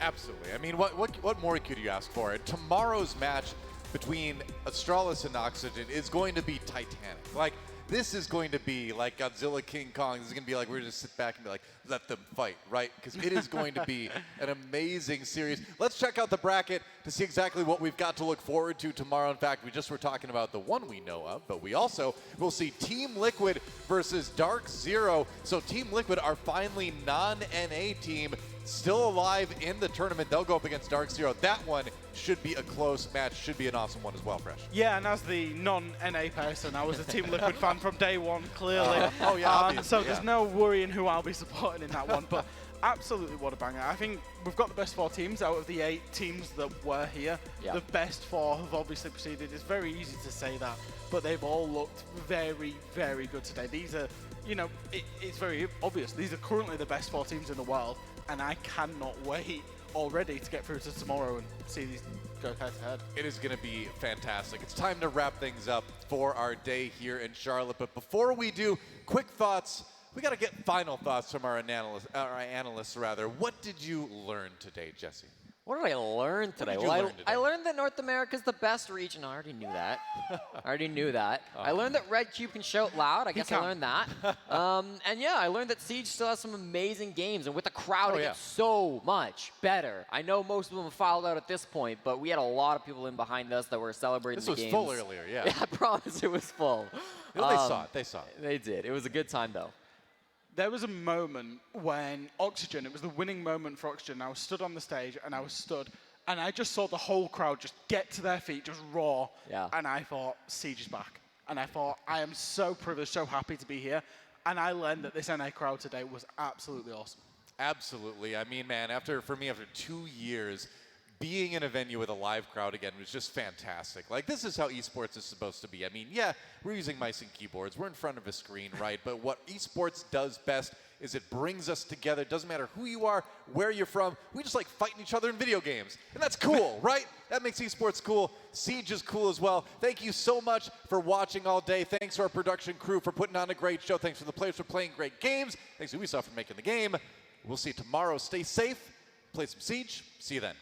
Absolutely. I mean, what more could you ask for? Tomorrow's match between Astralis and Oxygen is going to be titanic. Like, this is going to be like Godzilla, King Kong. This is going to be like, we're going to sit back and be like, let them fight, right? Because it is going to be an amazing series. Let's check out the bracket to see exactly what we've got to look forward to tomorrow. In fact, we just were talking about the one we know of, but we also will see Team Liquid versus Dark Zero. So Team Liquid, our finally non-NA team, still alive in the tournament. They'll go up against Dark Zero. That one should be a close match, should be an awesome one as well, Fresh. Yeah, and as the non-NA person, I was a Team Liquid fan from day one, clearly. Oh, yeah, obviously, so there's no worrying who I'll be supporting in that one, but absolutely what a banger. I think we've got the best 4 teams out of the 8 teams that were here. Yeah. The best 4 have obviously proceeded. It's very easy to say that, but they've all looked very, very good today. These are, you know, it's very obvious. These are currently the best 4 teams in the world, and I cannot wait already to get through to tomorrow and see these go head to head. It is going to be fantastic. It's time to wrap things up for our day here in Charlotte. But before we do, quick thoughts. We got to get final thoughts from our analysts. What did you learn today, Jesse? What did I learn today? I learned that North America is the best region. I already knew that. I learned that Red Cube can shout loud. I guess I learned that. And yeah, I learned that Siege still has some amazing games. And with the crowd, it gets so much better. I know most of them have filed out at this point, but we had a lot of people in behind us that were celebrating the games. This was full earlier, yeah. Yeah, I promise it was full. You know, they saw it. They saw it. They did. It was a good time, though. There was a moment when Oxygen, it was the winning moment for Oxygen. I was stood on the stage and and I just saw the whole crowd just get to their feet, just roar. Yeah. And I thought, Siege is back. And I thought, I am so privileged, so happy to be here. And I learned that this NA crowd today was absolutely awesome. Absolutely. I mean, man, for me, after 2 years, being in a venue with a live crowd again was just fantastic. Like, this is how esports is supposed to be. I mean, yeah, we're using mice and keyboards. We're in front of a screen, right? But what esports does best is it brings us together. It doesn't matter who you are, where you're from. We just like fighting each other in video games. And that's cool, right? That makes esports cool. Siege is cool as well. Thank you so much for watching all day. Thanks to our production crew for putting on a great show. Thanks to the players for playing great games. Thanks to Ubisoft for making the game. We'll see you tomorrow. Stay safe. Play some Siege. See you then.